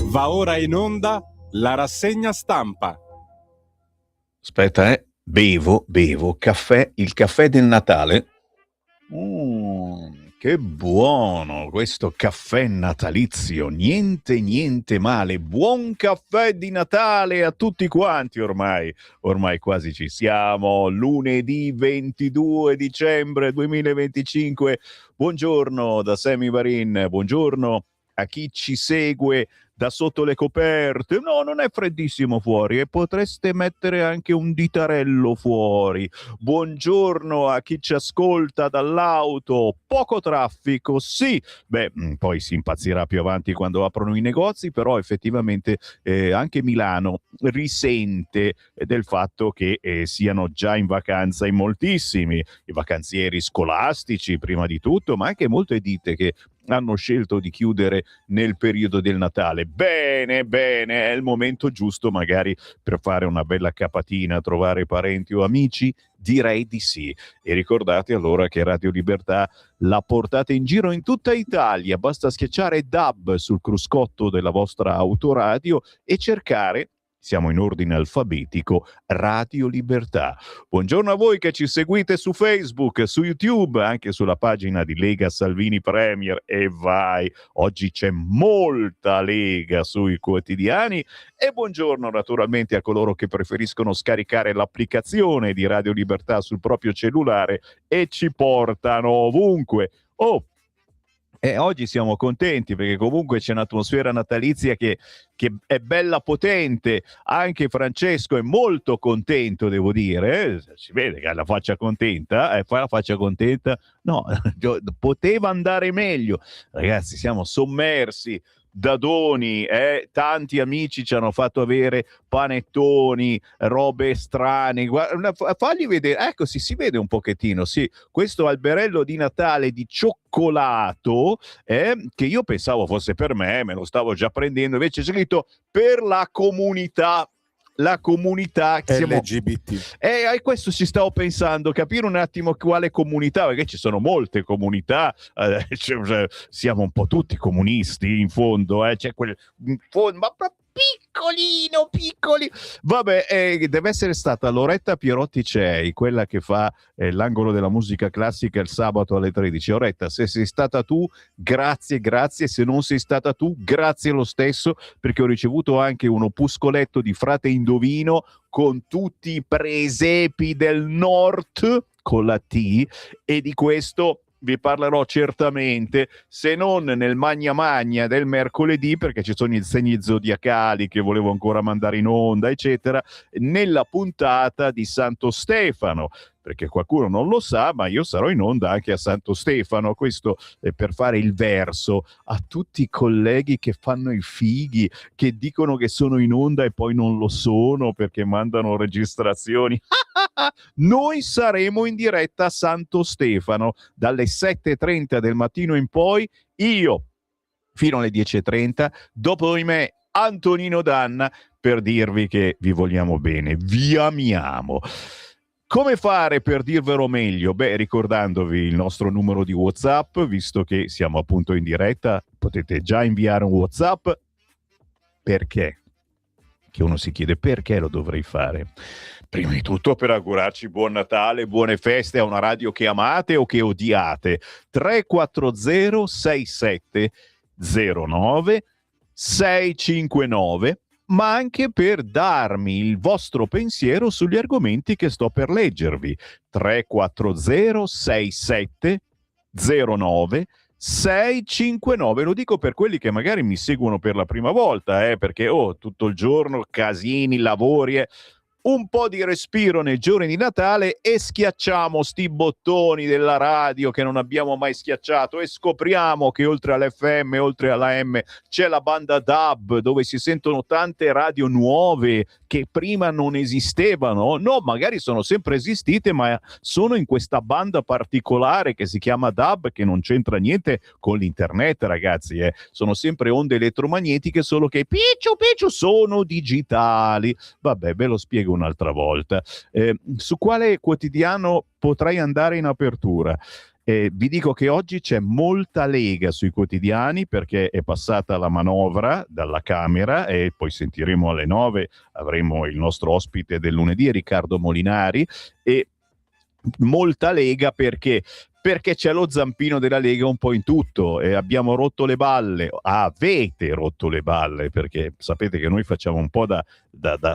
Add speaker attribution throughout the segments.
Speaker 1: Va ora in onda la rassegna stampa.
Speaker 2: Aspetta, bevo caffè, il caffè del Natale. Che buono questo caffè natalizio, niente male, buon caffè di Natale a tutti quanti ormai quasi ci siamo, lunedì 22 dicembre 2025, buongiorno da Sammy Varin, buongiorno a chi ci segue da sotto le coperte. No, non è freddissimo fuori e potreste mettere anche un ditarello fuori. Buongiorno a chi ci ascolta dall'auto, poco traffico, sì. Beh, poi si impazzirà più avanti quando aprono i negozi, però effettivamente anche Milano risente del fatto che siano già in vacanza in moltissimi, i vacanzieri scolastici prima di tutto, ma anche molte ditte che hanno scelto di chiudere nel periodo del Natale. Bene, è il momento giusto magari per fare una bella capatina, trovare parenti o amici? Direi di sì. E ricordate allora che Radio Libertà la portate in giro in tutta Italia, basta schiacciare DAB sul cruscotto della vostra autoradio e cercare, siamo in ordine alfabetico, Radio Libertà. Buongiorno a voi che ci seguite su Facebook, su YouTube, anche sulla pagina di Lega Salvini Premier. E vai, oggi c'è molta Lega sui quotidiani. E buongiorno naturalmente a coloro che preferiscono scaricare l'applicazione di Radio Libertà sul proprio cellulare e ci portano ovunque. Oggi siamo contenti perché comunque c'è un'atmosfera natalizia che è bella potente. Anche Francesco è molto contento, devo dire. Si vede che ha la faccia contenta. Fa la faccia contenta. No, poteva andare meglio. Ragazzi, siamo sommersi da doni, tanti amici ci hanno fatto avere panettoni, robe strane. Fagli vedere, ecco, si vede un pochettino, sì, questo alberello di Natale di cioccolato, che io pensavo fosse per me lo stavo già prendendo, invece c'è scritto per la comunità
Speaker 1: LGBT.
Speaker 2: A questo ci stavo pensando, capire un attimo quale comunità, perché ci sono molte comunità, siamo un po' tutti comunisti in fondo, c'è quel ma piccoli. Vabbè, deve essere stata Loretta Pierotti Cei, quella che fa l'angolo della musica classica il sabato alle 13. Loretta, se sei stata tu, grazie, se non sei stata tu, grazie lo stesso, perché ho ricevuto anche un opuscoletto di Frate Indovino con tutti i presepi del Nord con la T, e di questo vi parlerò certamente, se non nel Magna Magna del mercoledì, perché ci sono i segni zodiacali che volevo ancora mandare in onda, eccetera, nella puntata di Santo Stefano, perché qualcuno non lo sa, ma io sarò in onda anche a Santo Stefano. Questo è per fare il verso a tutti i colleghi che fanno i fighi, che dicono che sono in onda e poi non lo sono perché mandano registrazioni. Noi saremo in diretta a Santo Stefano dalle 7:30 del mattino in poi, io fino alle 10:30, dopo di me Antonino Danna, per dirvi che vi vogliamo bene, vi amiamo. Come fare per dirvelo meglio? Beh, ricordandovi il nostro numero di WhatsApp, visto che siamo appunto in diretta, potete già inviare un WhatsApp. Perché? Che uno si chiede perché lo dovrei fare. Prima di tutto per augurarci buon Natale, buone feste a una radio che amate o che odiate. 340 67 09 659, ma anche per darmi il vostro pensiero sugli argomenti che sto per leggervi. 340 67 09 659. Lo dico per quelli che magari mi seguono per la prima volta, perché tutto il giorno casini, lavori, un po' di respiro nei giorni di Natale e schiacciamo sti bottoni della radio che non abbiamo mai schiacciato e scopriamo che oltre all'FM, oltre alla M, c'è la banda DAB, dove si sentono tante radio nuove che prima non esistevano. No, magari sono sempre esistite, ma sono in questa banda particolare che si chiama DAB, che non c'entra niente con l'internet, ragazzi. Sono sempre onde elettromagnetiche, solo che picciu sono digitali. Vabbè, ve lo spiego un'altra volta. Su quale quotidiano potrei andare in apertura? Vi dico che oggi c'è molta Lega sui quotidiani perché è passata la manovra dalla Camera e poi sentiremo alle 9, avremo il nostro ospite del lunedì, Riccardo Molinari, e molta Lega perché c'è lo zampino della Lega un po' in tutto e abbiamo rotto le balle, avete rotto le balle, perché sapete che noi facciamo un po' da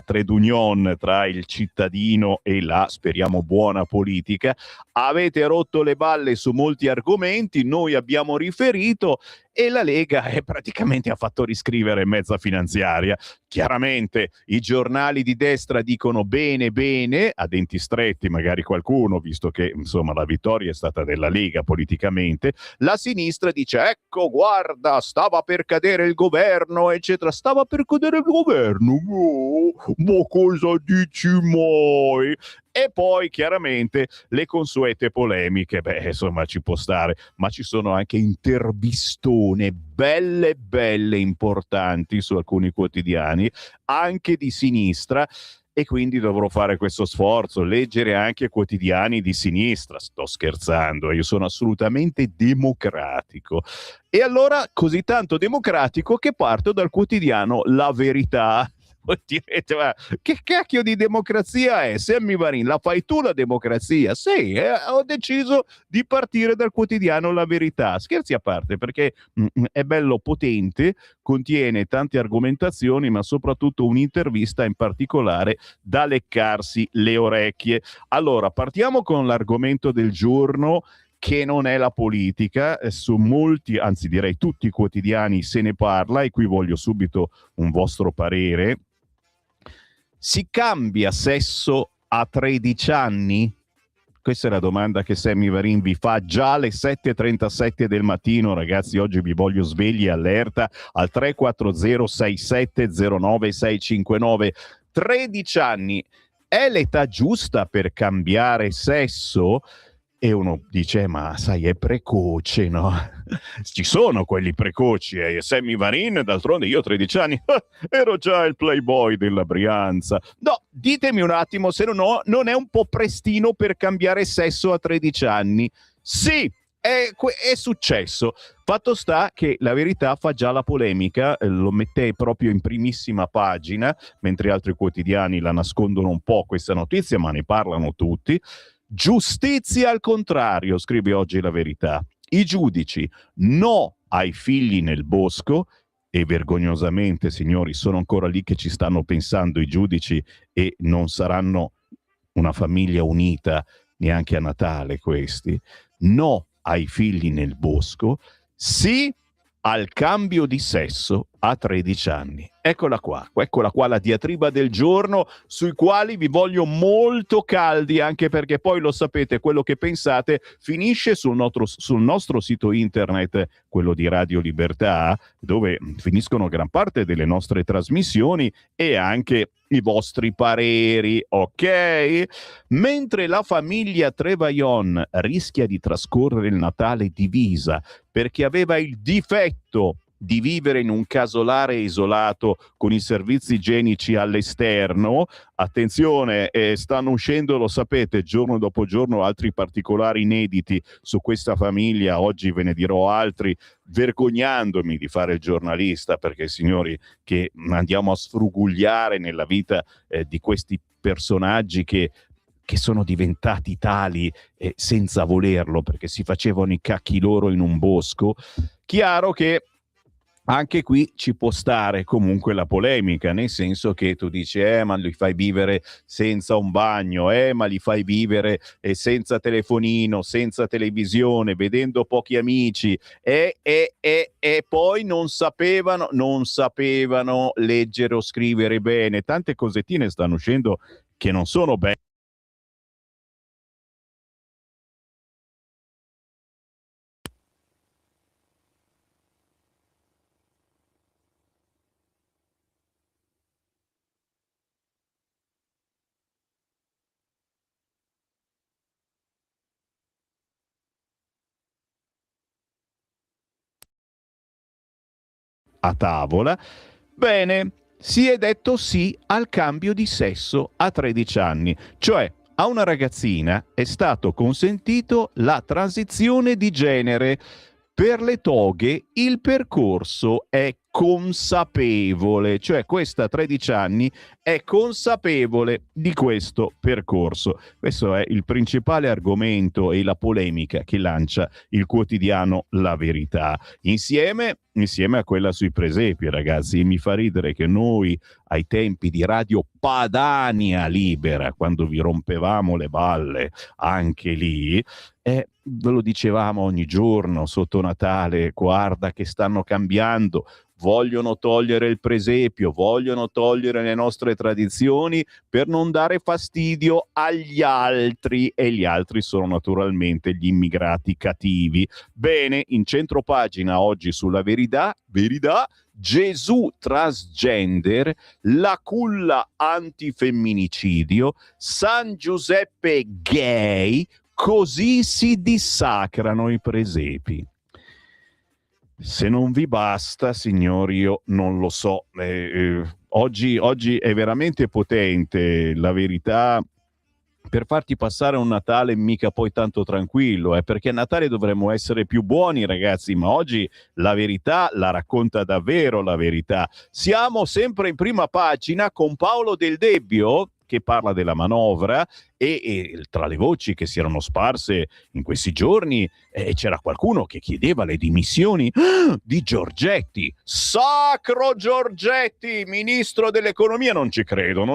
Speaker 2: trade union tra il cittadino e la, speriamo, buona politica. Avete rotto le balle su molti argomenti, noi abbiamo riferito e la Lega praticamente ha fatto riscrivere mezza finanziaria. Chiaramente i giornali di destra dicono bene bene, a denti stretti magari qualcuno, visto che insomma la vittoria è stata della Lega politicamente. La sinistra dice ecco guarda stava per cadere il governo eccetera, stava per cadere il governo, ma cosa dici mai? E poi chiaramente le consuete polemiche, insomma ci può stare, ma ci sono anche intervistone belle importanti su alcuni quotidiani, anche di sinistra, e quindi dovrò fare questo sforzo, leggere anche quotidiani di sinistra. Sto scherzando, io sono assolutamente democratico. E allora così tanto democratico che parto dal quotidiano La Verità. Voi direte, ma che cacchio di democrazia è? Sammy Varin, la fai tu la democrazia? Sì, ho deciso di partire dal quotidiano La Verità. Scherzi a parte, perché è bello potente, contiene tante argomentazioni, ma soprattutto un'intervista in particolare da leccarsi le orecchie. Allora, partiamo con l'argomento del giorno, che non è la politica. Su molti, anzi direi tutti i quotidiani se ne parla, e qui voglio subito un vostro parere. Si cambia sesso a 13 anni? Questa è la domanda che Sammy Varin vi fa già alle 7:37 del mattino. Ragazzi, oggi vi voglio svegli e allerta al 340 6709 659. 13 anni è l'età giusta per cambiare sesso? E uno dice, ma sai, è precoce, no? Ci sono quelli precoci, Sammy Varin, d'altronde io a 13 anni ero già il playboy della Brianza. No, ditemi un attimo se non è un po' prestino per cambiare sesso a 13 anni. Sì, è successo. Fatto sta che La Verità fa già la polemica, lo mette proprio in primissima pagina, mentre altri quotidiani la nascondono un po' questa notizia, ma ne parlano tutti. Giustizia al contrario, scrive oggi La Verità. I giudici no ai figli nel bosco, e vergognosamente, signori, sono ancora lì che ci stanno pensando i giudici e non saranno una famiglia unita neanche a Natale questi. No ai figli nel bosco, sì al cambio di sesso a 13 anni. Eccola qua la diatriba del giorno, sui quali vi voglio molto caldi, anche perché poi lo sapete, quello che pensate finisce sul nostro sito internet, quello di Radio Libertà, dove finiscono gran parte delle nostre trasmissioni e anche i vostri pareri, ok? Mentre la famiglia Trevaillon rischia di trascorrere il Natale divisa perché aveva il difetto di vivere in un casolare isolato con i servizi igienici all'esterno. Attenzione, stanno uscendo, lo sapete, giorno dopo giorno altri particolari inediti su questa famiglia. Oggi ve ne dirò altri, vergognandomi di fare il giornalista, perché signori, che andiamo a sfrugugliare nella vita di questi personaggi che sono diventati tali senza volerlo, perché si facevano i cacchi loro in un bosco. Chiaro che anche qui ci può stare comunque la polemica, nel senso che tu dici ma li fai vivere senza un bagno, ma li fai vivere senza telefonino, senza televisione, vedendo pochi amici, e poi non sapevano leggere o scrivere bene. Tante cosettine stanno uscendo che non sono belle. A tavola. Bene, si è detto sì al cambio di sesso a 13 anni, cioè A una ragazzina è stato consentito la transizione di genere. Per le toghe il percorso è consapevole, cioè questa 13 anni è consapevole di questo percorso. Questo è il principale argomento e la polemica che lancia il quotidiano La Verità, insieme a quella sui presepi, ragazzi. Mi fa ridere che noi ai tempi di Radio Padania Libera, quando vi rompevamo le balle anche lì, ve lo dicevamo ogni giorno sotto Natale: guarda che stanno cambiando, vogliono togliere il presepio, vogliono togliere le nostre tradizioni per non dare fastidio agli altri, e gli altri sono naturalmente gli immigrati cattivi. Bene, in centropagina oggi sulla Verità, Gesù transgender, la culla antifemminicidio, San Giuseppe gay, così si dissacrano i presepi. Se non vi basta, signori, io non lo so. Oggi è veramente potente La Verità per farti passare un Natale mica poi tanto tranquillo, perché a Natale dovremmo essere più buoni, ragazzi, ma oggi La Verità la racconta davvero La Verità. Siamo sempre in prima pagina con Paolo Del Debbio, che parla della manovra, e tra le voci che si erano sparse in questi giorni c'era qualcuno che chiedeva le dimissioni di Giorgetti. Sacro Giorgetti, ministro dell'economia. Non ci credo.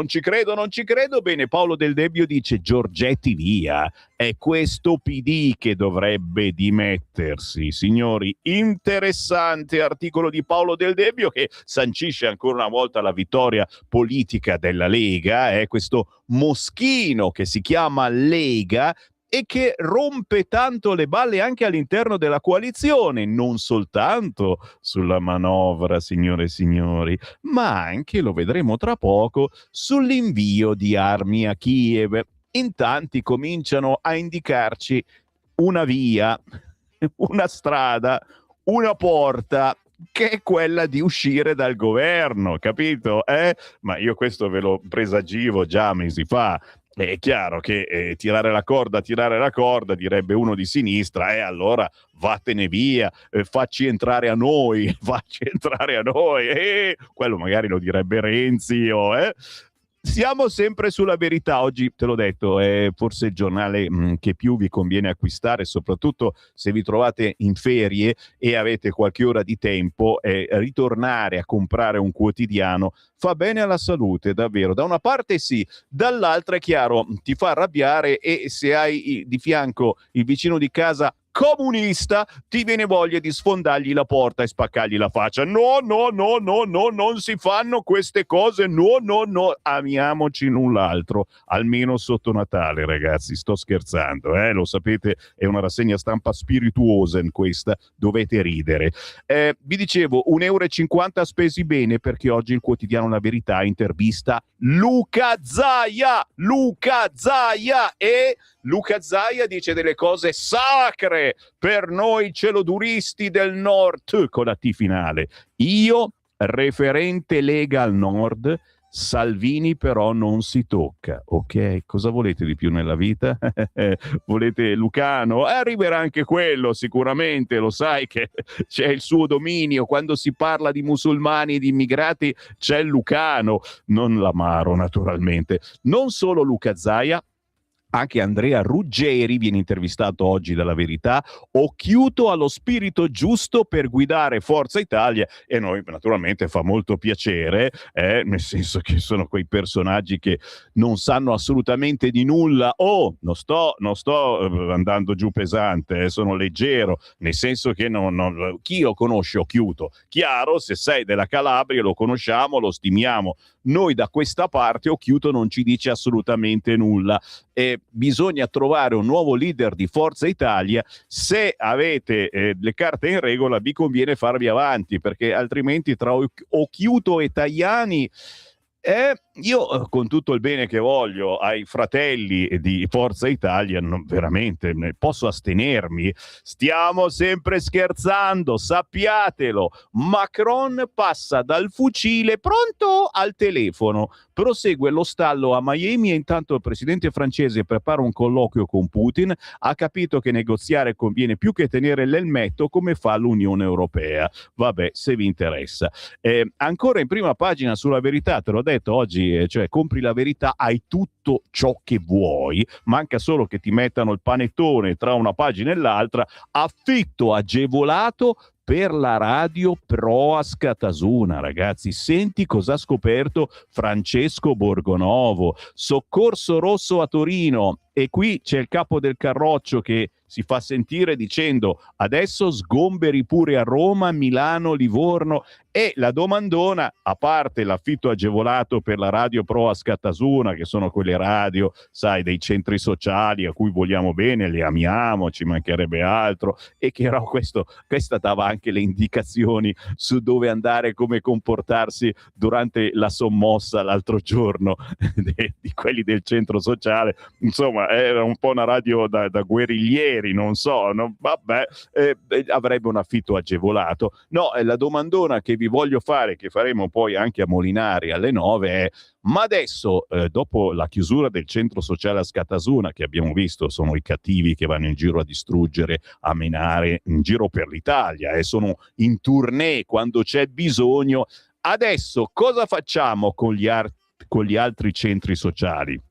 Speaker 2: Bene, Paolo Del Debbio dice: Giorgetti via, è questo PD che dovrebbe dimettersi. Signori, interessante articolo di Paolo Del Debbio, che sancisce ancora una volta la vittoria politica della Lega, questo moschino che si chiama Lega e che rompe tanto le balle anche all'interno della coalizione, non soltanto sulla manovra, signore e signori, ma anche, lo vedremo tra poco, sull'invio di armi a Kiev. In tanti cominciano a indicarci una via, una strada, una porta, che è quella di uscire dal governo, capito? Ma io questo ve lo presagivo già mesi fa. È chiaro che tirare la corda, direbbe uno di sinistra, allora vattene via, facci entrare a noi, quello magari lo direbbe Renzi, Siamo sempre sulla Verità. Oggi, te l'ho detto, è forse il giornale che più vi conviene acquistare, soprattutto se vi trovate in ferie e avete qualche ora di tempo. Ritornare a comprare un quotidiano fa bene alla salute, davvero. Da una parte sì, dall'altra è chiaro, ti fa arrabbiare, e se hai di fianco il vicino di casa comunista ti viene voglia di sfondargli la porta e spaccargli la faccia. No, non si fanno queste cose, no, amiamoci l'un l'altro, almeno sotto Natale, ragazzi, sto scherzando, lo sapete, è una rassegna stampa spirituosa in questa, dovete ridere. Vi dicevo, 1,50 € spesi bene, perché oggi il quotidiano La Verità intervista Luca Zaia, e Luca Zaia dice delle cose sacre per noi celoduristi del nord, con la T finale. Io, referente Lega al nord, Salvini però non si tocca. Ok, cosa volete di più nella vita? Volete Lucano? Arriverà anche quello sicuramente, lo sai che c'è il suo dominio. Quando si parla di musulmani e di immigrati c'è il Lucano, non l'Amaro naturalmente. Non solo Luca Zaia, anche Andrea Ruggeri viene intervistato oggi dalla Verità, occhiuto allo spirito giusto per guidare Forza Italia, e a noi naturalmente fa molto piacere, nel senso che sono quei personaggi che non sanno assolutamente di nulla. Non sto andando giù pesante, sono leggero, nel senso che chi lo conosce Occhiuto? Chiaro, se sei della Calabria lo conosciamo, lo stimiamo. Noi da questa parte Occhiuto non ci dice assolutamente nulla. Bisogna trovare un nuovo leader di Forza Italia. Se avete le carte in regola, vi conviene farvi avanti, perché altrimenti tra Occhiuto e Tajani io, con tutto il bene che voglio ai fratelli di Forza Italia, veramente posso astenermi. Stiamo sempre scherzando, sappiatelo. Macron passa dal fucile pronto al telefono, prosegue lo stallo a Miami e intanto il presidente francese prepara un colloquio con Putin. Ha capito che negoziare conviene più che tenere l'elmetto, come fa l'Unione Europea. Vabbè, se vi interessa. Ancora in prima pagina sulla Verità, te l'ho detto oggi, cioè compri la Verità, hai tutto ciò che vuoi, manca solo che ti mettano il panettone tra una pagina e l'altra. Affitto agevolato per la radio Proas Catasuna, ragazzi. Senti cosa ha scoperto Francesco Borgonovo. Soccorso rosso a Torino, e qui c'è il capo del Carroccio che si fa sentire dicendo adesso sgomberi pure a Roma, Milano, Livorno. E la domandona, a parte l'affitto agevolato per la radio Proas Catasuna, che sono quelle radio, sai, dei centri sociali a cui vogliamo bene, le amiamo, ci mancherebbe altro, e che però questa dava anche le indicazioni su dove andare, come comportarsi durante la sommossa l'altro giorno di quelli del centro sociale. Insomma, era un po' una radio da guerriglieri, non so, no? Vabbè, avrebbe un affitto agevolato. No, la domandona che vi voglio fare, che faremo poi anche a Molinari alle 9, è: ma adesso, dopo la chiusura del centro sociale a Scatasuna, che abbiamo visto sono i cattivi che vanno in giro a distruggere, a menare in giro per l'Italia, e sono in tournée quando c'è bisogno, adesso cosa facciamo con gli altri centri sociali?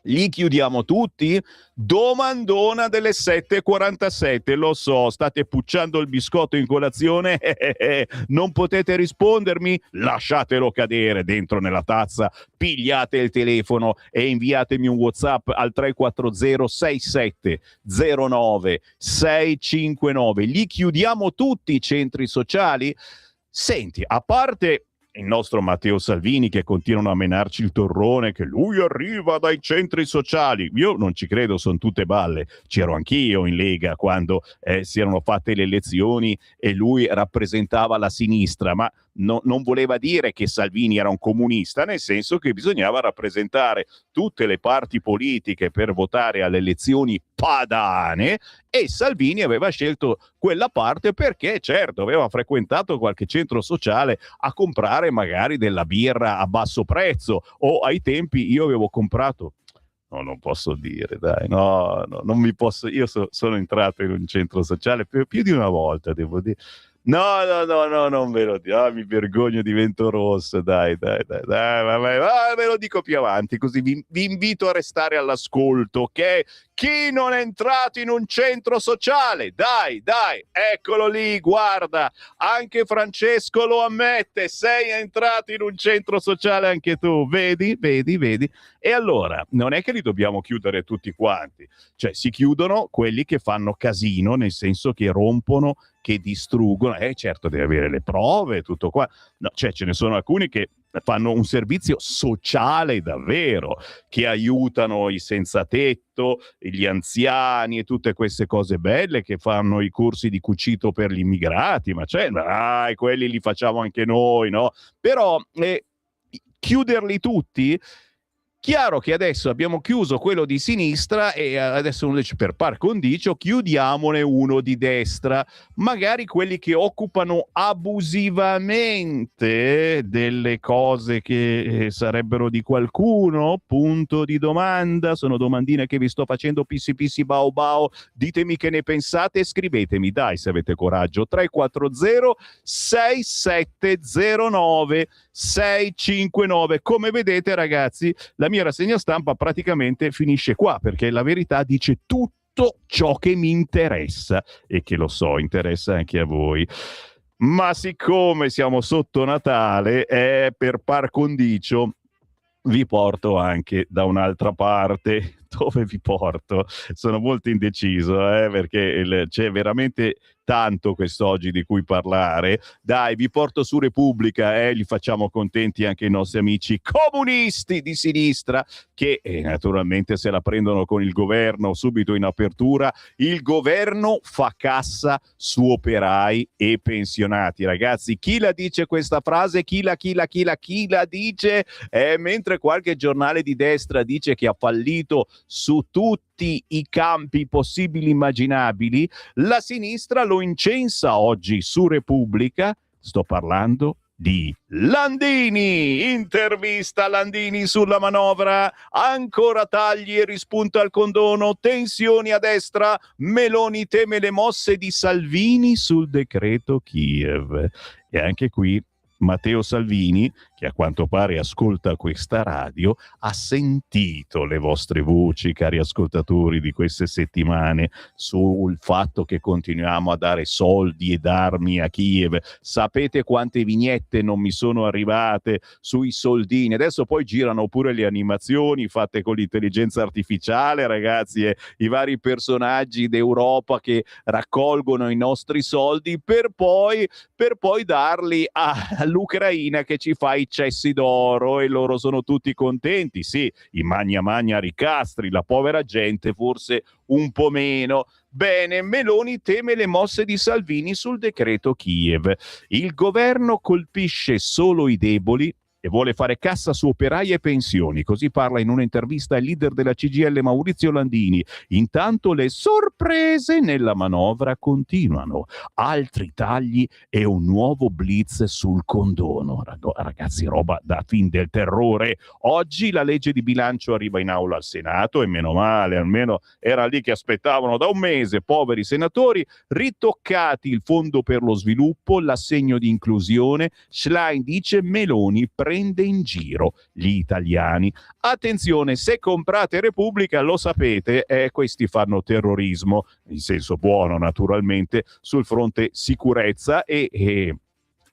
Speaker 2: Li chiudiamo tutti? Domandona delle 7:47. Lo so, state pucciando il biscotto in colazione? Non potete rispondermi? Lasciatelo cadere dentro nella tazza, pigliate il telefono e inviatemi un WhatsApp al 340 6709 659. Li chiudiamo tutti i centri sociali? Senti, a parte il nostro Matteo Salvini che continuano a menarci il torrone che lui arriva dai centri sociali, io non ci credo, sono tutte balle. C'ero anch'io in Lega quando si erano fatte le elezioni e lui rappresentava la sinistra, ma non voleva dire che Salvini era un comunista, nel senso che bisognava rappresentare tutte le parti politiche per votare alle elezioni padane, e Salvini aveva scelto quella parte perché, certo, aveva frequentato qualche centro sociale a comprare magari della birra a basso prezzo, o ai tempi io avevo comprato, no, non posso dire, dai, no, non mi posso, io sono entrato in un centro sociale più di una volta, devo dire. No, non ve lo dico, mi vergogno, divento rosso, dai, vabbè, ve lo dico più avanti, così vi invito a restare all'ascolto, ok? Chi non è entrato in un centro sociale? Dai, eccolo lì, guarda, anche Francesco lo ammette, sei entrato in un centro sociale anche tu, vedi? E allora, non è che li dobbiamo chiudere tutti quanti, cioè si chiudono quelli che fanno casino, nel senso che rompono, che distruggono, certo deve avere le prove, tutto qua, no, cioè ce ne sono alcuni che fanno un servizio sociale davvero, che aiutano i senza tetto, gli anziani e tutte queste cose belle, che fanno i corsi di cucito per gli immigrati, ma dai, quelli li facciamo anche noi, no? Però chiuderli tutti? Chiaro che adesso abbiamo chiuso quello di sinistra e adesso uno dice, per par condicio chiudiamone uno di destra, magari quelli che occupano abusivamente delle cose che sarebbero di qualcuno, punto di domanda. Sono domandine che vi sto facendo, pissi bao bao, ditemi che ne pensate e scrivetemi, dai, se avete coraggio. 340 6709 659. Come vedete, ragazzi, la mia rassegna stampa praticamente finisce qua, perché la Verità dice tutto ciò che mi interessa, e che, lo so, interessa anche a voi. Ma siccome siamo sotto Natale, per par condicio vi porto anche da un'altra parte. dove vi porto? Sono molto indeciso, perché c'è veramente tanto quest'oggi di cui parlare. Dai, vi porto su Repubblica, li facciamo contenti anche i nostri amici comunisti di sinistra che naturalmente se la prendono con il governo subito in apertura. Il governo fa cassa su operai e pensionati. Ragazzi, chi la dice questa frase? Chi la dice? Mentre qualche giornale di destra dice che ha fallito su tutti i campi possibili immaginabili, la sinistra lo incensa oggi su Repubblica. Sto parlando di Landini. Intervista Landini sulla manovra, ancora tagli e rispunta al condono, tensioni a destra, Meloni teme le mosse di Salvini sul decreto Kiev. E anche qui Matteo Salvini, che a quanto pare ascolta questa radio, ha sentito le vostre voci, cari ascoltatori di queste settimane, sul fatto che continuiamo a dare soldi ed armi a Kiev. Sapete quante vignette non mi sono arrivate sui soldini? Adesso poi girano pure le animazioni fatte con l'intelligenza artificiale, ragazzi, e i vari personaggi d'Europa che raccolgono i nostri soldi per poi darli all'Ucraina che ci fa i cessi d'oro e loro sono tutti contenti. Sì, i magna ricastri, la povera gente forse un po' meno. Bene, Meloni teme le mosse di Salvini sul decreto Kiev. Il governo colpisce solo i deboli e vuole fare cassa su operai e pensioni. Così parla in un'intervista il leader della CGIL Maurizio Landini. Intanto le sorprese nella manovra continuano. Altri tagli e un nuovo blitz sul condono. Ragazzi, roba da film del terrore. Oggi la legge di bilancio arriva in aula al Senato e meno male, almeno era lì che aspettavano da un mese, poveri senatori. Ritoccati il fondo per lo sviluppo, l'assegno di inclusione. Schlein dice Meloni prende in giro gli italiani. Attenzione, se comprate Repubblica, lo sapete, questi fanno terrorismo, in senso buono naturalmente, sul fronte sicurezza e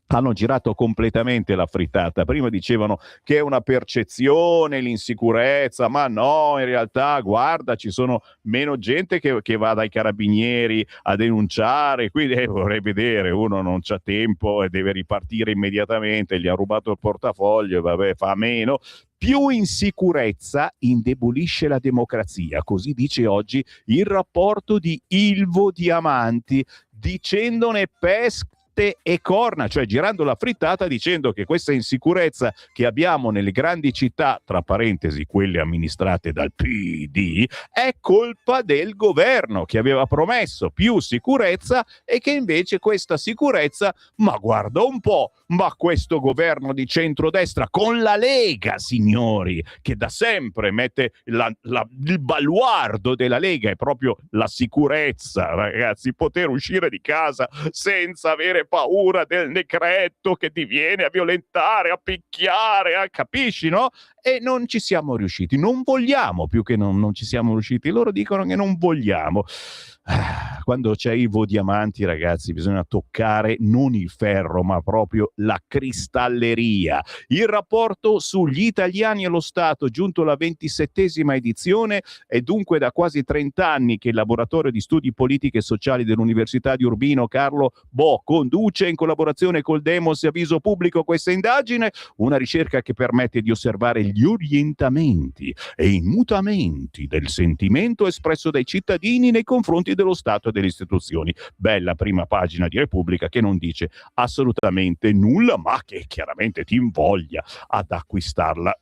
Speaker 2: hanno girato completamente la frittata. Prima dicevano che è una percezione, l'insicurezza, ma no, in realtà, guarda, ci sono meno gente che va dai carabinieri a denunciare, quindi vorrei vedere, uno non c'ha tempo e deve ripartire immediatamente, gli ha rubato il portafoglio, vabbè, fa a meno. Più insicurezza indebolisce la democrazia, così dice oggi il rapporto di Ilvo Diamanti, dicendone pesca e corna, cioè girando la frittata dicendo che questa insicurezza che abbiamo nelle grandi città, tra parentesi quelle amministrate dal PD, è colpa del governo che aveva promesso più sicurezza e che invece questa sicurezza, ma guarda un po', ma questo governo di centrodestra con la Lega, signori, che da sempre mette il baluardo della Lega è proprio la sicurezza, ragazzi, poter uscire di casa senza avere paura del decreto che ti viene a violentare, a picchiare, capisci, no? E non ci siamo riusciti, non vogliamo, più che non ci siamo riusciti, loro dicono che non vogliamo. Quando c'è Ilvo Diamanti, ragazzi, bisogna toccare non il ferro, ma proprio la cristalleria. Il rapporto sugli italiani e lo Stato, giunto alla 27esima edizione, è dunque da quasi 30 anni che il laboratorio di studi politiche e sociali dell'Università di Urbino Carlo Bo conduce in collaborazione col Demos e Avviso Pubblico questa indagine, una ricerca che permette di osservare gli orientamenti e i mutamenti del sentimento espresso dai cittadini nei confronti dello Stato e delle istituzioni. Bella prima pagina di Repubblica che non dice assolutamente nulla, ma che chiaramente ti invoglia ad acquistarla.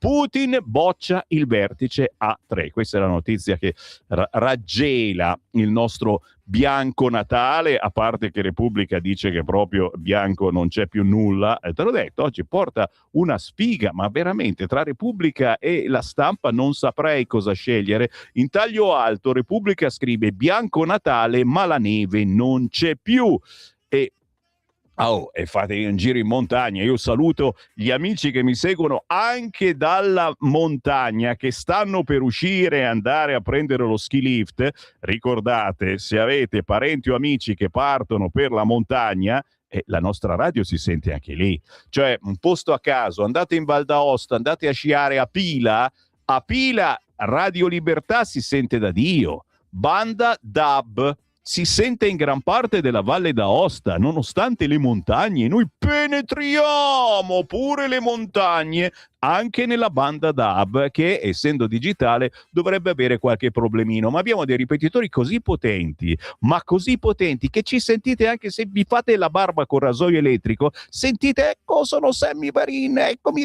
Speaker 2: Putin boccia il vertice A3. Questa è la notizia che raggela il nostro bianco Natale, a parte che Repubblica dice che proprio bianco non c'è più nulla. Te l'ho detto, oggi porta una sfiga, ma veramente tra Repubblica e La Stampa non saprei cosa scegliere. In taglio alto Repubblica scrive bianco Natale, ma la neve non c'è più. E fate un giro in montagna. Io saluto gli amici che mi seguono anche dalla montagna, che stanno per uscire e andare a prendere lo ski lift. Ricordate, se avete parenti o amici che partono per la montagna, la nostra radio si sente anche lì. Cioè, un posto a caso, andate in Val d'Aosta, andate a sciare a Pila, Radio Libertà si sente da Dio. Banda DAB si sente in gran parte della Valle d'Aosta, nonostante le montagne. Noi penetriamo pure le montagne anche nella banda DAB, che essendo digitale dovrebbe avere qualche problemino, ma abbiamo dei ripetitori così potenti, ma così potenti, che ci sentite anche se vi fate la barba con rasoio elettrico, sentite, ecco, sono Sammy Varin, eccomi,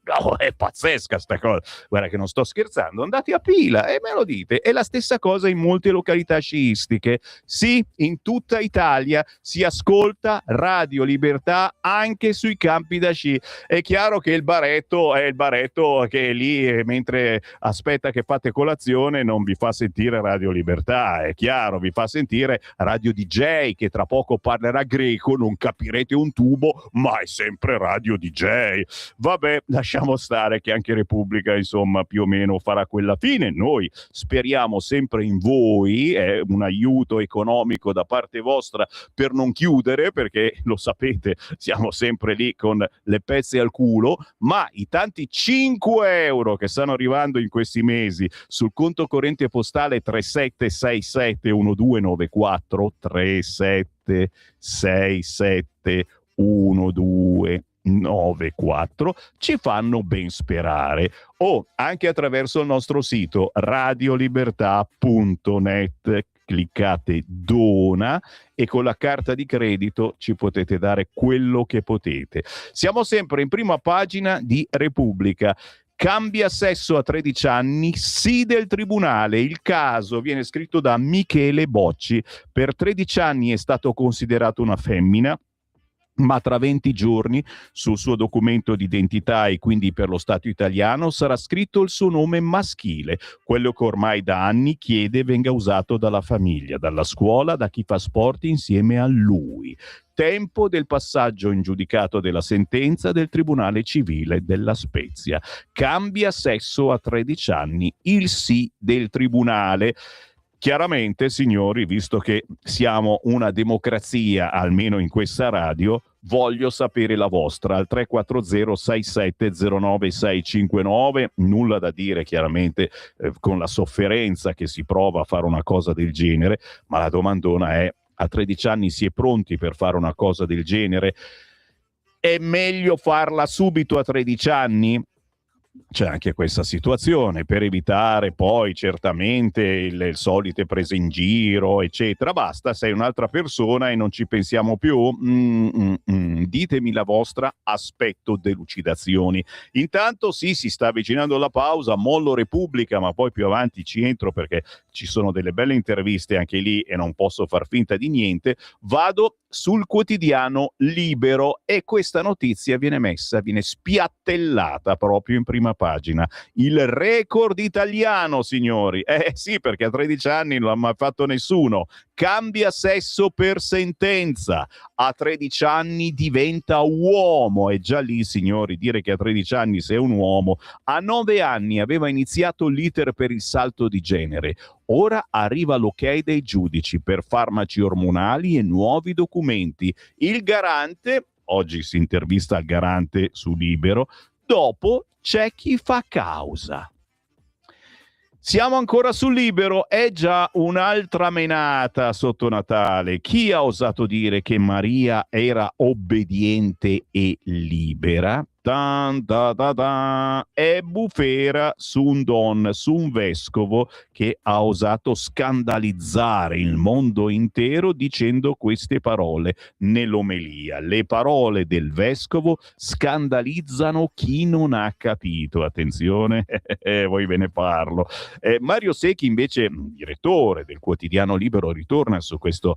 Speaker 2: no, è pazzesca sta cosa, guarda che non sto scherzando, andate a pila e me lo dite. È la stessa cosa in molte località sciistiche, sì, in tutta Italia si ascolta Radio Libertà anche sui campi da sci. È chiaro che il baretto è il baretto che è lì mentre aspetta che fate colazione, non vi fa sentire Radio Libertà, è chiaro, vi fa sentire Radio DJ che tra poco parlerà greco, non capirete un tubo, ma è sempre Radio DJ. Vabbè, lasciamo stare che anche Repubblica insomma più o meno farà quella fine. Noi speriamo sempre in voi, un aiuto economico da parte vostra per non chiudere, perché lo sapete, siamo sempre lì con le pezze al culo, ma i tanti 5 euro che stanno arrivando in questi mesi sul conto corrente postale 37671294 37671294 ci fanno ben sperare, o anche attraverso il nostro sito radiolibertà.net. Cliccate dona e con la carta di credito ci potete dare quello che potete. Siamo sempre in prima pagina di Repubblica. Cambia sesso a 13 anni, sì del tribunale. Il caso viene scritto da Michele Bocci. Per 13 anni è stato considerato una femmina, ma tra 20 giorni sul suo documento d'identità e quindi per lo Stato italiano sarà scritto il suo nome maschile, quello che ormai da anni chiede venga usato dalla famiglia, dalla scuola, da chi fa sport insieme a lui. Tempo del passaggio in giudicato della sentenza del Tribunale Civile della Spezia. Cambia sesso a 13 anni, il sì del Tribunale. Chiaramente, signori, visto che siamo una democrazia, almeno in questa radio, voglio sapere la vostra al 340-6709-659. Nulla da dire, chiaramente, con la sofferenza che si prova a fare una cosa del genere, ma la domandona è: a 13 anni si è pronti per fare una cosa del genere? È meglio farla subito a 13 anni? C'è anche questa situazione per evitare poi certamente le solite prese in giro eccetera. Basta, sei un'altra persona e non ci pensiamo più. Ditemi la vostra, aspetto delucidazioni. Intanto sì, si sta avvicinando la pausa, mollo Repubblica, ma poi più avanti ci entro perché ci sono delle belle interviste anche lì e non posso far finta di niente. Vado sul quotidiano Libero e questa notizia viene spiattellata proprio in prima pagina. Il record italiano, signori. Sì, perché a 13 anni non l'ha mai fatto nessuno. Cambia sesso per sentenza. A 13 anni diventa uomo. E già lì, signori, dire che a 13 anni sei un uomo. A 9 anni aveva iniziato l'iter per il salto di genere. Ora arriva l'ok dei giudici per farmaci ormonali e nuovi documenti. Il garante, oggi si intervista al garante su Libero, dopo c'è chi fa causa. Siamo ancora sul Libero, è già un'altra menata sotto Natale. Chi ha osato dire che Maria era obbediente e libera? È bufera su un vescovo che ha osato scandalizzare il mondo intero dicendo queste parole nell'omelia. Le parole del vescovo scandalizzano chi non ha capito. Attenzione, voi ve ne parlo. Mario Secchi, invece, direttore del quotidiano Libero, ritorna su questo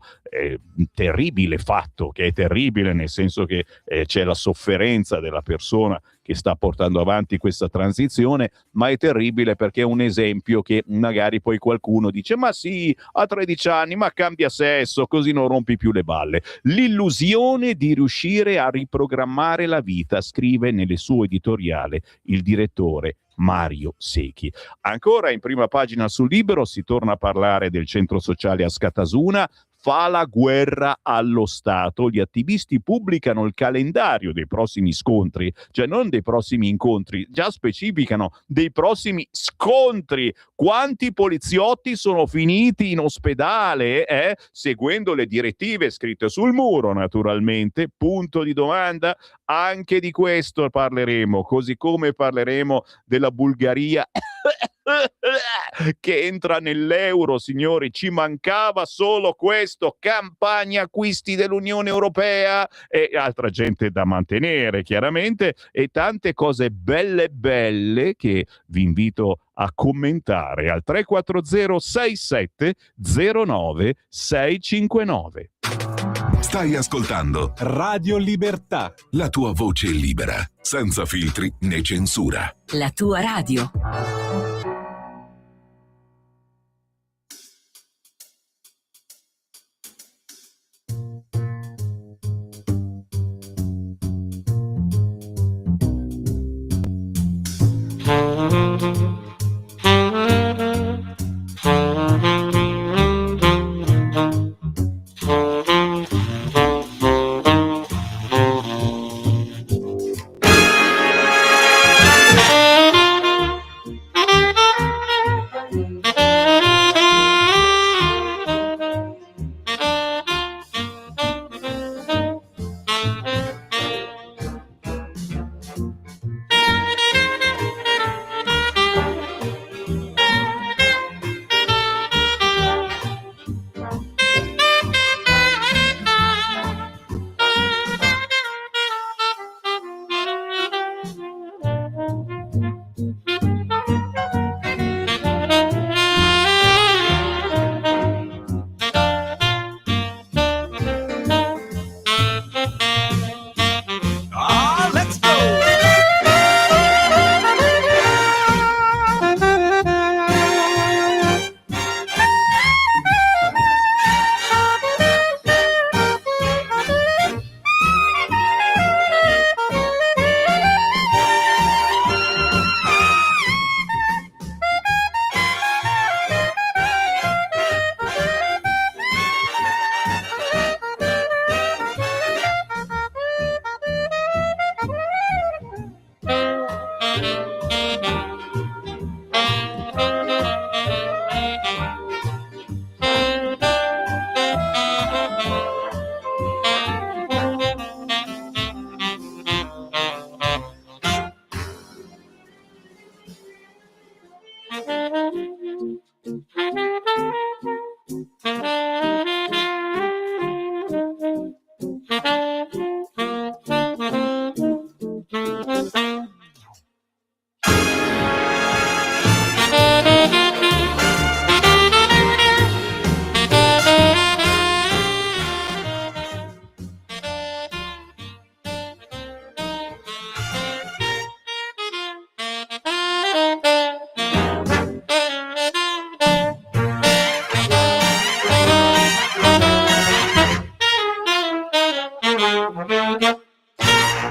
Speaker 2: terribile fatto, che è terribile nel senso che c'è la sofferenza della persona che sta portando avanti questa transizione, ma è terribile perché è un esempio che magari poi qualcuno dice: ma sì, a 13 anni, ma cambia sesso, così non rompi più le balle. L'illusione di riuscire a riprogrammare la vita, scrive nelle sue editoriali il direttore Mario Secchi. Ancora in prima pagina sul Libero si torna a parlare del centro sociale a Scatasuna. fa la guerra allo Stato. Gli attivisti pubblicano il calendario dei prossimi scontri, cioè non dei prossimi incontri, già specificano dei prossimi scontri. Quanti poliziotti sono finiti in ospedale, seguendo le direttive scritte sul muro, naturalmente? Punto di domanda. Anche di questo parleremo, così come parleremo della Bulgaria che entra nell'euro, signori. Ci mancava solo questo. Campagna acquisti dell'Unione Europea e altra gente da mantenere, chiaramente, e tante cose belle belle che vi invito a commentare al 340 67 09 659.
Speaker 3: Stai ascoltando
Speaker 1: Radio Libertà.
Speaker 3: la tua voce libera, senza filtri né censura.
Speaker 4: La tua radio.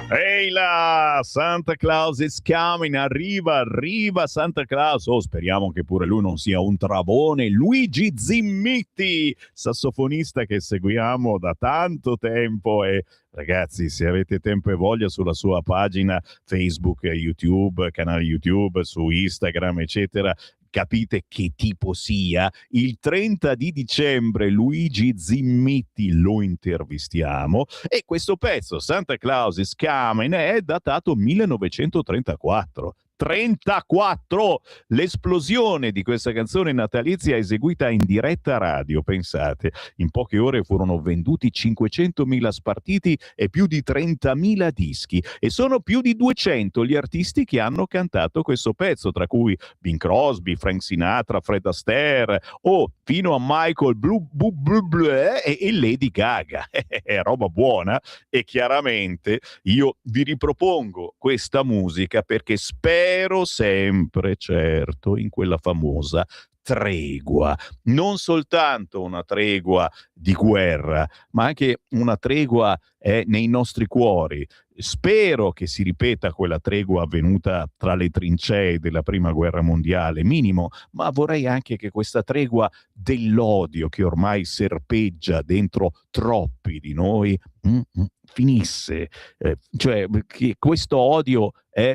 Speaker 2: Ehi là, Santa Claus is coming, arriva Santa Claus. Oh, speriamo che pure lui non sia un trabone. Luigi Zimmitti, sassofonista che seguiamo da tanto tempo, e ragazzi, se avete tempo e voglia, sulla sua pagina Facebook, YouTube, canale YouTube, su Instagram, eccetera, capite che tipo sia. Il 30 di dicembre Luigi Zimmitti lo intervistiamo, e questo pezzo, Santa Claus is Coming, è datato 1934. 34! L'esplosione di questa canzone natalizia eseguita in diretta radio, pensate. In poche ore furono venduti 500.000 spartiti e più di 30.000 dischi, e sono più di 200 gli artisti che hanno cantato questo pezzo, tra cui Bing Crosby, Frank Sinatra, Fred Astaire, o fino a Michael Bublé e Lady Gaga. È roba buona, e chiaramente io vi ripropongo questa musica perché spero sempre, certo, in quella famosa tregua, non soltanto una tregua di guerra, ma anche una tregua nei nostri cuori. Spero che si ripeta quella tregua avvenuta tra le trincee della prima guerra mondiale, minimo, ma vorrei anche che questa tregua dell'odio che ormai serpeggia dentro troppi di noi finisse, cioè che questo odio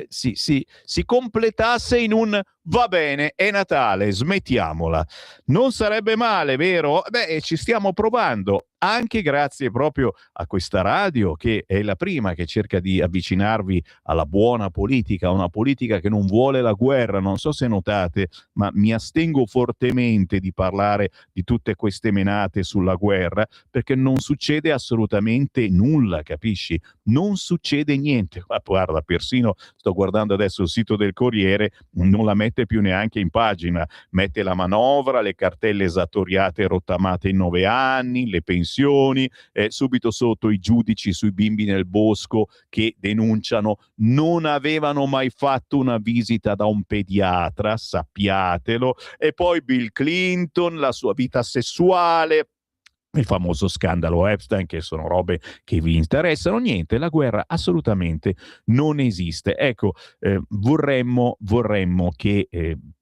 Speaker 2: si completasse in un va bene, è Natale, smettiamola. Non sarebbe male, vero? Beh, ci stiamo provando, anche grazie proprio a questa radio che è la prima che cerca di avvicinarvi alla buona politica, una politica che non vuole la guerra. Non so se notate, ma mi astengo fortemente di parlare di tutte queste menate sulla guerra, perché non succede assolutamente nulla, capisci? Non succede niente. Ma guarda, persino sto guardando adesso il sito del Corriere, non la mette più neanche in pagina, mette la manovra, le cartelle esattoriate rottamate in 9 anni, le pensioni, subito sotto i giudici sui bimbi nel bosco che denunciano non avevano mai fatto una visita da un pediatra, sappiatelo, e poi Bill Clinton, la sua vita sessuale, il famoso scandalo Epstein, che sono robe che vi interessano. Niente, la guerra assolutamente non esiste. Ecco, vorremmo che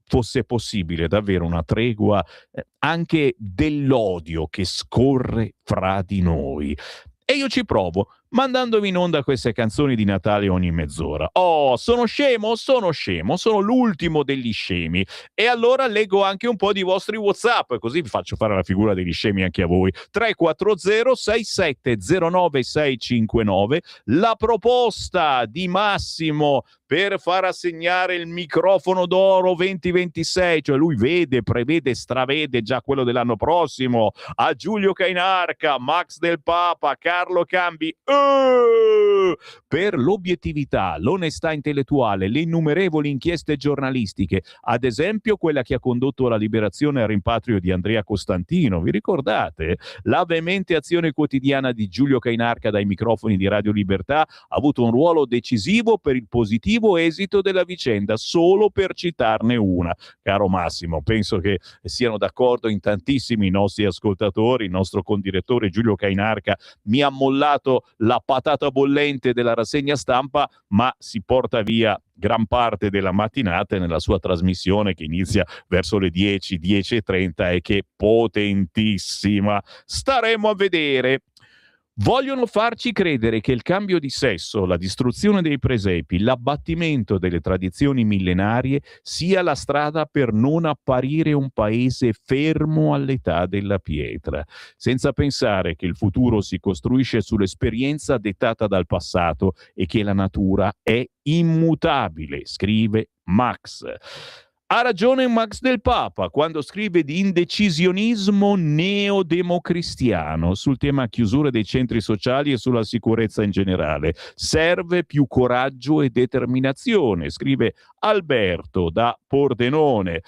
Speaker 2: fosse possibile davvero una tregua anche dell'odio che scorre fra di noi. E io ci provo, mandandovi in onda queste canzoni di Natale ogni mezz'ora. Oh, sono scemo? Sono scemo, sono l'ultimo degli scemi. E allora leggo anche un po' di vostri WhatsApp, così vi faccio fare la figura degli scemi anche a voi. 340-6709-659, la proposta di Massimo per far assegnare il microfono d'oro 2026, cioè lui vede, prevede, stravede già quello dell'anno prossimo, a Giulio Cainarca, Max Del Papa, Carlo Cambi, per l'obiettività, l'onestà intellettuale, le innumerevoli inchieste giornalistiche, ad esempio quella che ha condotto alla liberazione e al rimpatrio di Andrea Costantino, vi ricordate? La veemente azione quotidiana di Giulio Cainarca dai microfoni di Radio Libertà ha avuto un ruolo decisivo per il positivo esito della vicenda, solo per citarne una. Caro Massimo, penso che siano d'accordo in tantissimi i nostri ascoltatori. Il nostro condirettore Giulio Cainarca mi ha mollato la patata bollente della rassegna stampa, ma si porta via gran parte della mattinata nella sua trasmissione che inizia verso le 10, 10:30 e che è potentissima. Staremo a vedere. Vogliono farci credere che il cambio di sesso, la distruzione dei presepi, l'abbattimento delle tradizioni millenarie sia la strada per non apparire un paese fermo all'età della pietra, senza pensare che il futuro si costruisce sull'esperienza dettata dal passato e che la natura è immutabile, scrive Max. Ha ragione Max Del Papa quando scrive di indecisionismo neodemocristiano sul tema chiusure dei centri sociali e sulla sicurezza in generale. Serve più coraggio e determinazione, scrive Alberto da Pordenone.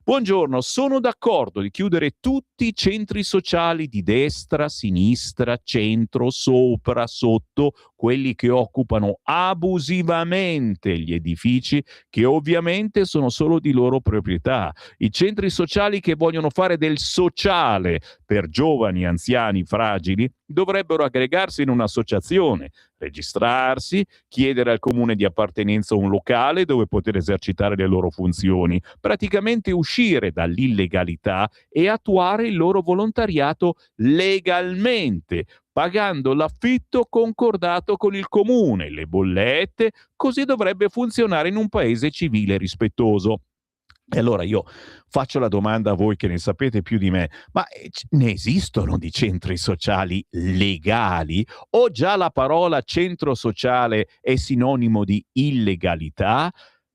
Speaker 2: Buongiorno, sono d'accordo di chiudere tutti i centri sociali di destra, sinistra, centro, sopra, sotto, quelli che occupano abusivamente gli edifici che ovviamente sono solo di loro proprietà. I centri sociali che vogliono fare del sociale per giovani, anziani, fragili dovrebbero aggregarsi in un'associazione, registrarsi, chiedere al comune di appartenenza un locale dove poter esercitare le loro funzioni, praticamente uscire dall'illegalità e attuare il loro volontariato legalmente, pagando l'affitto concordato con il comune, le bollette. Così dovrebbe funzionare in un paese civile e rispettoso. E allora io faccio la domanda a voi che ne sapete più di me, ma ne esistono di centri sociali legali? O già la parola centro sociale è sinonimo di illegalità?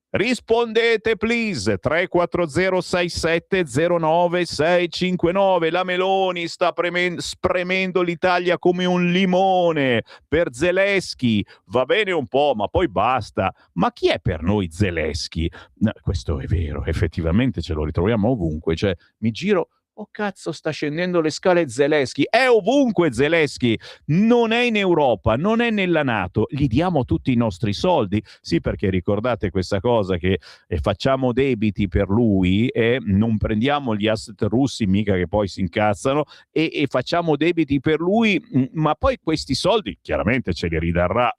Speaker 2: Rispondete please. 3406709659. La Meloni sta spremendo l'Italia come un limone per Zelensky. Va bene un po', ma poi basta. Ma chi è per noi Zelensky? No, questo è vero, effettivamente ce lo ritroviamo ovunque. Cioè, mi giro Oh cazzo, sta scendendo le scale Zelensky, è ovunque Zelensky, non è in Europa, non è nella NATO, gli diamo tutti i nostri soldi, sì, perché ricordate questa cosa che facciamo debiti per lui e non prendiamo gli asset russi, mica che poi si incazzano, e facciamo debiti per lui, ma poi questi soldi chiaramente ce li ridarrà.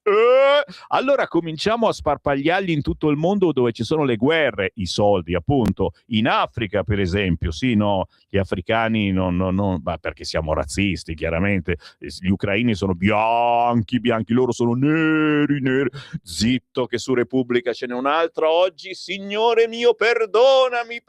Speaker 2: Allora cominciamo a sparpagliarli in tutto il mondo dove ci sono le guerre, i soldi appunto, in Africa per esempio, sì, no, gli africani non perché siamo razzisti chiaramente, gli ucraini sono bianchi, loro sono neri, zitto che su Repubblica ce n'è un'altra oggi, signore mio perdonami,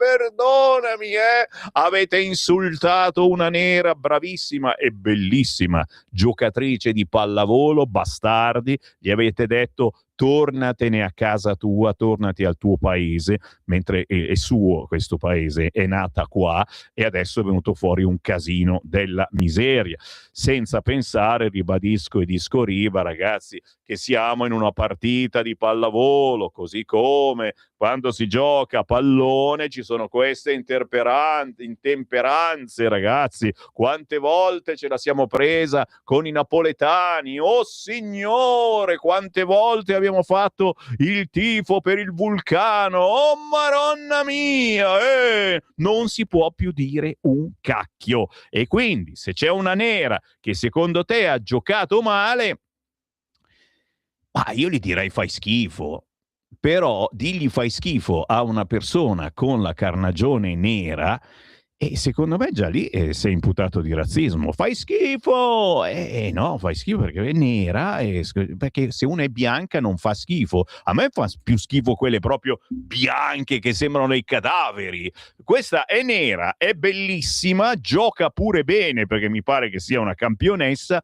Speaker 2: avete insultato una nera bravissima e bellissima giocatrice di pallavolo, bastardi, gli avete detto tornatene a casa tua, tornati al tuo paese, mentre è suo questo paese, è nata qua e adesso è venuto fuori un casino della miseria, senza pensare, ribadisco e disco riva, ragazzi, che siamo in una partita di pallavolo, così come quando si gioca a pallone ci sono queste intemperanze, ragazzi, quante volte ce la siamo presa con i napoletani, oh signore, quante volte abbiamo fatto il tifo per il Vulcano, oh maronna mia, non si può più dire un cacchio, e quindi se c'è una nera che secondo te ha giocato male, io gli direi fai schifo, però digli fai schifo a una persona con la carnagione nera e secondo me già lì sei imputato di razzismo. Fai schifo! No, fai schifo perché è nera, perché se una è bianca non fa schifo. A me fa più schifo quelle proprio bianche che sembrano dei cadaveri. Questa è nera, è bellissima, gioca pure bene perché mi pare che sia una campionessa.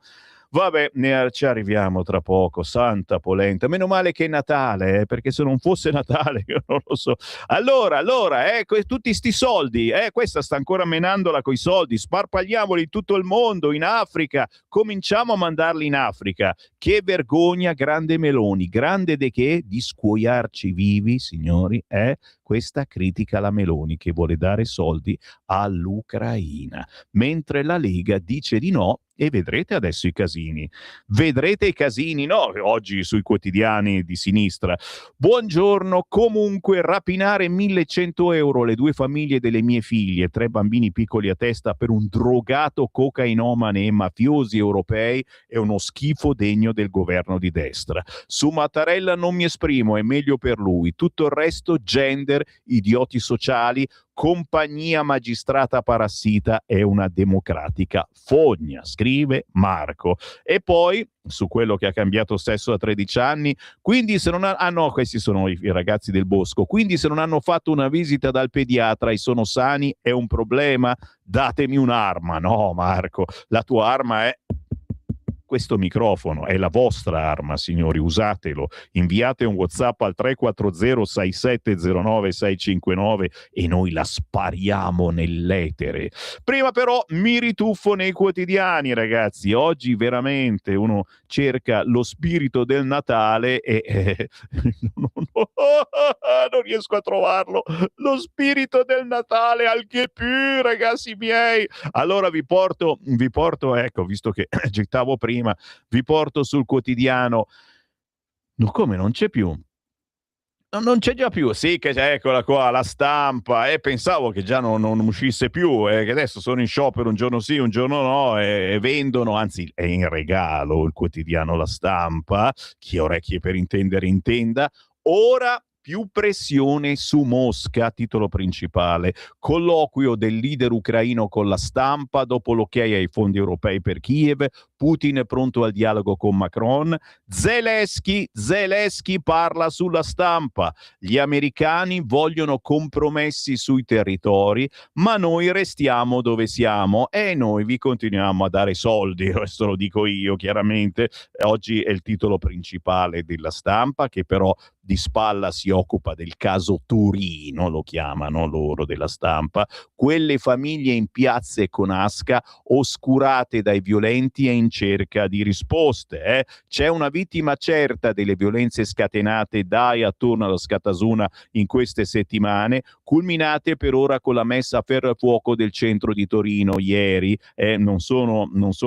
Speaker 2: Vabbè, ci arriviamo tra poco, santa polenta. Meno male che è Natale, perché se non fosse Natale, io non lo so. Allora, tutti sti soldi, questa sta ancora menandola coi soldi, sparpagliamoli in tutto il mondo, in Africa, cominciamo a mandarli in Africa. Che vergogna, grande Meloni, grande de che? Di scuoiarci vivi, signori, questa critica la Meloni che vuole dare soldi all'Ucraina, mentre la Lega dice di no. E vedrete adesso i casini. Vedrete i casini, no? Oggi sui quotidiani di sinistra. Buongiorno, comunque rapinare 1.100 euro le 2 famiglie delle mie figlie, 3 bambini piccoli a testa per un drogato cocainomane e mafiosi europei è uno schifo degno del governo di destra. Su Mattarella non mi esprimo, è meglio per lui. Tutto il resto, gender, idioti sociali, compagnia magistrata parassita è una democratica fogna, scrive Marco. E poi su quello che ha cambiato sesso a 13 anni, quindi se non no, questi sono i ragazzi del Bosco, quindi se non hanno fatto una visita dal pediatra e sono sani è un problema, datemi un'arma. No Marco, la tua arma è questo microfono, è la vostra arma, signori, usatelo. Inviate un WhatsApp al 340 6709 659 e noi la spariamo nell'etere. Prima però mi rituffo nei quotidiani, ragazzi. Oggi veramente uno cerca lo spirito del Natale e non riesco a trovarlo. Lo spirito del Natale al che più, ragazzi miei. Allora vi porto, ecco, visto che gettavo prima, vi porto sul quotidiano. No, come non c'è più? Non c'è già più, sì che eccola qua, la Stampa, pensavo che già non uscisse più, che adesso sono in sciopero un giorno sì, un giorno no, e vendono, anzi è in regalo il quotidiano La Stampa, chi ha orecchie per intendere intenda, ora più pressione su Mosca, titolo principale, colloquio del leader ucraino con La Stampa dopo l'ok ai fondi europei per Kiev, Putin è pronto al dialogo con Macron, Zelensky parla sulla Stampa, gli americani vogliono compromessi sui territori, ma noi restiamo dove siamo e noi vi continuiamo a dare soldi, questo lo dico io chiaramente, oggi è il titolo principale della Stampa che però di spalla si occupa del caso Torino, lo chiamano loro della Stampa, quelle famiglie in piazze con Asca oscurate dai violenti e in cerca di risposte. C'è una vittima certa delle violenze scatenate da e attorno alla Scattasuna in queste settimane, culminate per ora con la messa a ferro e fuoco del centro di Torino ieri. Non sono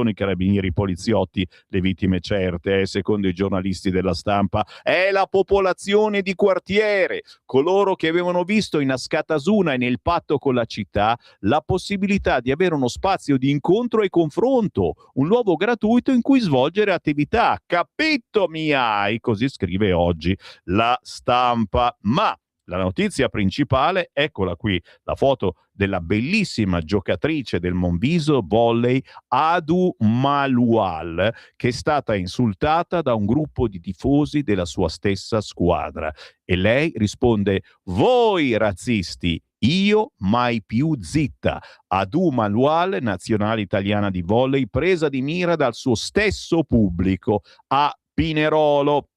Speaker 2: i carabinieri, i poliziotti le vittime certe, secondo i giornalisti della Stampa, è la popolazione di quartiere, coloro che avevano visto in Scattasuna e nel patto con la città la possibilità di avere uno spazio di incontro e confronto, un luogo gratuito in cui svolgere attività. Capito mi hai? Così scrive oggi la Stampa. Ma la notizia principale, eccola qui, la foto della bellissima giocatrice del Monviso Volley Adu Malual, che è stata insultata da un gruppo di tifosi della sua stessa squadra. E lei risponde: voi razzisti, io mai più zitta. Adu Malual, nazionale italiana di volley, presa di mira dal suo stesso pubblico a Pinerolo.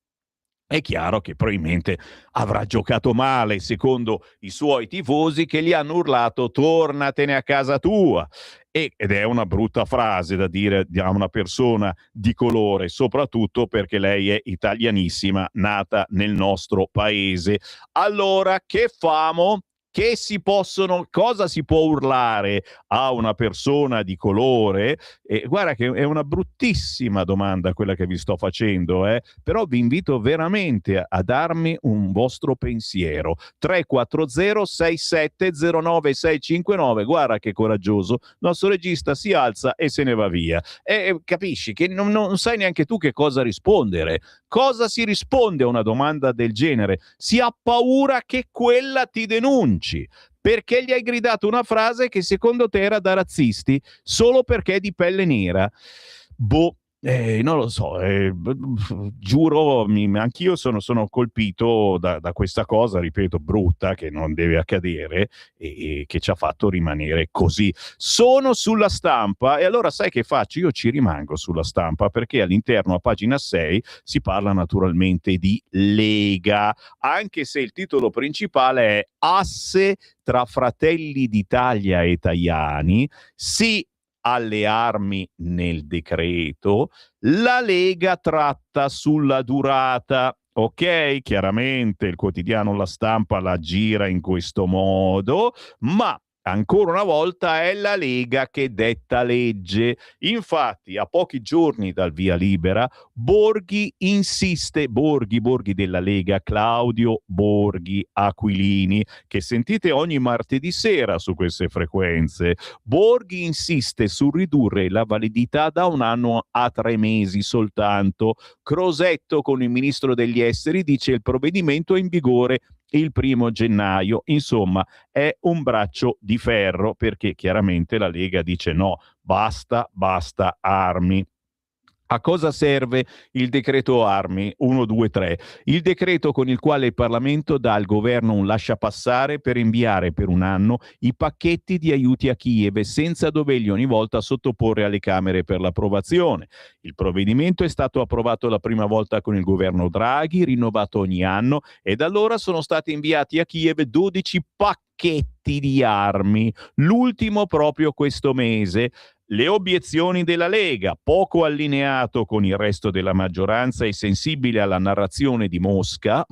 Speaker 2: È chiaro che probabilmente avrà giocato male, secondo i suoi tifosi, che gli hanno urlato tornatene a casa tua. Ed è una brutta frase da dire a una persona di colore, soprattutto perché lei è italianissima, nata nel nostro paese. Allora, che famo? Cosa si può urlare a una persona di colore? Guarda che è una bruttissima domanda quella che vi sto facendo, però vi invito veramente a darmi un vostro pensiero. 340 6709 659. Guarda che coraggioso, il nostro regista si alza e se ne va via. Capisci che non sai neanche tu che cosa rispondere. Cosa si risponde a una domanda del genere? Si ha paura che quella ti denunci, perché gli hai gridato una frase che secondo te era da razzisti solo perché è di pelle nera. Non lo so, giuro, anch'io sono colpito da questa cosa, ripeto, brutta, che non deve accadere e che ci ha fatto rimanere così. Sono sulla Stampa e allora sai che faccio? Io ci rimango sulla Stampa perché all'interno, a pagina 6, si parla naturalmente di Lega, anche se il titolo principale è Asse tra Fratelli d'Italia e Tajani, sì alle armi nel decreto, la Lega tratta sulla durata. Ok, chiaramente il quotidiano La Stampa la gira in questo modo, ma ancora una volta è la Lega che detta legge. Infatti, a pochi giorni dal via libera, Borghi insiste, Borghi della Lega, Claudio Borghi Aquilini, che sentite ogni martedì sera su queste frequenze. Borghi insiste su ridurre la validità da 1 anno a 3 mesi soltanto. Crosetto con il ministro degli esteri dice il provvedimento è in vigore il 1 gennaio. Insomma, è un braccio di ferro perché chiaramente la Lega dice no, basta armi. A cosa serve il decreto armi 123? Il decreto con il quale il Parlamento dà al governo un lasciapassare per inviare per 1 anno i pacchetti di aiuti a Kiev senza doverli ogni volta sottoporre alle Camere per l'approvazione. Il provvedimento è stato approvato la prima volta con il governo Draghi, rinnovato ogni anno, e da allora sono stati inviati a Kiev 12 pacchetti di armi, l'ultimo proprio questo mese. Le obiezioni della Lega, poco allineato con il resto della maggioranza e sensibile alla narrazione di Mosca,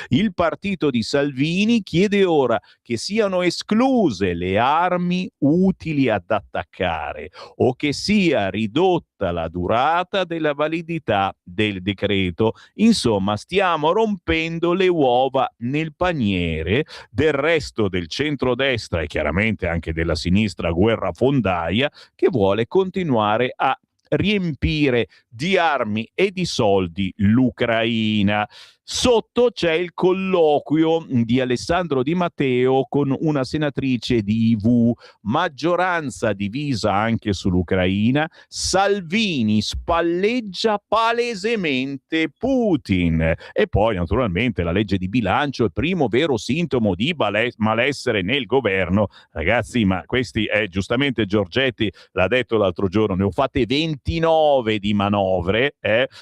Speaker 2: il partito di Salvini chiede ora che siano escluse le armi utili ad attaccare o che sia ridotta la durata della validità del decreto. Insomma, stiamo rompendo le uova nel paniere del resto del centrodestra e chiaramente anche della sinistra guerrafondaia, che vuole continuare a riempire di armi e di soldi l'Ucraina. Sotto c'è il colloquio di Alessandro Di Matteo con una senatrice di IV, maggioranza divisa anche sull'Ucraina. Salvini spalleggia palesemente Putin. E poi naturalmente la legge di bilancio, il primo vero sintomo di malessere nel governo. Ragazzi, ma questi giustamente Giorgetti l'ha detto l'altro giorno, ne ho fatte 20 29 di manovre,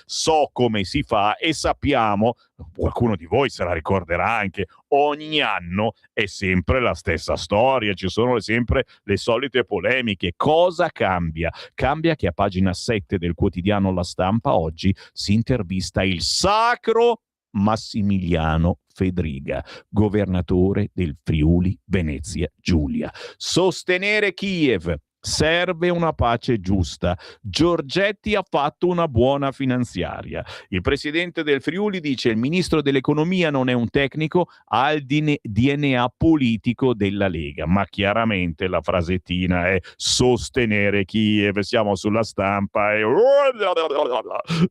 Speaker 2: so come si fa e sappiamo, qualcuno di voi se la ricorderà anche, ogni anno è sempre la stessa storia, ci sono sempre le solite polemiche. Cosa cambia? Cambia che a pagina 7 del quotidiano La Stampa oggi si intervista il sacro Massimiliano Fedriga, governatore del Friuli Venezia Giulia. Sostenere Kiev. Serve una pace giusta. Giorgetti ha fatto una buona finanziaria. Il presidente del Friuli dice: il ministro dell'economia non è un tecnico, ha il DNA politico della Lega. Ma chiaramente la frasettina è sostenere Kiev. Siamo sulla Stampa e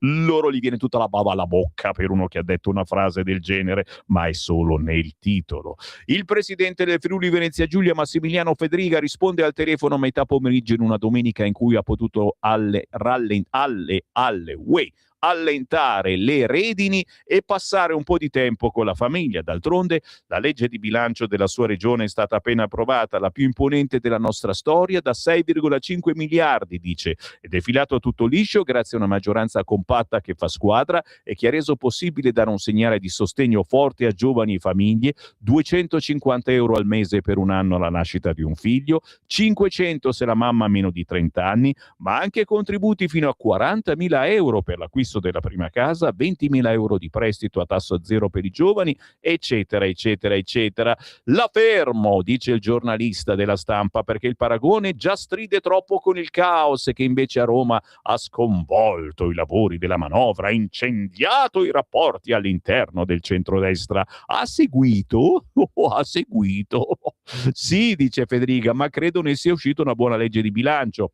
Speaker 2: loro gli viene tutta la bava alla bocca per uno che ha detto una frase del genere, ma è solo nel titolo. Il presidente del Friuli Venezia Giulia, Massimiliano Fedriga, risponde al telefono a metà pomeriggio in una domenica in cui ha potuto allentare le redini e passare un po' di tempo con la famiglia. D'altronde la legge di bilancio della sua regione è stata appena approvata, la più imponente della nostra storia, da 6,5 miliardi, dice, ed è filato tutto liscio grazie a una maggioranza compatta che fa squadra e che ha reso possibile dare un segnale di sostegno forte a giovani e famiglie, 250 euro al mese per un anno alla nascita di un figlio, 500 se la mamma ha meno di 30 anni, ma anche contributi fino a 40.000 euro per l'acquisto della prima casa, 20.000 euro di prestito a tasso zero per i giovani, eccetera, eccetera, eccetera. La fermo, dice il giornalista della Stampa, perché il paragone già stride troppo con il caos che invece a Roma ha sconvolto i lavori della manovra, ha incendiato i rapporti all'interno del centrodestra. Ha seguito? Ha seguito? Sì, dice Fedriga, ma credo ne sia uscita una buona legge di bilancio.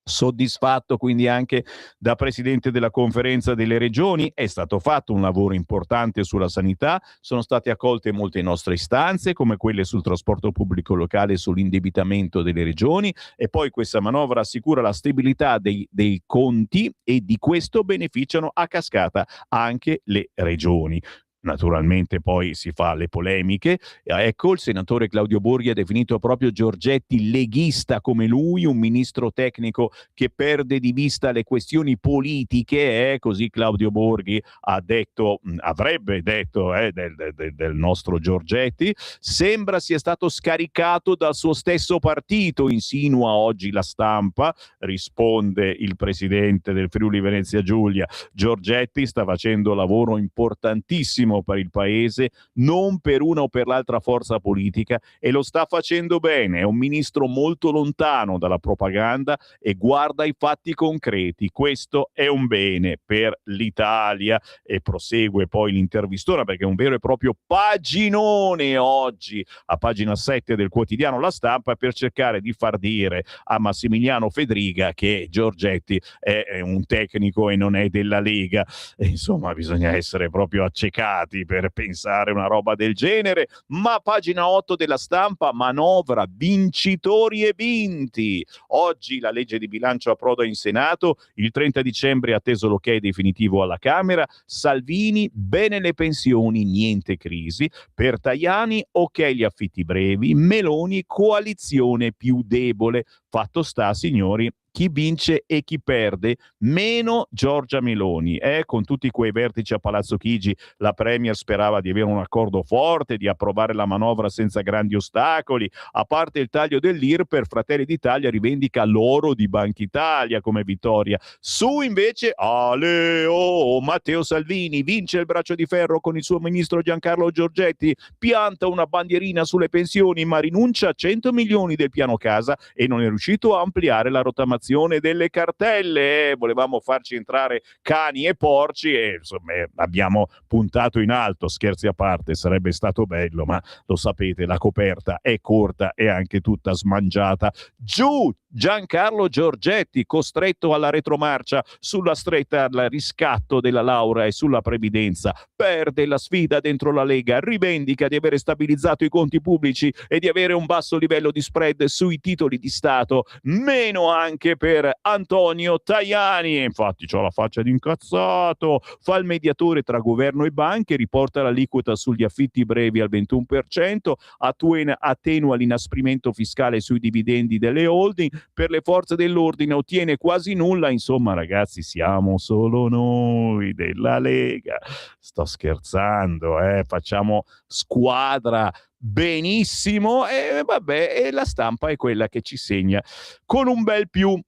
Speaker 2: Soddisfatto quindi anche da presidente della conferenza delle regioni. È stato fatto un lavoro importante sulla sanità, sono state accolte molte nostre istanze come quelle sul trasporto pubblico locale e sull'indebitamento delle regioni, e poi questa manovra assicura la stabilità dei conti e di questo beneficiano a cascata anche le regioni. Naturalmente poi si fa le polemiche. Ecco, il senatore Claudio Borghi ha definito proprio Giorgetti leghista come lui, un ministro tecnico che perde di vista le questioni politiche, così Claudio Borghi ha detto, avrebbe detto del nostro Giorgetti. Sembra sia stato scaricato dal suo stesso partito, insinua oggi La Stampa, risponde il presidente del Friuli Venezia Giulia. Giorgetti sta facendo lavoro importantissimo per il paese, non per una o per l'altra forza politica, e lo sta facendo bene. È un ministro molto lontano dalla propaganda e guarda i fatti concreti. Questo è un bene per l'Italia. E prosegue poi l'intervistona, perché è un vero e proprio paginone oggi a pagina 7 del quotidiano La Stampa, per cercare di far dire a Massimiliano Fedriga che Giorgetti è un tecnico e non è della Lega. E insomma, bisogna essere proprio accecati per pensare una roba del genere. Ma pagina 8 della Stampa, manovra, vincitori e vinti. Oggi la legge di bilancio approda in Senato, il 30 dicembre è atteso l'ok definitivo alla Camera. Salvini, bene le pensioni, niente crisi. Per Tajani, ok gli affitti brevi. Meloni, coalizione più debole. Fatto sta, signori, chi vince e chi perde, meno Giorgia Meloni. Con tutti quei vertici a Palazzo Chigi, la Premier sperava di avere un accordo forte, di approvare la manovra senza grandi ostacoli. A parte il taglio dell'IRPEF, Fratelli d'Italia rivendica l'oro di Banca Italia come vittoria. Su invece, Matteo Salvini vince il braccio di ferro con il suo ministro Giancarlo Giorgetti, pianta una bandierina sulle pensioni, ma rinuncia a 100 milioni del piano casa e non è riuscito a ampliare la rottamazione delle cartelle. Volevamo farci entrare cani e porci e insomma abbiamo puntato in alto. Scherzi a parte, sarebbe stato bello, ma lo sapete, la coperta è corta e anche tutta smangiata. Giù Giancarlo Giorgetti, costretto alla retromarcia sulla stretta al riscatto della laurea e sulla previdenza, perde la sfida dentro la Lega, rivendica di avere stabilizzato i conti pubblici e di avere un basso livello di spread sui titoli di Stato voto, meno anche per Antonio Tajani. E infatti c'ha la faccia di incazzato, fa il mediatore tra governo e banche, riporta l'aliquota sugli affitti brevi al 21%, attenua l'inasprimento fiscale sui dividendi delle holding, per le forze dell'ordine ottiene quasi nulla. Insomma, ragazzi, siamo solo noi della Lega. Sto scherzando, facciamo squadra benissimo e vabbè, e la stampa è quella che ci segna con un bel più.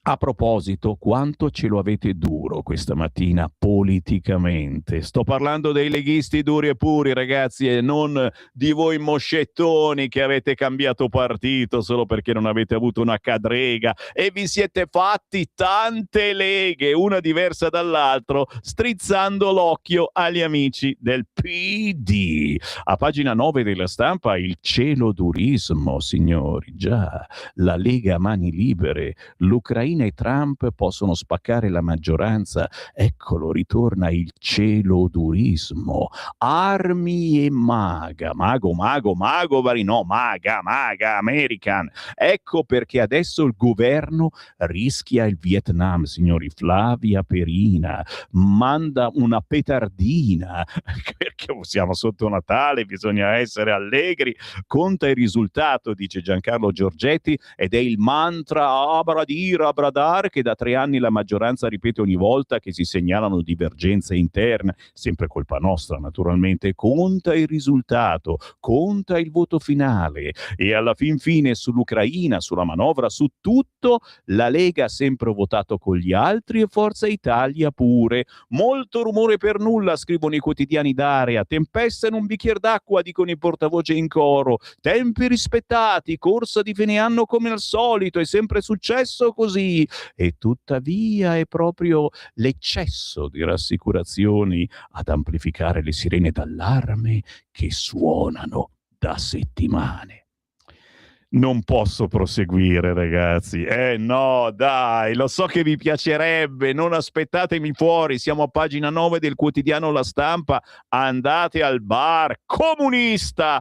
Speaker 2: A proposito, quanto ce lo avete duro questa mattina politicamente? Sto parlando dei leghisti duri e puri, ragazzi, e non di voi moscettoni che avete cambiato partito solo perché non avete avuto una cadrega e vi siete fatti tante leghe, una diversa dall'altro, strizzando l'occhio agli amici del PD. A pagina 9 della Stampa, il celodurismo, signori, già, la Lega a mani libere, l'Ucraina e Trump possono spaccare la maggioranza. Eccolo, ritorna il celodurismo. Armi e maga, mago, American. Ecco perché adesso il governo rischia il Vietnam, signori. Flavia Perina manda una petardina perché siamo sotto Natale, bisogna essere allegri. Conta il risultato, dice Giancarlo Giorgetti, ed è il mantra abradira Bradar che da 3 anni la maggioranza ripete ogni volta che si segnalano divergenze interne, sempre colpa nostra naturalmente. Conta il risultato, conta il voto finale e alla fin fine sull'Ucraina, sulla manovra, su tutto la Lega ha sempre votato con gli altri e Forza Italia pure. Molto rumore per nulla, scrivono i quotidiani d'area, tempesta in un bicchier d'acqua, dicono i portavoce in coro, tempi rispettati, corsa di fine anno come al solito, è sempre successo così. E tuttavia è proprio l'eccesso di rassicurazioni ad amplificare le sirene d'allarme che suonano da settimane. Non posso proseguire, ragazzi. No, dai, lo so che vi piacerebbe, non aspettatemi fuori, siamo a pagina 9 del quotidiano La Stampa, andate al bar comunista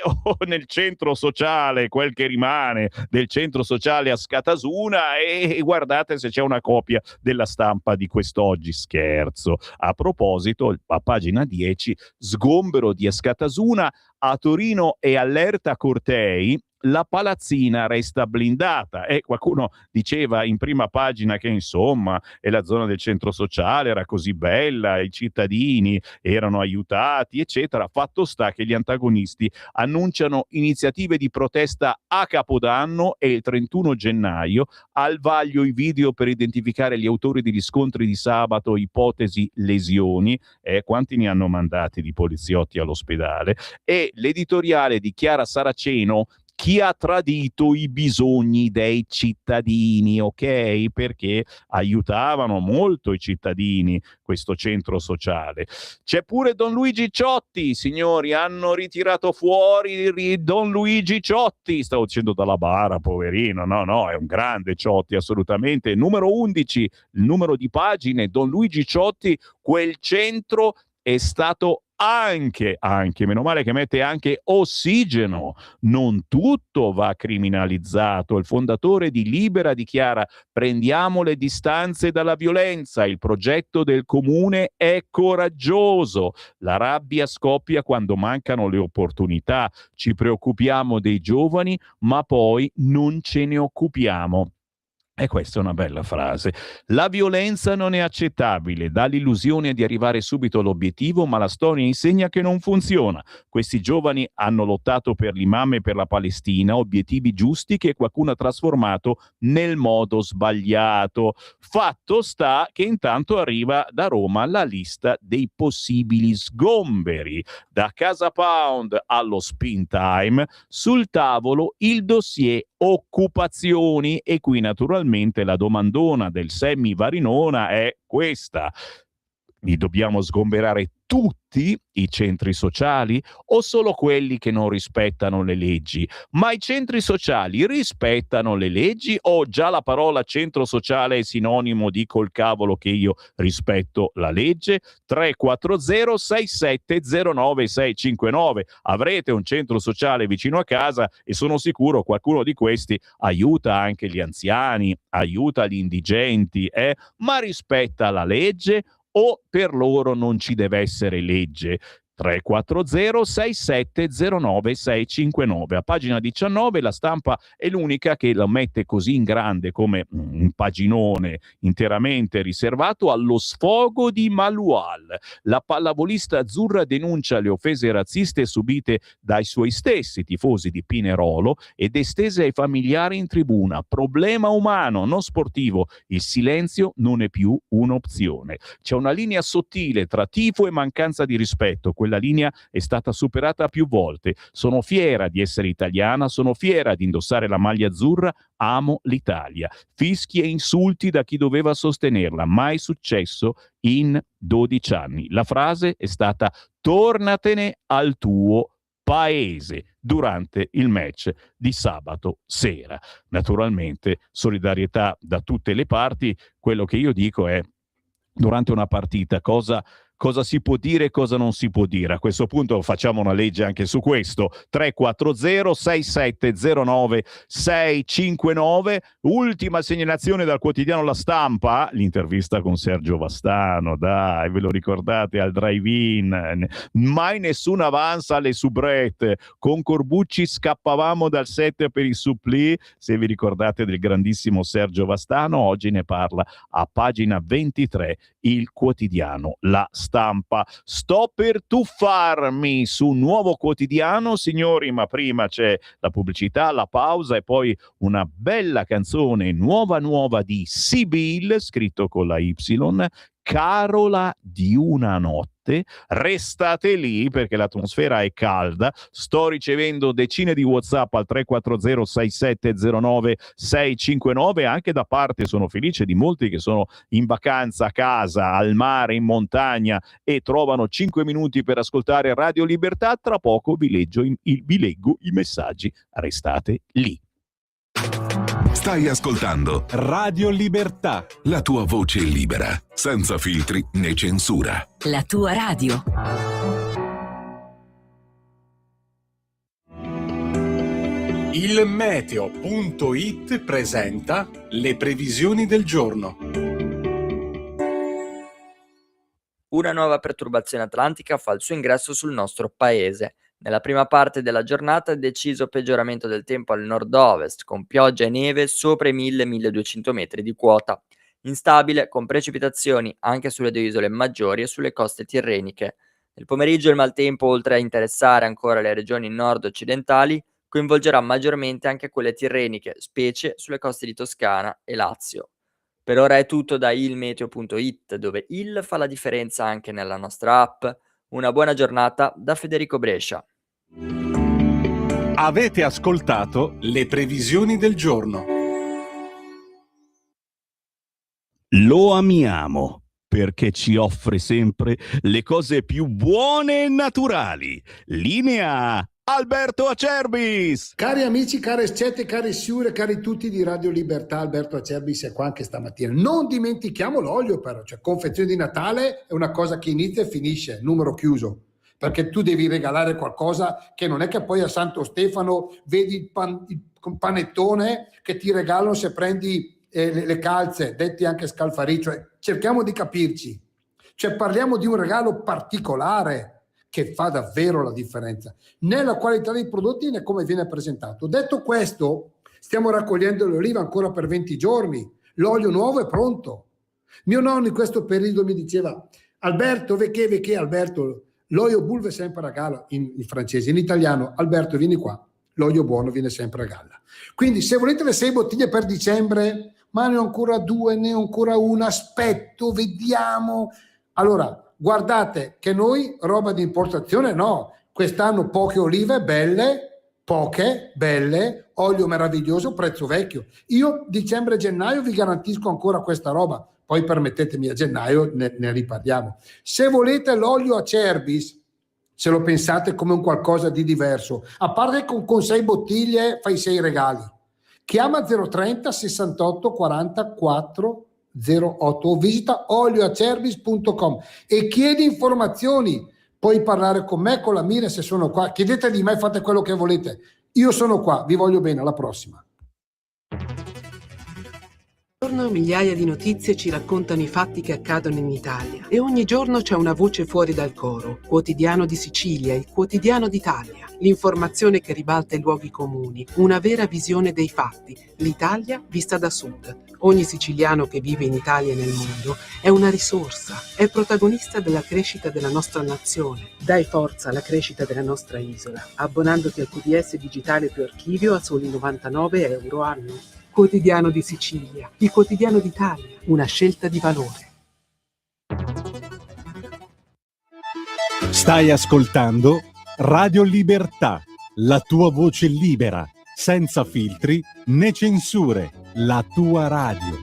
Speaker 2: o nel centro sociale, quel che rimane del centro sociale a Scatasuna e guardate se c'è una copia della Stampa di quest'oggi. Scherzo. A proposito, a pagina 10, sgombero di Escatasuna, a Torino è allerta Cortei, la palazzina resta blindata e qualcuno diceva in prima pagina che insomma è la zona del centro sociale, era così bella, i cittadini erano aiutati eccetera. Fatto sta che gli antagonisti annunciano iniziative di protesta a Capodanno e il 31 gennaio al vaglio i video per identificare gli autori degli scontri di sabato, ipotesi lesioni, quanti ne hanno mandati di poliziotti all'ospedale, e l'editoriale di Chiara Saraceno, chi ha tradito i bisogni dei cittadini, ok? Perché aiutavano molto i cittadini questo centro sociale. C'è pure Don Luigi Ciotti, signori, hanno ritirato fuori Don Luigi Ciotti, stavo dicendo dalla bara, poverino, no, è un grande Ciotti, assolutamente. Numero 11, il numero di pagine, Don Luigi Ciotti, quel centro è stato anche, meno male che mette anche ossigeno, non tutto va criminalizzato. Il fondatore di Libera dichiara: prendiamo le distanze dalla violenza, il progetto del comune è coraggioso, la rabbia scoppia quando mancano le opportunità, ci preoccupiamo dei giovani ma poi non ce ne occupiamo. E questa è una bella frase. La violenza non è accettabile, dà l'illusione di arrivare subito all'obiettivo, ma la storia insegna che non funziona. Questi giovani hanno lottato per l'imam e per la Palestina, obiettivi giusti che qualcuno ha trasformato nel modo sbagliato. Fatto sta che intanto arriva da Roma la lista dei possibili sgomberi. Da Casa Pound allo Spin Time, sul tavolo il dossier occupazioni e qui naturalmente la domandona del Semmi Varinona è questa: Li dobbiamo sgomberare tutti i centri sociali o solo quelli che non rispettano le leggi? Ma i centri sociali rispettano le leggi o già la parola centro sociale è sinonimo di col cavolo che io rispetto la legge? 340 6709 659. Avrete un centro sociale vicino a casa e sono sicuro qualcuno di questi aiuta anche gli anziani, aiuta gli indigenti, ma rispetta la legge o per loro non ci deve essere legge? 340 6709 659. A pagina 19 La Stampa è l'unica che la mette così in grande come un paginone interamente riservato allo sfogo di Malual. La pallavolista azzurra denuncia le offese razziste subite dai suoi stessi tifosi di Pinerolo ed estese ai familiari in tribuna. Problema umano, non sportivo. Il silenzio non è più un'opzione. C'è una linea sottile tra tifo e mancanza di rispetto. Quella linea è stata superata più volte. Sono fiera di essere italiana, sono fiera di indossare la maglia azzurra, amo l'Italia. Fischi e insulti da chi doveva sostenerla, mai successo in 12 anni. La frase è stata tornatene al tuo paese durante il match di sabato sera. Naturalmente solidarietà da tutte le parti. Quello che io dico è: durante una partita cosa si può dire e cosa non si può dire? A questo punto facciamo una legge anche su questo. 340 6709 659. Ultima segnalazione dal quotidiano La Stampa, l'intervista con Sergio Vastano, dai, ve lo ricordate, al drive-in, mai nessun avanza alle soubrette, con Corbucci scappavamo dal set per i suppli, se vi ricordate del grandissimo Sergio Vastano. Oggi ne parla a pagina 23 il quotidiano La Stampa. Sto per tuffarmi su un nuovo quotidiano, signori, ma prima c'è la pubblicità, la pausa e poi una bella canzone nuova di Sibyl, scritto con la Y, Carola di una notte. Restate lì perché l'atmosfera è calda. Sto ricevendo decine di WhatsApp al 340 6709 659, anche da parte, sono felice, di molti che sono in vacanza a casa, al mare, in montagna e trovano 5 minuti per ascoltare Radio Libertà. Tra poco vi leggo i messaggi. Restate lì.
Speaker 3: Stai ascoltando
Speaker 1: Radio Libertà.
Speaker 3: la tua voce libera, senza filtri né censura.
Speaker 4: La tua radio.
Speaker 1: Il meteo.it presenta le previsioni del giorno.
Speaker 5: Una nuova perturbazione atlantica fa il suo ingresso sul nostro paese. Nella prima parte della giornata deciso peggioramento del tempo al nord-ovest, con pioggia e neve sopra i 1000-1200 metri di quota. Instabile, con precipitazioni anche sulle due isole maggiori e sulle coste tirreniche. Nel pomeriggio il maltempo, oltre a interessare ancora le regioni nord-occidentali, coinvolgerà maggiormente anche quelle tirreniche, specie sulle coste di Toscana e Lazio. Per ora è tutto da ilmeteo.it, dove il fa la differenza anche nella nostra app. Una buona giornata da Federico Brescia.
Speaker 1: Avete ascoltato le previsioni del giorno.
Speaker 2: Lo amiamo perché ci offre sempre le cose più buone e naturali. Linea Alberto Acerbis.
Speaker 6: Cari amici, care scette, cari siure, cari tutti di Radio Libertà, Alberto Acerbis è qua anche stamattina. Non dimentichiamo l'olio però, cioè confezione di Natale è una cosa che inizia e finisce, numero chiuso, perché tu devi regalare qualcosa che non è che poi a Santo Stefano vedi il panettone che ti regalano se prendi le calze, detti anche scalfariccio, cioè, cerchiamo di capirci, cioè parliamo di un regalo particolare che fa davvero la differenza nella qualità dei prodotti e come viene presentato. Detto questo, stiamo raccogliendo l'oliva ancora per 20 giorni, l'olio nuovo è pronto. Mio nonno in questo periodo mi diceva: Alberto, vecchie Alberto, l'olio bulve è sempre a galla, in francese, in italiano Alberto vieni qua, l'olio buono viene sempre a galla. Quindi se volete le 6 bottiglie per dicembre, ma ne ho ancora 2, ne ho ancora una, aspetto, vediamo. Allora, guardate che noi roba di importazione no, quest'anno poche olive belle, olio meraviglioso, prezzo vecchio. Io dicembre e gennaio vi garantisco ancora questa roba, poi permettetemi a gennaio ne riparliamo. Se volete l'olio Acerbis, se lo pensate come un qualcosa di diverso, a parte con 6 bottiglie fai 6 regali. Chiama 030 68 44 08 o visita olioacerbis.com e chiedi informazioni. Puoi parlare con me, con la Mira, se sono qua. Chiedete di me, fate quello che volete. Io sono qua, vi voglio bene, alla prossima.
Speaker 4: Giorno migliaia di notizie ci raccontano i fatti che accadono in Italia e ogni giorno c'è una voce fuori dal coro. Quotidiano di Sicilia, il quotidiano d'Italia. L'informazione che ribalta i luoghi comuni, una vera visione dei fatti. L'Italia vista da sud. Ogni siciliano che vive in Italia e nel mondo è una risorsa, è protagonista della crescita della nostra nazione. Dai forza alla crescita della nostra isola, abbonandoti al QDS digitale più archivio a soli 99 euro anno. Quotidiano di Sicilia, il quotidiano d'Italia, una scelta di valore.
Speaker 1: Stai ascoltando Radio Libertà, la tua voce libera, senza filtri né censure, la tua radio.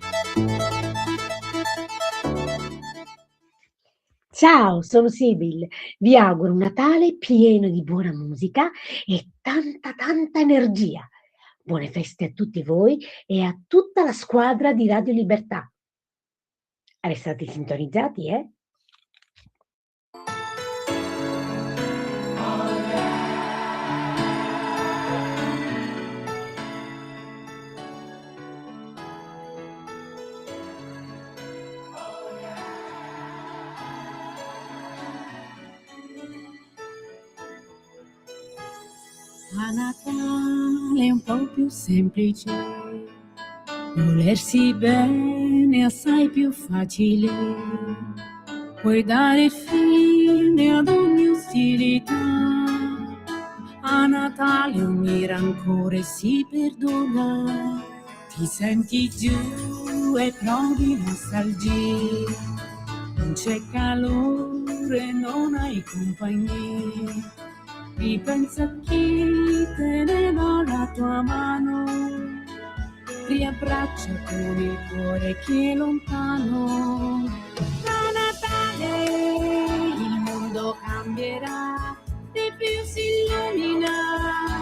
Speaker 7: Ciao, sono Sibyl. Vi auguro un Natale pieno di buona musica e tanta energia. Buone feste a tutti voi e a tutta la squadra di Radio Libertà. Restate sintonizzati, eh?
Speaker 8: A Natale è un po' più semplice, volersi bene è assai più facile, puoi dare fine ad ogni ostilità. A Natale ogni rancore si perdona, ti senti giù e provi nostalgia, non c'è calore, non hai compagnia. Ripensa a chi teneva la tua mano, riabbraccia con il cuore che è lontano. A Natale il mondo cambierà, di più si illumina,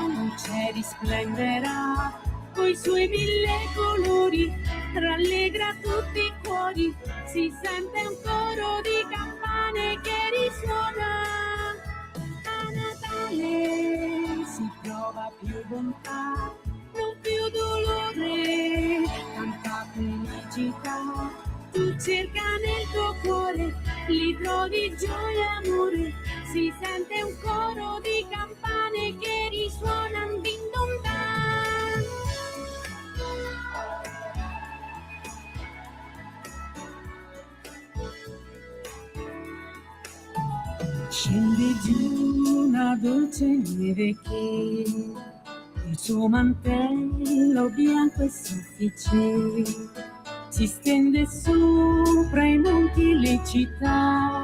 Speaker 8: luce risplenderà, coi suoi 1000 colori, rallegra tutti i cuori, si sente un coro di campane che risuona. Si prova più bontà, non più dolore, tanta felicità. Tu cerca nel tuo cuore, li trovi gioia e amore. Si sente un coro di campane che risuonano din don dan. Scende giù una dolce neve che il suo mantello bianco e soffice si stende sopra i monti e le città,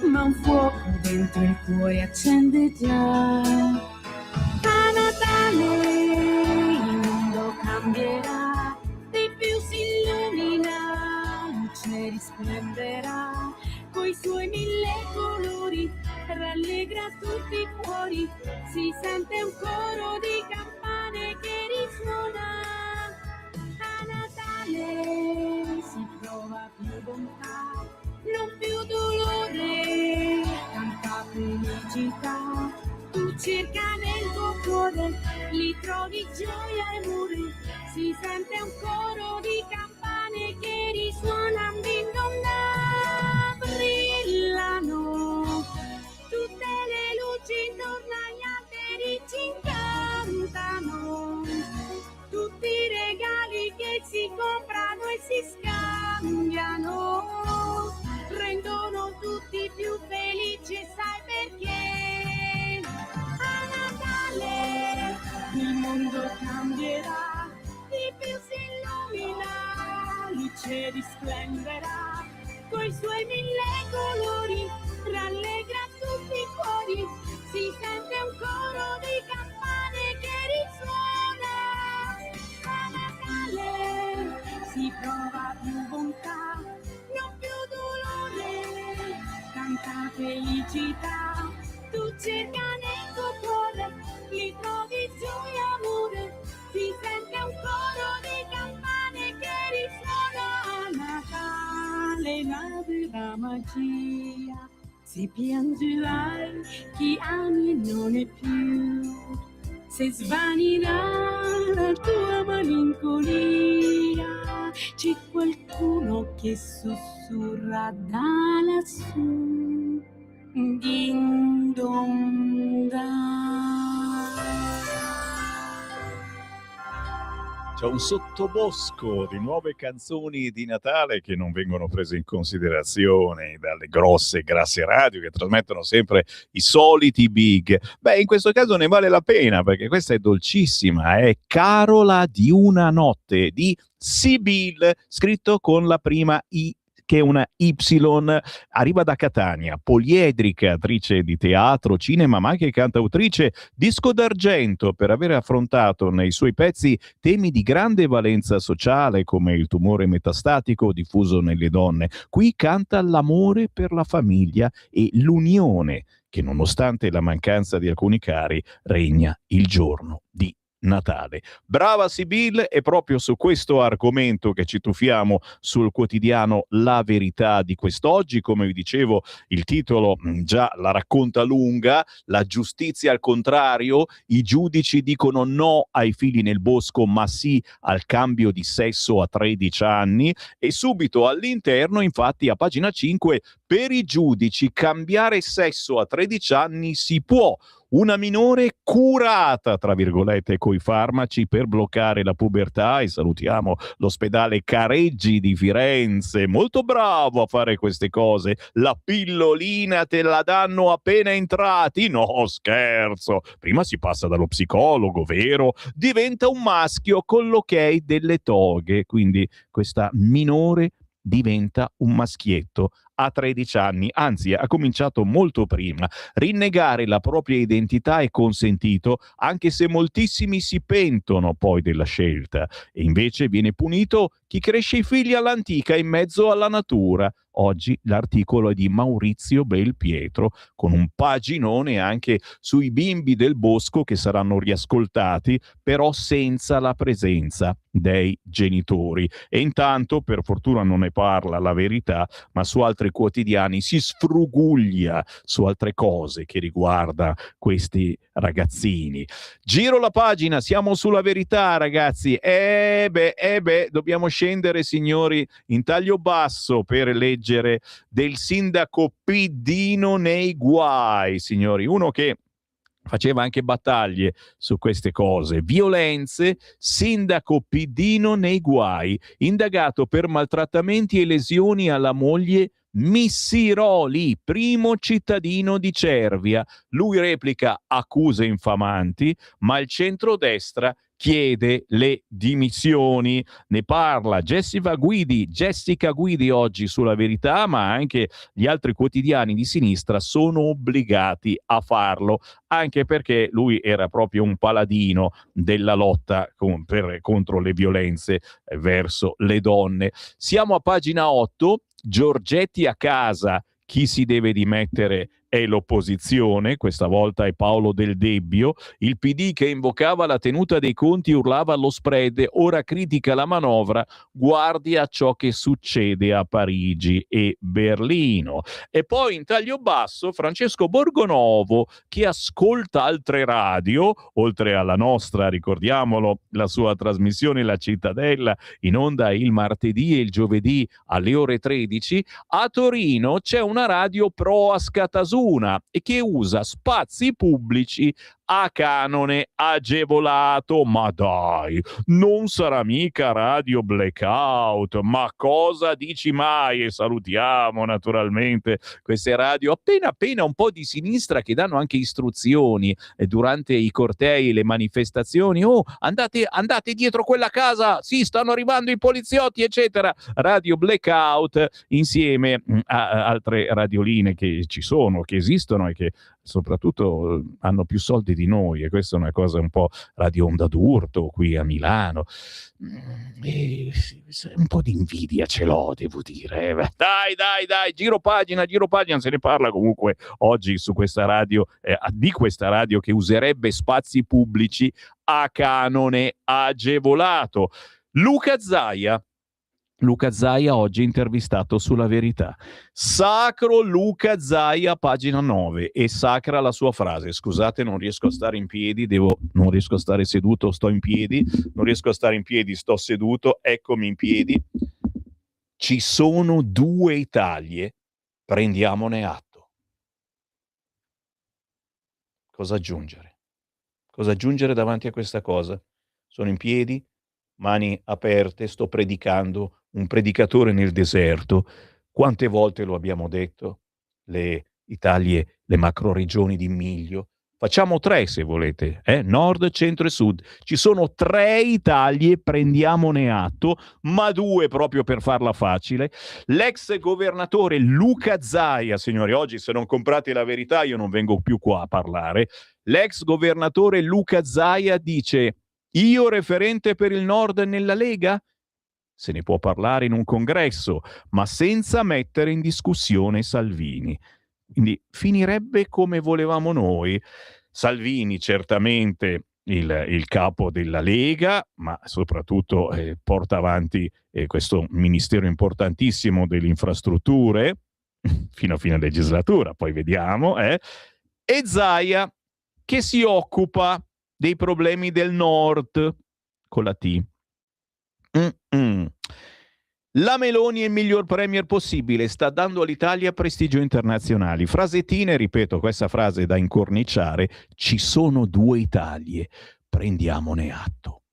Speaker 8: ma un fuoco dentro il cuore accende già. A Natale il mondo cambierà, di più si illumina, luce risplenderà, coi suoi 1000 colori, rallegra tutti i cuori, si sente un coro di campane che risuona. A Natale si prova più bontà, non più dolore, tanta felicità. Tu cerca nel tuo cuore, li trovi gioia e amore, si sente un coro di campane che risuona din don dan. Brillano tutte le luci intorno agli alberi, ci incantano tutti i regali che si comprano e si scambiano, rendono tutti più felici, sai perché? A Natale il mondo cambierà, di più si illumina, luce risplenderà, coi suoi 1000 colori, rallegra tutti i cuori, si sente un coro di campane che risuona. felicità. Tu cerca nel tuo cuore, li trovi gioia e amore, si sente un coro di campane che risuona a Natale, la vera magia. Se piangerai chi ami non è più, se svanirà la tua malinconia, c'è qualcuno che sussurra da lassù. Din dong da.
Speaker 2: C'è un sottobosco di nuove canzoni di Natale che non vengono prese in considerazione dalle grosse, grasse radio che trasmettono sempre i soliti big. Beh, in questo caso ne vale la pena perché questa è dolcissima, è Carola di una notte di Sibyl, scritto con la prima I, che è una Y, arriva da Catania, poliedrica, attrice di teatro, cinema, ma anche cantautrice, disco d'argento per aver affrontato nei suoi pezzi temi di grande valenza sociale come il tumore metastatico diffuso nelle donne. Qui canta l'amore per la famiglia e l'unione che, nonostante la mancanza di alcuni cari, regna il giorno di Natale. Brava Sibyl, è proprio su questo argomento che ci tuffiamo sul quotidiano La Verità di quest'oggi. Come vi dicevo, il titolo già la racconta lunga: la giustizia al contrario, i giudici dicono no ai figli nel bosco ma sì al cambio di sesso a 13 anni, e subito all'interno, infatti, a pagina 5, per i giudici cambiare sesso a 13 anni si può. Una minore curata, tra virgolette, coi farmaci per bloccare la pubertà, e salutiamo l'ospedale Careggi di Firenze, molto bravo a fare queste cose. La pillolina te la danno appena entrati? No, scherzo. Prima si passa dallo psicologo, vero? Diventa un maschio con l'ok delle toghe, quindi questa minore diventa un maschietto a 13 anni, anzi ha cominciato molto prima. Rinnegare la propria identità è consentito, anche se moltissimi si pentono poi della scelta, e invece viene punito chi cresce i figli all'antica in mezzo alla natura. Oggi l'articolo è di Maurizio Belpietro, con un paginone anche sui bimbi del bosco che saranno riascoltati, però senza la presenza dei genitori. E intanto, per fortuna non ne parla La Verità, ma su altri quotidiani si sfruguglia su altre cose che riguarda questi ragazzini. Giro la pagina, siamo sulla Verità, ragazzi. Dobbiamo scendere, signori, in taglio basso per leggere del sindaco Piddino nei guai, signori. Uno che faceva anche battaglie su queste cose. Violenze, sindaco Piddino nei guai, indagato per maltrattamenti e lesioni alla moglie Missiroli, primo cittadino di Cervia. Lui replica accuse infamanti, ma il centrodestra chiede le dimissioni. Ne parla Jessica Guidi oggi sulla Verità, ma anche gli altri quotidiani di sinistra sono obbligati a farlo, anche perché lui era proprio un paladino della lotta contro le violenze verso le donne. Siamo a pagina 8, Giorgetti a casa, chi si deve dimettere è l'opposizione, questa volta è Paolo Del Debbio. Il PD che invocava la tenuta dei conti urlava allo spread, ora critica la manovra, guardi a ciò che succede a Parigi e Berlino. E poi in taglio basso Francesco Borgonovo, che ascolta altre radio, oltre alla nostra, ricordiamolo, la sua trasmissione La Cittadella, in onda il martedì e il giovedì alle ore 13, a Torino c'è una radio pro Ascatasuna e che usa spazi pubblici a canone agevolato. Ma dai, non sarà mica Radio Blackout? Ma cosa dici mai? E salutiamo naturalmente queste radio appena un po' di sinistra che danno anche istruzioni durante i cortei e le manifestazioni. Oh, andate dietro quella casa, sì, stanno arrivando i poliziotti, eccetera. Radio Blackout insieme a altre radioline che ci sono, che esistono e che soprattutto hanno più soldi di noi, e questa è una cosa un po' Radio Onda d'Urto qui a Milano. E un po' di invidia ce l'ho, devo dire. Dai, giro pagina, se ne parla comunque oggi su questa radio, di questa radio che userebbe spazi pubblici a canone agevolato. Luca Zaia oggi intervistato sulla Verità. Sacro Luca Zaia, pagina 9, e sacra la sua frase. Scusate, non riesco a stare in piedi, non riesco a stare seduto, sto in piedi, non riesco a stare in piedi, sto seduto, eccomi in piedi. Ci sono 2 Italie, prendiamone atto. Cosa aggiungere? Cosa aggiungere davanti a questa cosa? Sono in piedi, mani aperte, sto predicando, un predicatore nel deserto. Quante volte lo abbiamo detto? Le Italie, le macroregioni di miglio. Facciamo 3 se volete, nord, centro e sud. Ci sono 3 Italie, prendiamone atto, ma 2 proprio per farla facile. L'ex governatore Luca Zaia, signori, oggi se non comprate La Verità io non vengo più qua a parlare. L'ex governatore Luca Zaia dice: io referente per il nord nella Lega? Se ne può parlare in un congresso, ma senza mettere in discussione Salvini. Quindi finirebbe come volevamo noi. Salvini certamente il capo della Lega, ma soprattutto porta avanti questo ministero importantissimo delle infrastrutture fino a fine legislatura, poi vediamo. E Zaia che si occupa dei problemi del nord con la T. La Meloni è il miglior premier possibile, sta dando all'Italia prestigio internazionale. Frasettine, ripeto, questa frase è da incorniciare: ci sono 2 Italie, prendiamone atto.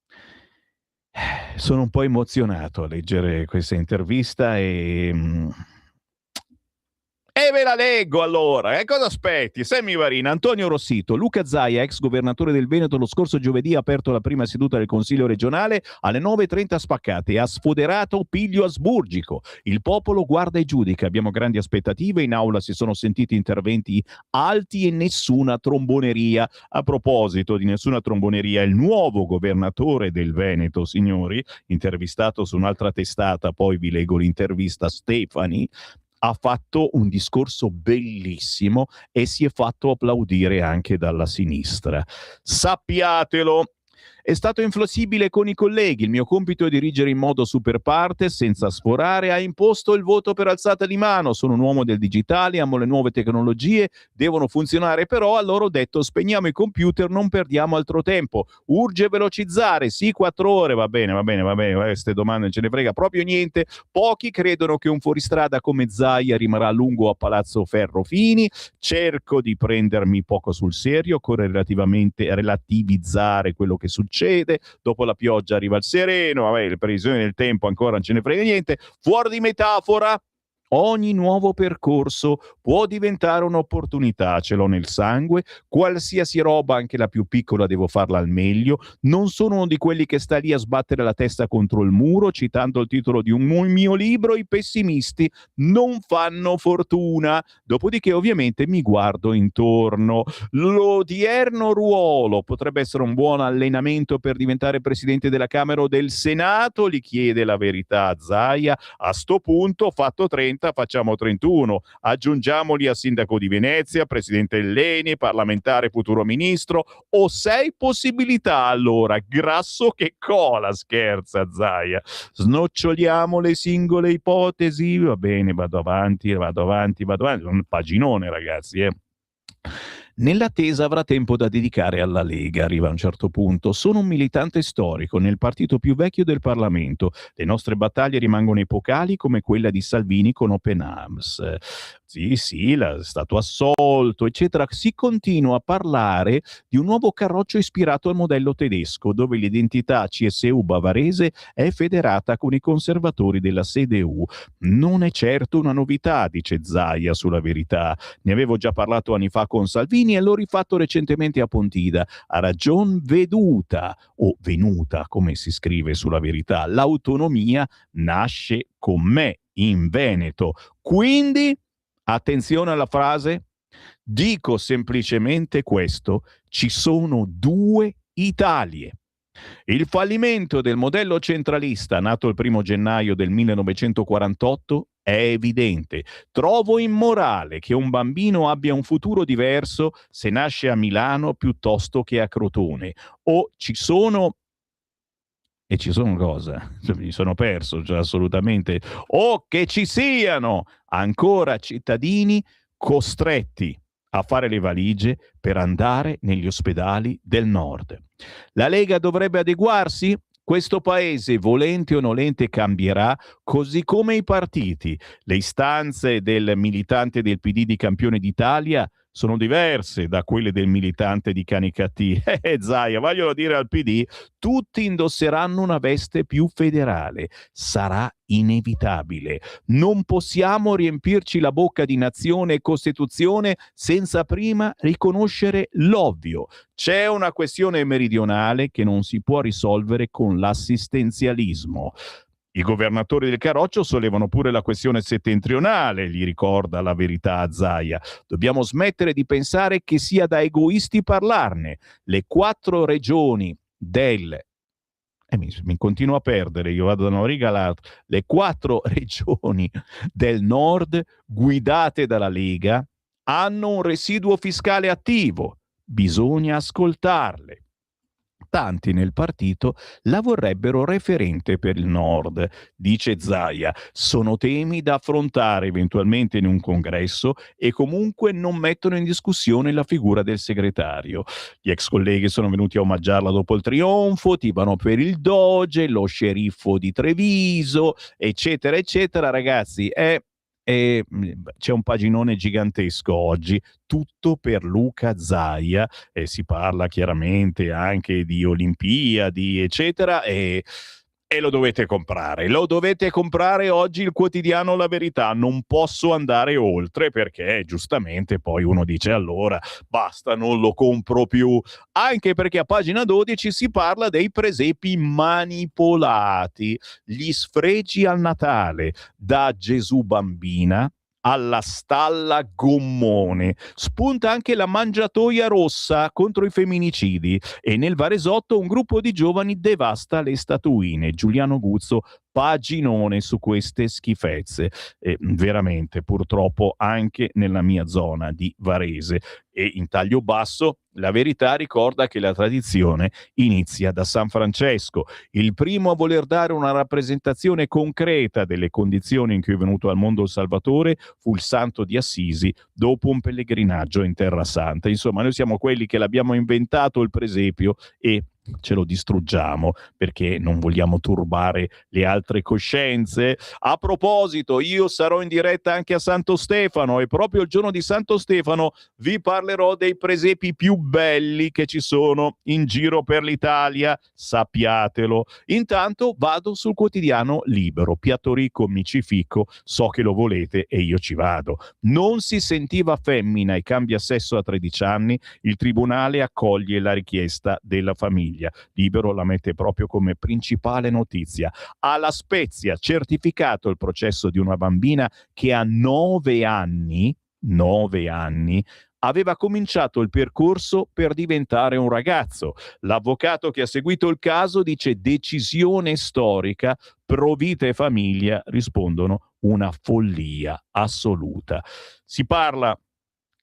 Speaker 2: Sono un po' emozionato a leggere questa intervista e ve la leggo allora. Cosa aspetti? Sammy Varina, Antonio Rossito, Luca Zaia, ex governatore del Veneto, lo scorso giovedì ha aperto la prima seduta del Consiglio regionale alle 9:30 spaccate. Ha sfoderato piglio asburgico. Il popolo guarda e giudica. Abbiamo grandi aspettative. In aula si sono sentiti interventi alti e nessuna tromboneria. A proposito di nessuna tromboneria, il nuovo governatore del Veneto, signori, intervistato su un'altra testata, poi vi leggo l'intervista, Stefani, ha fatto un discorso bellissimo e si è fatto applaudire anche dalla sinistra. Sappiatelo! È stato inflessibile con i colleghi. Il mio compito è dirigere in modo super partes, senza sforare. Ha imposto il voto per alzata di mano. Sono un uomo del digitale, amo le nuove tecnologie, devono funzionare però. Allora ho detto: spegniamo i computer, non perdiamo altro tempo. Urge velocizzare, sì, 4 ore, va bene, queste domande non ce ne frega proprio niente. Pochi credono che un fuoristrada come Zaia rimarrà a lungo a Palazzo Ferrofini. Cerco di prendermi poco sul serio, occorre relativizzare quello che succede. Dopo la pioggia arriva il sereno, le previsioni del tempo ancora non ce ne frega niente. Fuori di metafora, ogni nuovo percorso può diventare un'opportunità, ce l'ho nel sangue. Qualsiasi roba, anche la più piccola, devo farla al meglio. Non sono uno di quelli che sta lì a sbattere la testa contro il muro. Citando il titolo di un mio libro, i pessimisti non fanno fortuna. Dopodiché ovviamente mi guardo intorno. L'odierno ruolo potrebbe essere un buon allenamento per diventare presidente della Camera o del Senato, gli chiede La Verità a Zaia. A sto punto, fatto 30, facciamo 31, aggiungiamoli a sindaco di Venezia, presidente dell'ENI, parlamentare, futuro ministro. Ho 6 possibilità allora, grasso che cola, scherza Zaia. Snoccioliamo le singole ipotesi. Va bene, vado avanti, un paginone, ragazzi, Nell'attesa avrà tempo da dedicare alla Lega, arriva a un certo punto. Sono un militante storico nel partito più vecchio del Parlamento. Le nostre battaglie rimangono epocali come quella di Salvini con Open Arms. Sì, è stato assolto, eccetera. Si continua a parlare di un nuovo carroccio ispirato al modello tedesco, dove l'identità CSU bavarese è federata con i conservatori della CDU. Non è certo una novità, dice Zaia sulla Verità. Ne avevo già parlato anni fa con Salvini e l'ho rifatto recentemente a Pontida. A ragion veduta, o venuta, come si scrive sulla Verità, l'autonomia nasce con me in Veneto. Quindi attenzione alla frase, Dico semplicemente questo: ci sono due Italie. Il fallimento del modello centralista nato il 1° gennaio del 1948 è evidente. Trovo immorale che un bambino abbia un futuro diverso se nasce a Milano piuttosto che a Crotone. O ci sono... E ci sono cosa? Mi sono perso, cioè, assolutamente. O che ci siano ancora cittadini costretti a fare le valigie per andare negli ospedali del nord. La Lega dovrebbe adeguarsi? Questo paese, volente o nolente, cambierà, così come i partiti. Le istanze del militante del PD di Campione d'Italia sono diverse da quelle del militante di Canicattì. Zaia, vogliono dire al PD, tutti indosseranno una veste più federale. Sarà inevitabile. Non possiamo riempirci la bocca di nazione e Costituzione senza prima riconoscere l'ovvio. C'è una questione meridionale che non si può risolvere con l'assistenzialismo. I governatori del Carroccio sollevano pure la questione settentrionale, gli ricorda La Verità a Zaia. Dobbiamo smettere di pensare che sia da egoisti parlarne. Le 4 regioni del... mi continuo a perdere, io vado da una riga all'altra. Le 4 regioni del nord guidate dalla Lega hanno un residuo fiscale attivo. Bisogna ascoltarle. Tanti nel partito la vorrebbero referente per il nord, dice Zaia. Sono temi da affrontare eventualmente in un congresso e comunque non mettono in discussione la figura del segretario. Gli ex colleghi sono venuti a omaggiarla dopo il trionfo, tifano per il Doge, lo sceriffo di Treviso, eccetera, eccetera. Ragazzi, c'è un paginone gigantesco oggi, tutto per Luca Zaia, si parla chiaramente anche di Olimpiadi, eccetera, e lo dovete comprare oggi il quotidiano La Verità. Non posso andare oltre perché giustamente poi uno dice allora basta, non lo compro più, anche perché a pagina 12 si parla dei presepi manipolati, gli sfregi al Natale, da Gesù bambina alla stalla gommone. Spunta anche la mangiatoia rossa contro i femminicidi e nel Varesotto un gruppo di giovani devasta le statuine. Giuliano Guzzo, paginone su queste schifezze. Veramente, purtroppo anche nella mia zona di Varese. E in taglio basso La Verità ricorda che la tradizione inizia da San Francesco, il primo a voler dare una rappresentazione concreta delle condizioni in cui è venuto al mondo il Salvatore fu il Santo di Assisi dopo un pellegrinaggio in Terra Santa. Insomma, noi siamo quelli che l'abbiamo inventato il presepio e ce lo distruggiamo perché non vogliamo turbare le altre coscienze. A proposito, io sarò in diretta anche a Santo Stefano e proprio il giorno di Santo Stefano vi parlerò dei presepi più belli che ci sono in giro per l'Italia, sappiatelo. Intanto vado sul quotidiano Libero. Piatto Ricco, Micifico, so che lo volete e io ci vado. Non si sentiva femmina e cambia sesso a 13 anni, il tribunale accoglie la richiesta della famiglia. Libero la mette proprio come principale notizia. Alla Spezia, certificato il processo di una bambina che a 9 anni, aveva cominciato il percorso per diventare un ragazzo. L'avvocato che ha seguito il caso dice decisione storica, Pro Vita e Famiglia rispondono una follia assoluta. Si parla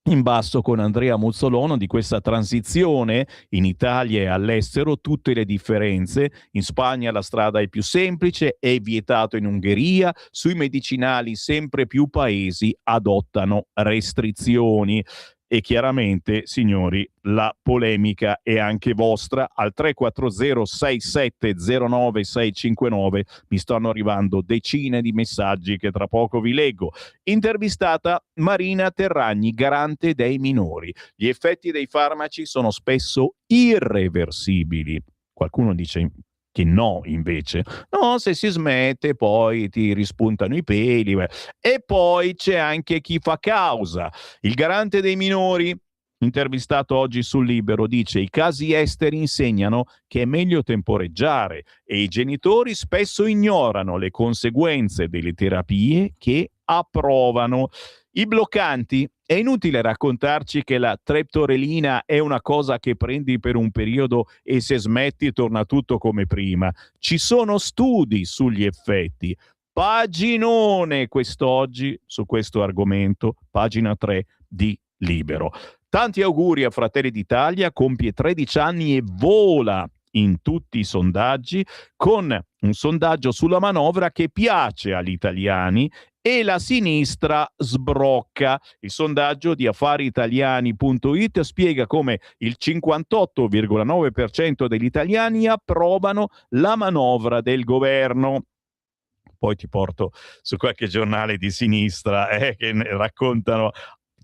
Speaker 2: in basso con Andrea Muzzolono di questa transizione in Italia e all'estero, tutte le differenze. In Spagna la strada è più semplice, è vietato in Ungheria, sui medicinali sempre più paesi adottano restrizioni. E chiaramente, signori, la polemica è anche vostra. Al 340-6709-659 mi stanno arrivando decine di messaggi che tra poco vi leggo. Intervistata Marina Terragni, garante dei minori. Gli effetti dei farmaci sono spesso irreversibili. Qualcuno dice che no, invece. No, se si smette poi ti rispuntano i peli. E poi c'è anche chi fa causa. Il garante dei minori, intervistato oggi sul Libero, dice i casi esteri insegnano che è meglio temporeggiare e i genitori spesso ignorano le conseguenze delle terapie che approvano. I bloccanti, è inutile raccontarci che la treptorelina è una cosa che prendi per un periodo e se smetti torna tutto come prima. Ci sono studi sugli effetti. Paginone quest'oggi su questo argomento, pagina 3 di Libero. Tanti auguri a Fratelli d'Italia, compie 13 anni e vola in tutti i sondaggi, con un sondaggio sulla manovra che piace agli italiani e la sinistra sbrocca. Il sondaggio di affariitaliani.it spiega come il 58,9% degli italiani approvano la manovra del governo. Poi ti porto su qualche giornale di sinistra che ne raccontano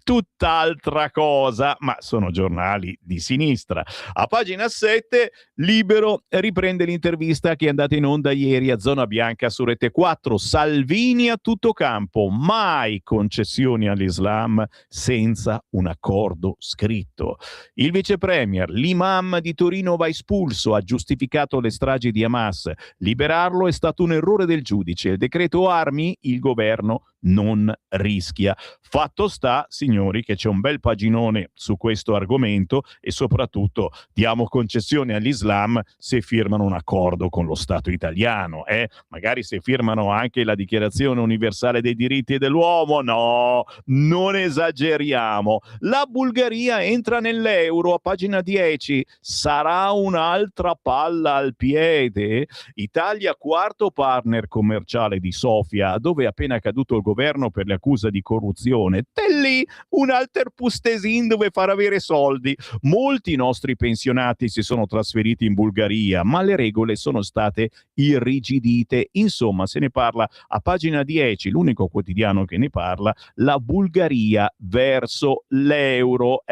Speaker 2: tutt'altra cosa, ma sono giornali di sinistra. A pagina 7, Libero riprende l'intervista che è andata in onda ieri a Zona Bianca su Rete 4. Salvini a tutto campo, mai concessioni all'Islam senza un accordo scritto. Il vice premier, l'imam di Torino va espulso, ha giustificato le stragi di Hamas. Liberarlo è stato un errore del giudice. Il decreto armi, il governo non rischia. Fatto sta, signori, che c'è un bel paginone su questo argomento e soprattutto diamo concessione all'Islam se firmano un accordo con lo Stato italiano. Magari se firmano anche la Dichiarazione Universale dei Diritti dell'Uomo. No, non esageriamo. La Bulgaria entra nell'euro, a pagina 10. Sarà un'altra palla al piede? Italia, quarto partner commerciale di Sofia, dove è appena caduto il governo per le accuse di corruzione. Lì un alter pustesin dove far avere soldi. Molti nostri pensionati si sono trasferiti in Bulgaria, ma le regole sono state irrigidite. Insomma, se ne parla a pagina 10, l'unico quotidiano che ne parla, la Bulgaria verso l'euro.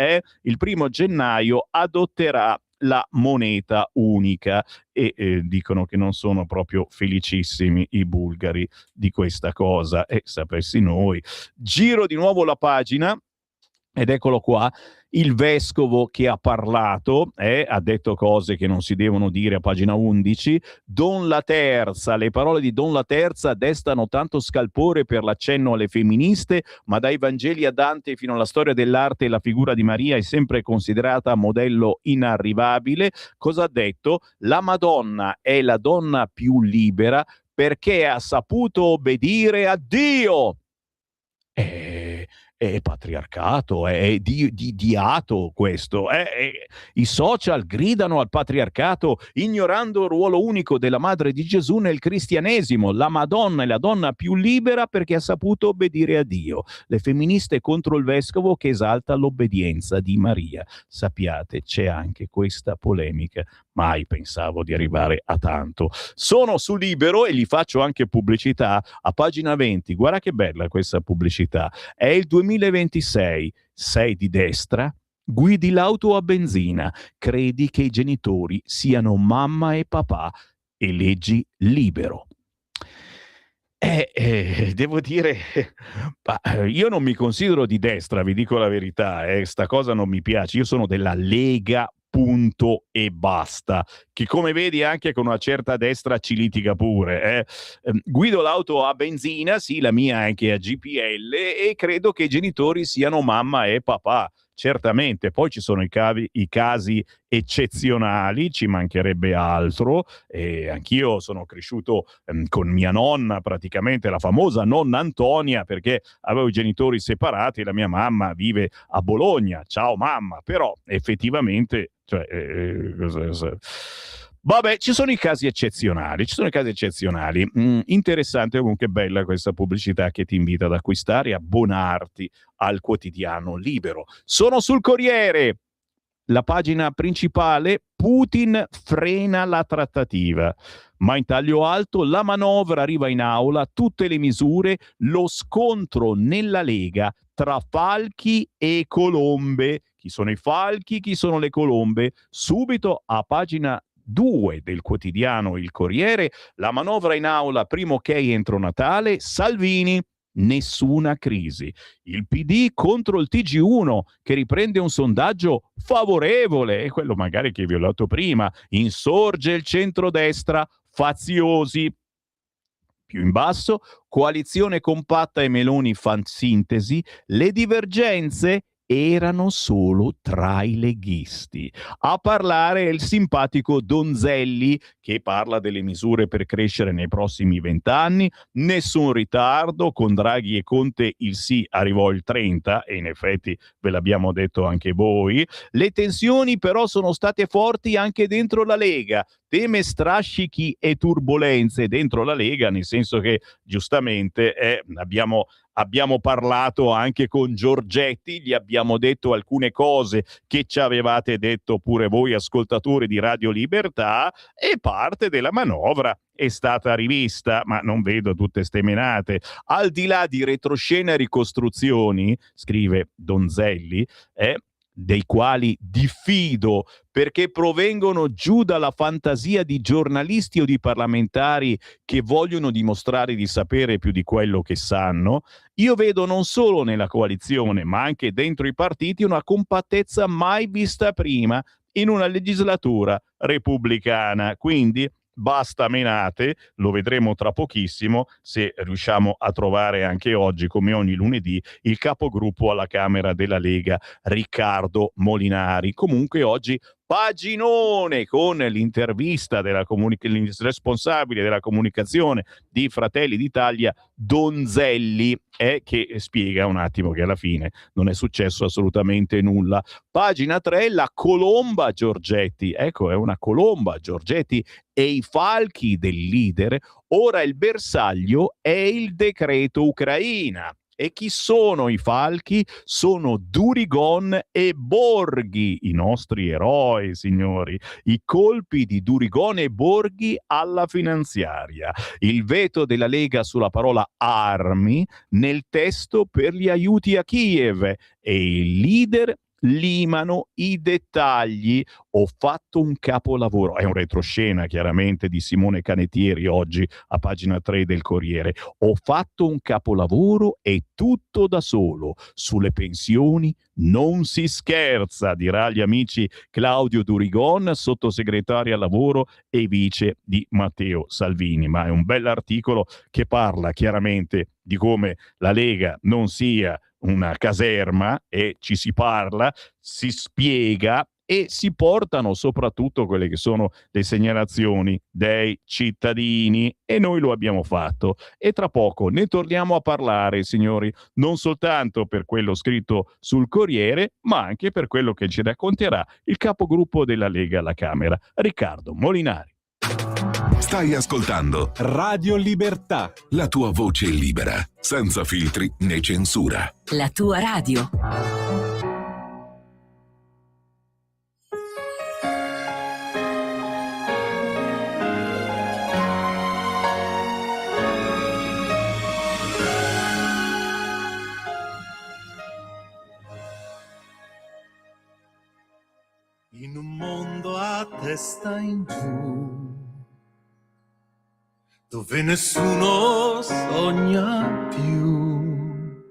Speaker 2: Il 1° gennaio adotterà la moneta unica e dicono che non sono proprio felicissimi i bulgari di questa cosa, e sapessi noi. Giro di nuovo la pagina ed eccolo qua, il vescovo che ha parlato, ha detto cose che non si devono dire a pagina 11. Don La Terza, le parole di Don La Terza destano tanto scalpore per l'accenno alle femministe, ma dai Vangeli a Dante fino alla storia dell'arte la figura di Maria è sempre considerata modello inarrivabile. Cosa ha detto? La Madonna è la donna più libera perché ha saputo obbedire a Dio. È patriarcato, è diato questo. I social gridano al patriarcato ignorando il ruolo unico della madre di Gesù nel cristianesimo. La Madonna è la donna più libera perché ha saputo obbedire a Dio. Le femministe contro il vescovo che esalta l'obbedienza di Maria. Sappiate, c'è anche questa polemica. Mai pensavo di arrivare a tanto. Sono su Libero e gli faccio anche pubblicità a pagina 20. Guarda che bella questa pubblicità. È il 2026, sei di destra, guidi l'auto a benzina, credi che i genitori siano mamma e papà e leggi Libero. Devo dire, io non mi considero di destra, vi dico la verità, sta cosa non mi piace, io sono della Lega, punto e basta, che come vedi anche con una certa destra ci litiga pure. Guido l'auto a benzina, sì, la mia anche a GPL, e credo che i genitori siano mamma e papà. Certamente, poi ci sono i casi eccezionali, ci mancherebbe altro. Anch'io sono cresciuto con mia nonna, praticamente la famosa nonna Antonia, perché avevo i genitori separati e la mia mamma vive a Bologna. Ciao mamma, però effettivamente vabbè, ci sono i casi eccezionali, interessante, comunque bella questa pubblicità che ti invita ad acquistare e abbonarti al quotidiano Libero. Sono sul Corriere, la pagina principale, Putin frena la trattativa, ma in taglio alto la manovra arriva in aula, tutte le misure, lo scontro nella Lega tra falchi e colombe. Chi sono i falchi, chi sono le colombe? Subito a pagina 2 del quotidiano Il Corriere, la manovra in aula, primo ok entro Natale, Salvini, nessuna crisi. Il PD contro il TG1 che riprende un sondaggio favorevole, e quello magari che vi ho letto prima, insorge il centrodestra, faziosi. Più in basso, coalizione compatta e Meloni fan sintesi, le divergenze erano solo tra i leghisti. A parlare è il simpatico Donzelli, che parla delle misure per crescere nei prossimi 20 anni, nessun ritardo, con Draghi e Conte il sì arrivò il 30 e in effetti ve l'abbiamo detto anche voi. Le tensioni però sono state forti anche dentro la Lega, teme strascichi e turbolenze dentro la Lega, nel senso che giustamente abbiamo parlato anche con Giorgetti, gli abbiamo detto alcune cose che ci avevate detto pure voi ascoltatori di Radio Libertà e parte della manovra è stata rivista, ma non vedo tutte ste menate. Al di là di retroscena e ricostruzioni, scrive Donzelli, dei quali diffido perché provengono giù dalla fantasia di giornalisti o di parlamentari che vogliono dimostrare di sapere più di quello che sanno, io vedo non solo nella coalizione ma anche dentro i partiti una compattezza mai vista prima in una legislatura repubblicana. Quindi basta menate, lo vedremo tra pochissimo se riusciamo a trovare anche oggi, come ogni lunedì, il capogruppo alla Camera della Lega, Riccardo Molinari. Comunque oggi paginone con l'intervista della responsabile della comunicazione di Fratelli d'Italia, Donzelli, che spiega un attimo che alla fine non è successo assolutamente nulla. Pagina 3, la colomba Giorgetti, ecco, è una colomba Giorgetti e i falchi del leader, ora il bersaglio è il decreto Ucraina. E chi sono i falchi? Sono Durigon e Borghi, i nostri eroi, signori. I colpi di Durigon e Borghi alla finanziaria. Il veto della Lega sulla parola armi nel testo per gli aiuti a Kiev e il leader limano i dettagli. Ho fatto un capolavoro. È un retroscena chiaramente di Simone Canettieri oggi a pagina 3 del Corriere. Ho fatto un capolavoro e tutto da solo. Sulle pensioni non si scherza, dirà agli amici Claudio Durigon, sottosegretario al lavoro e vice di Matteo Salvini. Ma è un bell'articolo che parla chiaramente di come la Lega non sia una caserma e ci si parla, si spiega e si portano soprattutto quelle che sono le segnalazioni dei cittadini e noi lo abbiamo fatto e tra poco ne torniamo a parlare, signori, non soltanto per quello scritto sul Corriere ma anche per quello che ci racconterà il capogruppo della Lega alla Camera, Riccardo Molinari.
Speaker 3: Stai ascoltando
Speaker 1: Radio Libertà.
Speaker 3: la tua voce libera, senza filtri né censura.
Speaker 9: La tua radio.
Speaker 10: In un mondo a testa in giù, dove nessuno sogna più,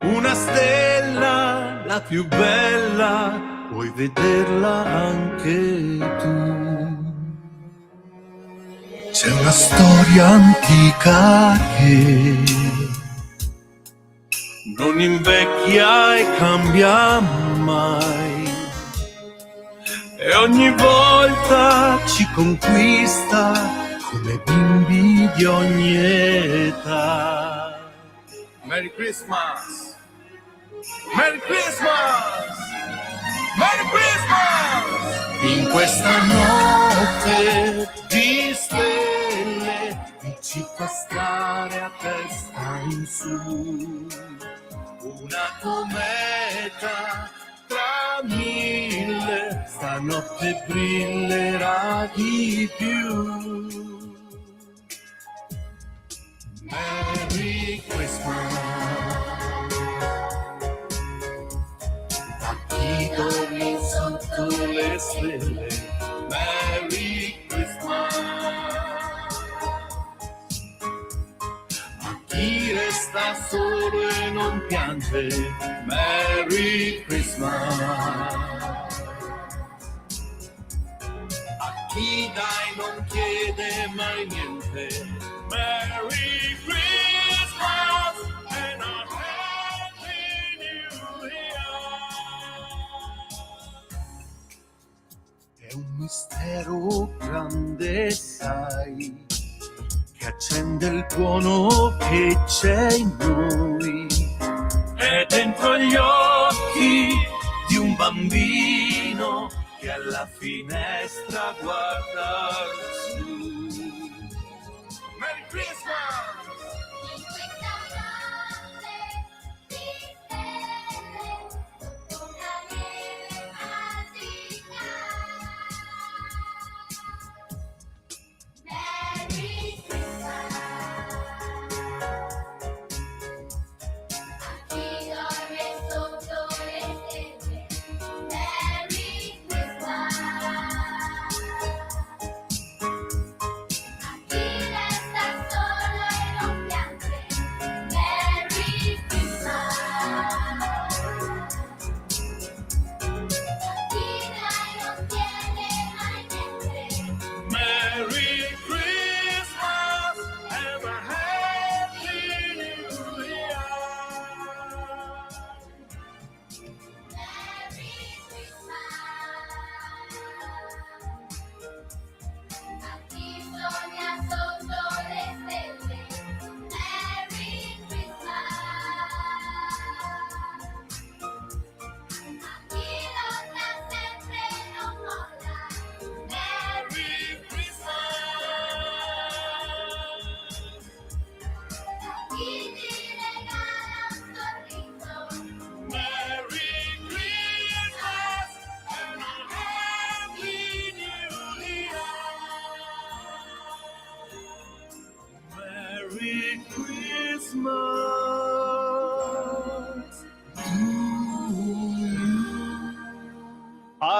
Speaker 10: una stella, la più bella, puoi vederla anche tu. C'è una storia antica che non invecchia e cambia mai, e ogni volta ci conquista come bimbi di ogni età. Merry Christmas! Merry Christmas! Merry Christmas! In questa notte di stelle che ci fa stare a testa in su, una cometa tra mille stanotte brillerà di più. Merry Christmas a chi dorme sotto le stelle. Merry Christmas a chi resta solo e non piange. Merry Christmas a chi dai non chiede mai niente. Merry Christmas and a Happy New Year. È un mistero grande, sai, che accende il buono che c'è in noi. È dentro gli occhi di un bambino che alla finestra guarda su. Merry Christmas!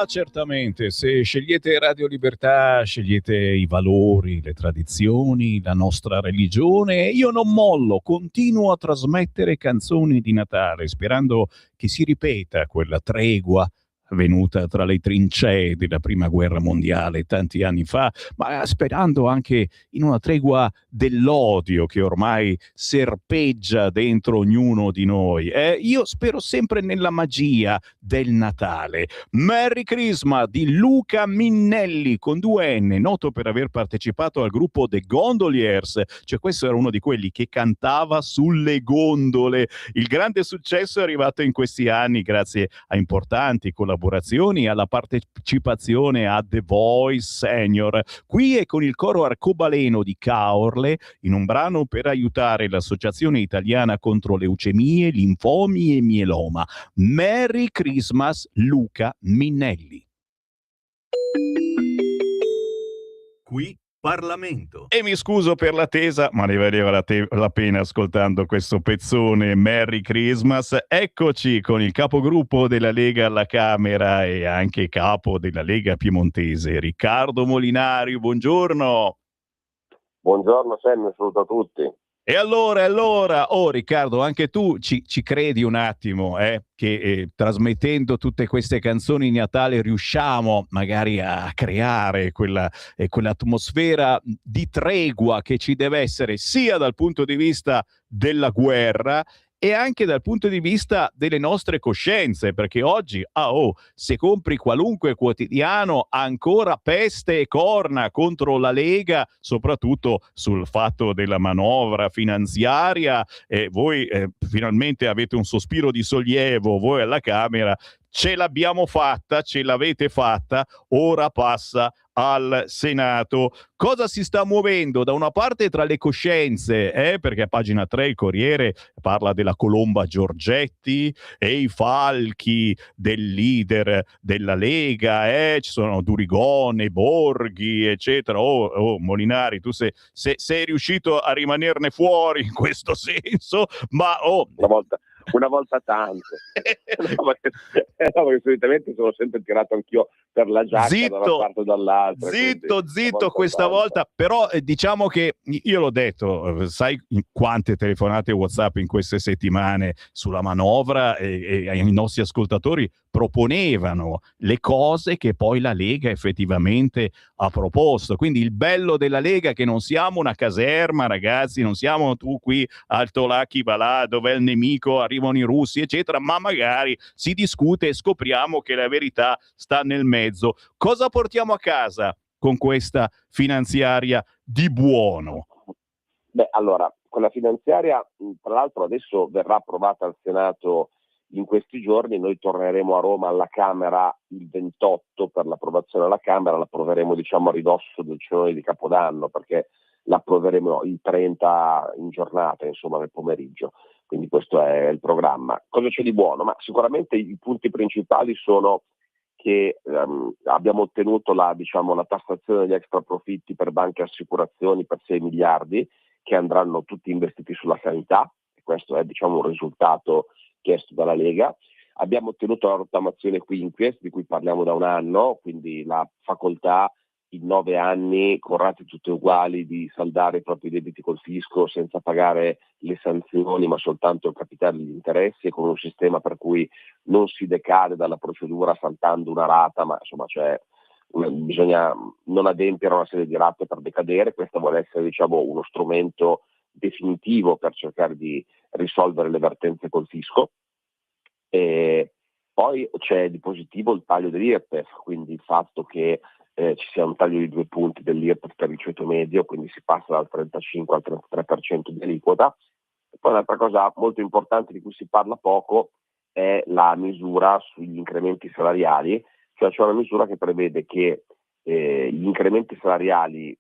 Speaker 2: Certamente, se scegliete Radio Libertà, scegliete i valori, le tradizioni, la nostra religione. Io non mollo, continuo a trasmettere canzoni di Natale, sperando che si ripeta quella tregua avvenuta tra le trincee della Prima Guerra Mondiale tanti anni fa, ma sperando anche in una tregua dell'odio che ormai serpeggia dentro ognuno di noi. Io spero sempre nella magia del Natale. Merry Christmas di Luca Minnelli con 2 N, noto per aver partecipato al gruppo The Gondoliers, cioè questo era uno di quelli che cantava sulle gondole. Il grande successo è arrivato in questi anni grazie a importanti collaborazioni e alla partecipazione a The Voice Senior. Qui è con il coro arcobaleno di Caorle in un brano per aiutare l'Associazione Italiana contro leucemie, linfomi e mieloma. Merry Christmas Luca Minnelli.
Speaker 3: Qui Parlamento.
Speaker 2: E mi scuso per l'attesa, ma ne valeva la pena ascoltando questo pezzone. Merry Christmas. Eccoci con il capogruppo della Lega alla Camera e anche capo della Lega Piemontese, Riccardo Molinari. Buongiorno.
Speaker 9: Buongiorno Sammy, saluto a tutti.
Speaker 2: E allora, Riccardo, anche tu ci credi un attimo che trasmettendo tutte queste canzoni di Natale riusciamo magari a creare quell'atmosfera di tregua che ci deve essere sia dal punto di vista della guerra e anche dal punto di vista delle nostre coscienze, perché oggi, se compri qualunque quotidiano, ancora peste e corna contro la Lega, soprattutto sul fatto della manovra finanziaria, e voi finalmente avete un sospiro di sollievo, voi alla Camera, ce l'abbiamo fatta, ce l'avete fatta, ora passa al Senato. Cosa si sta muovendo? Da una parte tra le coscienze, perché a pagina 3 il Corriere parla della colomba Giorgetti e i falchi del leader della Lega, ci sono Durigone, Borghi, eccetera. Molinari, tu sei riuscito a rimanerne fuori in questo senso, ma
Speaker 9: una volta tanto. No, perché solitamente sono sempre tirato anch'io per la giacca da una parte o dall'altra.
Speaker 2: Zitto questa volta, però diciamo che io l'ho detto, sai quante telefonate WhatsApp in queste settimane sulla manovra e i nostri ascoltatori proponevano le cose che poi la Lega effettivamente ha proposto. Quindi il bello della Lega è che non siamo una caserma, ragazzi, non siamo tu qui Alto Laki Balà, dov'è il nemico, arrivano i russi, eccetera, ma magari si discute e scopriamo che la verità sta nel mezzo. Cosa portiamo a casa con questa finanziaria di buono?
Speaker 9: Beh, allora, con la finanziaria, tra l'altro adesso verrà approvata al Senato in questi giorni, noi torneremo a Roma alla Camera il 28 per l'approvazione alla Camera, l'approveremo diciamo a ridosso del cenone di Capodanno, perché l'approveremo il 30 in giornata, insomma nel pomeriggio, quindi questo è il programma. Cosa c'è di buono? Ma sicuramente i punti principali sono che abbiamo ottenuto la tassazione degli extra profitti per banche e assicurazioni per 6 miliardi che andranno tutti investiti sulla sanità, e questo è diciamo un risultato chiesto dalla Lega. Abbiamo ottenuto la rottamazione quinquies, di cui parliamo da un anno, quindi la facoltà in 9 anni, con rate tutte uguali, di saldare i propri debiti col fisco senza pagare le sanzioni, ma soltanto il capitale degli interessi, e con un sistema per cui non si decade dalla procedura saltando una rata, ma insomma bisogna non adempiere a una serie di rate per decadere. Questo vuole essere diciamo uno strumento definitivo per cercare di risolvere le vertenze col fisco. E poi c'è di positivo il taglio dell'IRPEF, quindi il fatto che ci sia un taglio di 2 punti dell'IRPEF per il ceto medio, quindi si passa dal 35 al 33% di aliquota. E poi un'altra cosa molto importante di cui si parla poco è la misura sugli incrementi salariali, cioè c'è una misura che prevede che gli incrementi salariali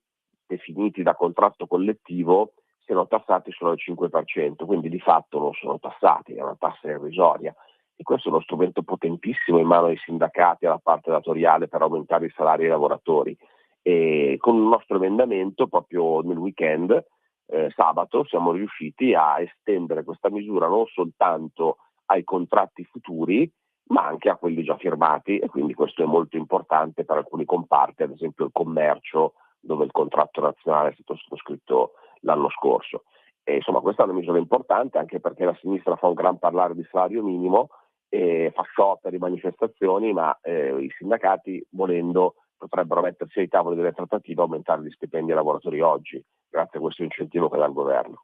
Speaker 9: definiti da contratto collettivo siano tassati solo al 5%, quindi di fatto non sono tassati, è una tassa irrisoria. E questo è uno strumento potentissimo in mano ai sindacati e alla parte datoriale per aumentare i salari ai lavoratori. E con il nostro emendamento, proprio nel weekend, sabato, siamo riusciti a estendere questa misura non soltanto ai contratti futuri, ma anche a quelli già firmati, e quindi questo è molto importante per alcuni comparti, ad esempio il commercio, dove il contratto nazionale è stato sottoscritto l'anno scorso. E insomma, questa è una misura importante anche perché la sinistra fa un gran parlare di salario minimo, fa scioperi, manifestazioni, ma i sindacati, volendo, potrebbero mettersi ai tavoli delle trattative e aumentare gli stipendi ai lavoratori oggi, grazie a questo incentivo che dà il governo.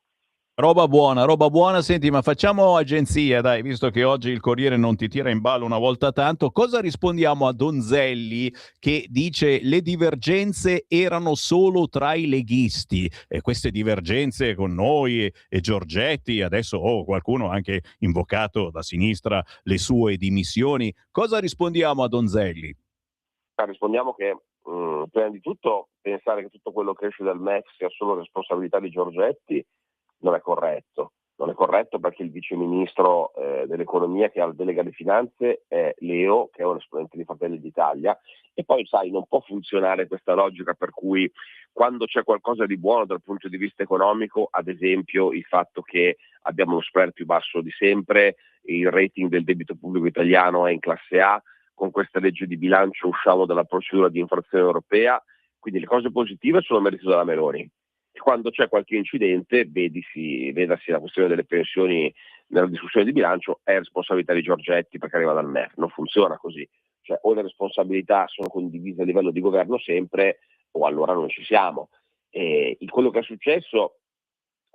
Speaker 2: Roba buona. Senti, ma facciamo agenzia, dai, visto che oggi il Corriere non ti tira in ballo una volta tanto. Cosa rispondiamo a Donzelli che dice le divergenze erano solo tra i leghisti, e queste divergenze con noi e Giorgetti, adesso qualcuno ha anche invocato da sinistra le sue dimissioni. Cosa rispondiamo a Donzelli?
Speaker 9: Rispondiamo che prima di tutto pensare che tutto quello che esce dal MEF sia solo responsabilità di Giorgetti non è corretto. Non è corretto perché il vice ministro dell'economia che ha la delega alle finanze è Leo, che è un esponente di Fratelli d'Italia, e poi sai, non può funzionare questa logica per cui quando c'è qualcosa di buono dal punto di vista economico, ad esempio il fatto che abbiamo lo spread più basso di sempre, il rating del debito pubblico italiano è in classe A, con questa legge di bilancio usciamo dalla procedura di infrazione europea, quindi le cose positive sono merito della Meloni. Quando c'è qualche incidente, vedasi la questione delle pensioni nella discussione di bilancio, è responsabilità di Giorgetti perché arriva dal MEF. Non funziona così. Cioè, o le responsabilità sono condivise a livello di governo sempre, o allora non ci siamo. Quello che è successo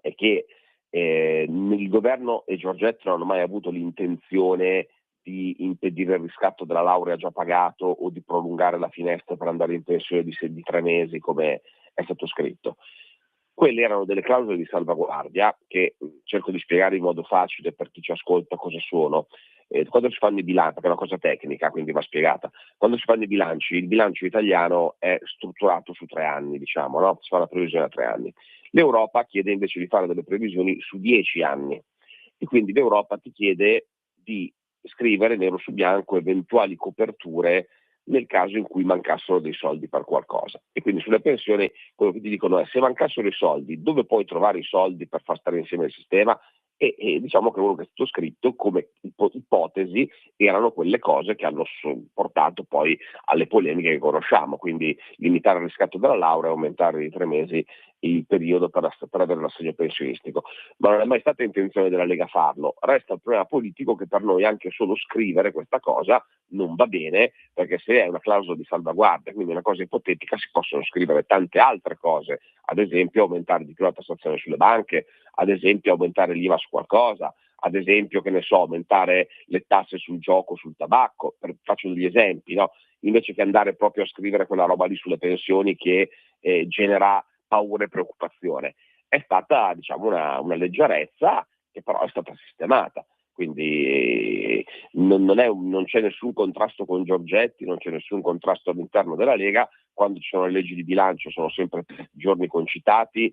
Speaker 9: è che il governo e Giorgetti non hanno mai avuto l'intenzione di impedire il riscatto della laurea già pagato o di prolungare la finestra per andare in pensione di 3 mesi, come è stato scritto. Quelle erano delle clausole di salvaguardia che cerco di spiegare in modo facile per chi ci ascolta cosa sono. Quando si fanno i bilanci, perché è una cosa tecnica, quindi va spiegata, quando si fanno i bilanci, il bilancio italiano è strutturato su 3 anni, diciamo, no? Si fa la previsione a 3 anni. L'Europa chiede invece di fare delle previsioni su 10 anni, e quindi l'Europa ti chiede di scrivere nero su bianco eventuali coperture nel caso in cui mancassero dei soldi per qualcosa. E quindi sulle pensioni quello che ti dicono è: se mancassero i soldi, dove puoi trovare i soldi per far stare insieme il sistema? e diciamo che quello che è stato scritto come ipotesi erano quelle cose che hanno portato poi alle polemiche che conosciamo, quindi limitare il riscatto della laurea e aumentare di 3 mesi il periodo per avere l'assegno pensionistico. Ma non è mai stata intenzione della Lega farlo. Resta il problema politico che per noi anche solo scrivere questa cosa non va bene, perché se è una clausola di salvaguardia, quindi una cosa ipotetica, si possono scrivere tante altre cose, ad esempio aumentare di più la tassazione sulle banche, ad esempio aumentare l'IVA su qualcosa, ad esempio, che ne so, aumentare le tasse sul gioco, sul tabacco, faccio degli esempi, no? Invece che andare proprio a scrivere quella roba lì sulle pensioni che genera paura e preoccupazione. È stata, diciamo, una leggerezza che però è stata sistemata. Quindi non c'è nessun contrasto con Giorgetti, non c'è nessun contrasto all'interno della Lega. Quando ci sono le leggi di bilancio sono sempre giorni concitati,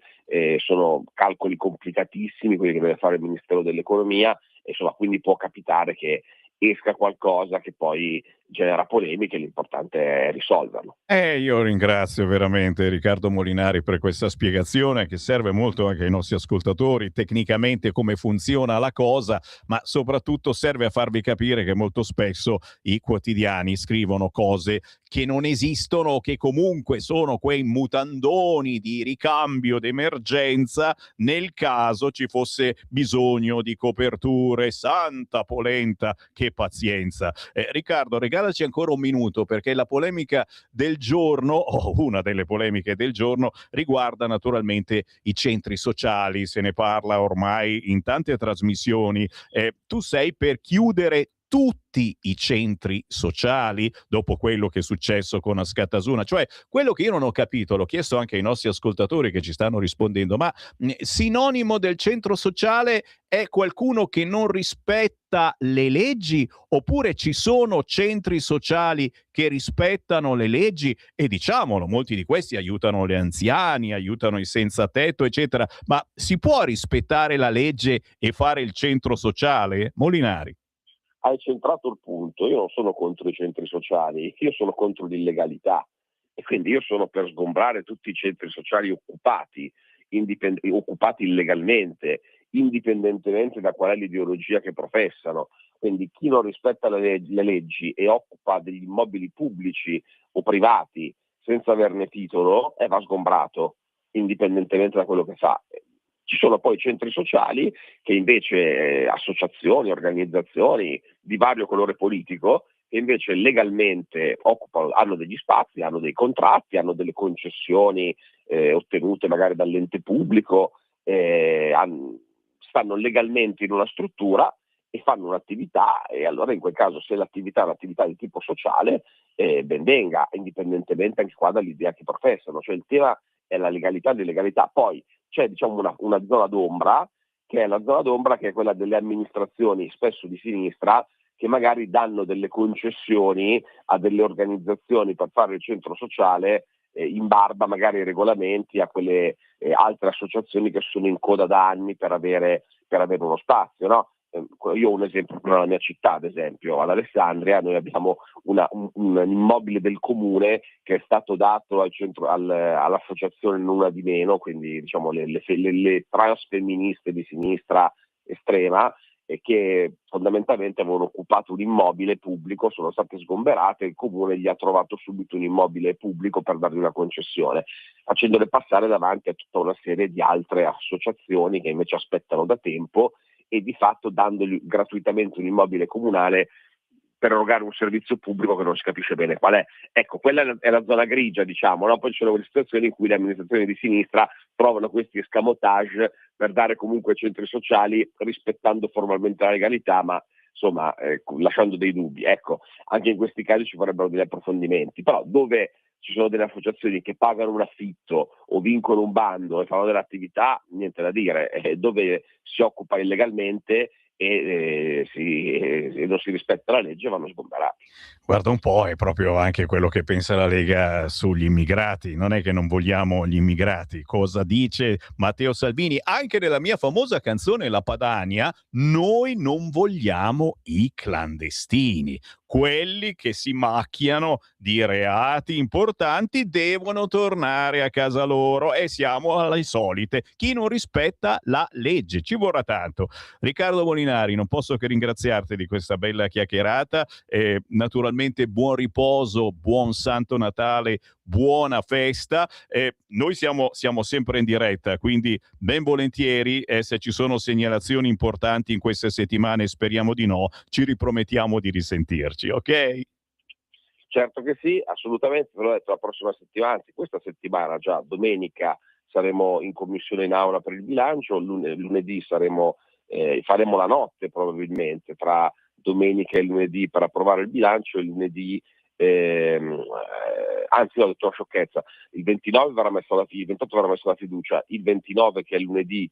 Speaker 9: sono calcoli complicatissimi, quelli che deve fare il Ministero dell'Economia, insomma, quindi può capitare che esca qualcosa che poi genera polemiche, l'importante è risolverlo.
Speaker 2: Io ringrazio veramente Riccardo Molinari per questa spiegazione che serve molto anche ai nostri ascoltatori, tecnicamente come funziona la cosa, ma soprattutto serve a farvi capire che molto spesso i quotidiani scrivono cose che non esistono o che comunque sono quei mutandoni di ricambio d'emergenza nel caso ci fosse bisogno di coperture. Santa polenta, che pazienza. Riccardo, regalaci ancora un minuto, perché la polemica del giorno, o una delle polemiche del giorno, riguarda naturalmente i centri sociali. Se ne parla ormai in tante trasmissioni. Tu sei per chiudere tutti i centri sociali dopo quello che è successo con Askatasuna? Cioè, quello che io non ho capito, l'ho chiesto anche ai nostri ascoltatori che ci stanno rispondendo, ma sinonimo del centro sociale è qualcuno che non rispetta le leggi, oppure ci sono centri sociali che rispettano le leggi e, diciamolo, molti di questi aiutano gli anziani, aiutano i senza tetto, eccetera, ma si può rispettare la legge e fare il centro sociale? Molinari.
Speaker 9: Hai centrato il punto. Io non sono contro i centri sociali, io sono contro l'illegalità, e quindi io sono per sgombrare tutti i centri sociali occupati illegalmente, indipendentemente da qual è l'ideologia che professano. Quindi chi non rispetta le leggi e occupa degli immobili pubblici o privati senza averne titolo va sgombrato, indipendentemente da quello che fa. Ci sono poi centri sociali che invece, associazioni, organizzazioni di vario colore politico, che invece legalmente hanno degli spazi, hanno dei contratti, hanno delle concessioni ottenute magari dall'ente pubblico, stanno legalmente in una struttura e fanno un'attività, e allora in quel caso, se l'attività è un'attività di tipo sociale, ben venga, indipendentemente anche qua dall'idea che professano. Cioè il tema è la legalità e l'illegalità. Poi c'è, diciamo, una zona d'ombra, che è la zona d'ombra, che è quella delle amministrazioni, spesso di sinistra, che magari danno delle concessioni a delle organizzazioni per fare il centro sociale, in barba magari ai regolamenti, a quelle altre associazioni che sono in coda da anni per avere uno spazio, no? Io ho un esempio nella mia città, ad esempio ad Alessandria noi abbiamo un immobile del comune che è stato dato all'associazione Non Una di Meno, quindi diciamo le trans femministe di sinistra estrema, che fondamentalmente avevano occupato un immobile pubblico, sono state sgomberate, il comune gli ha trovato subito un immobile pubblico per dargli una concessione, facendole passare davanti a tutta una serie di altre associazioni che invece aspettano da tempo, e di fatto dandogli gratuitamente un immobile comunale per erogare un servizio pubblico che non si capisce bene qual è. Ecco, quella è la zona grigia, diciamo, no? Poi ci sono quelle situazioni in cui le amministrazioni di sinistra trovano questi escamotage per dare comunque centri sociali rispettando formalmente la legalità, ma insomma lasciando dei dubbi. Ecco, anche in questi casi ci vorrebbero degli approfondimenti, però dove ci sono delle associazioni che pagano un affitto o vincono un bando e fanno delle attività, niente da dire. Dove si occupa illegalmente e non si rispetta la legge vanno sgomberati.
Speaker 2: Guarda un po', è proprio anche quello che pensa la Lega sugli immigrati. Non è che non vogliamo gli immigrati. Cosa dice Matteo Salvini? Anche nella mia famosa canzone La Padania, noi non vogliamo i clandestini. Quelli che si macchiano di reati importanti devono tornare a casa loro e siamo alle solite. Chi non rispetta la legge, ci vorrà tanto. Riccardo Molinari, non posso che ringraziarti di questa bella chiacchierata. Naturalmente buon riposo, buon Santo Natale, buona festa. Noi siamo sempre in diretta, quindi ben volentieri, se ci sono segnalazioni importanti in queste settimane, speriamo di no, ci ripromettiamo di risentirci, ok?
Speaker 9: Certo che sì, assolutamente, ve l'ho detto, la prossima settimana, anzi questa settimana già, domenica saremo in commissione in aula per il bilancio, lunedì faremo la notte probabilmente tra domenica e lunedì per approvare il bilancio, e lunedì anzi ho detto una sciocchezza, il 29 verrà messa il 28 verrà messa la fiducia, il 29 che è lunedì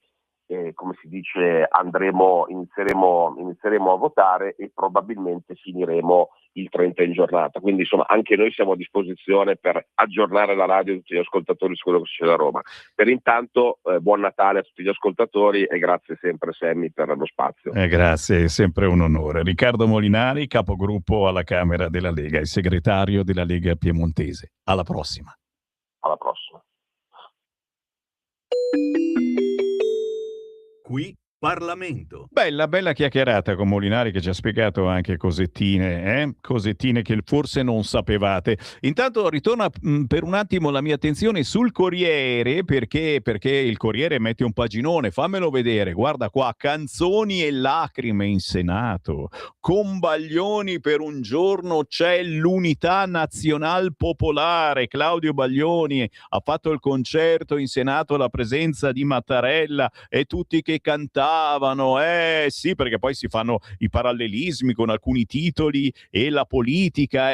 Speaker 9: come si dice inizieremo a votare e probabilmente finiremo il 30 in giornata, quindi insomma anche noi siamo a disposizione per aggiornare la radio e tutti gli ascoltatori su quello che succede a Roma. Per intanto buon Natale a tutti gli ascoltatori e grazie sempre Sammy per lo spazio.
Speaker 2: Grazie, è sempre un onore. Riccardo Molinari, capogruppo alla Camera della Lega e segretario della Lega Piemontese. Alla prossima.
Speaker 9: Alla prossima.
Speaker 10: Qui Parlamento.
Speaker 2: Bella chiacchierata con Molinari che ci ha spiegato anche cosettine che forse non sapevate. Intanto ritorna per un attimo la mia attenzione sul Corriere perché il Corriere mette un paginone, fammelo vedere, guarda qua, canzoni e lacrime in Senato, con Baglioni per un giorno c'è l'unità nazional popolare, Claudio Baglioni ha fatto il concerto in Senato alla presenza di Mattarella e tutti che cantavano, sì, perché poi si fanno i parallelismi con alcuni titoli e la politica,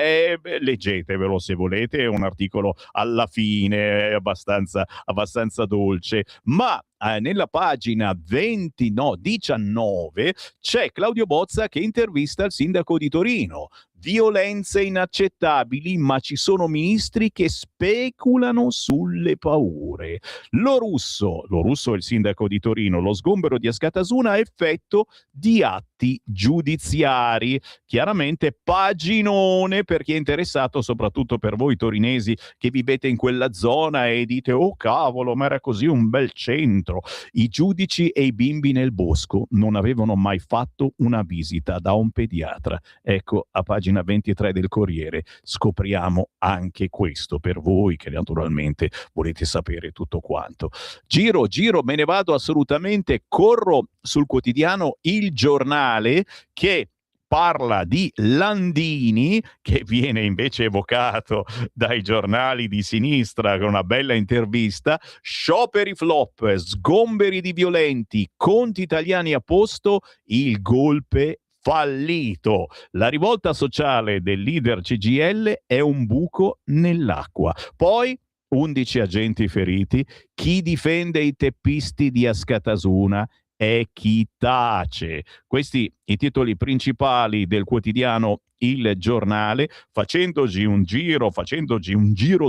Speaker 2: leggetevelo se volete, è un articolo alla fine abbastanza dolce, ma nella pagina 19 c'è Claudio Bozza che intervista il sindaco di Torino. Violenze inaccettabili, ma ci sono ministri che speculano sulle paure. Lo Russo è il sindaco di Torino, lo sgombero di Askatasuna ha effetto di atti giudiziari. Chiaramente paginone per chi è interessato, soprattutto per voi torinesi che vivete in quella zona e dite oh cavolo, ma era così un bel centro. I giudici e i bimbi nel bosco non avevano mai fatto una visita da un pediatra. Ecco, a pagina 23 del Corriere scopriamo anche questo per voi che naturalmente volete sapere tutto quanto. Giro, me ne vado assolutamente, corro sul quotidiano Il Giornale che parla di Landini, che viene invece evocato dai giornali di sinistra con una bella intervista. Scioperi flop, sgomberi di violenti, conti italiani a posto, il golpe fallito. La rivolta sociale del leader CGIL è un buco nell'acqua. Poi 11 agenti feriti. Chi difende i teppisti di Askatasuna è chi tace. Questi i titoli principali del quotidiano Il Giornale, facendoci un giro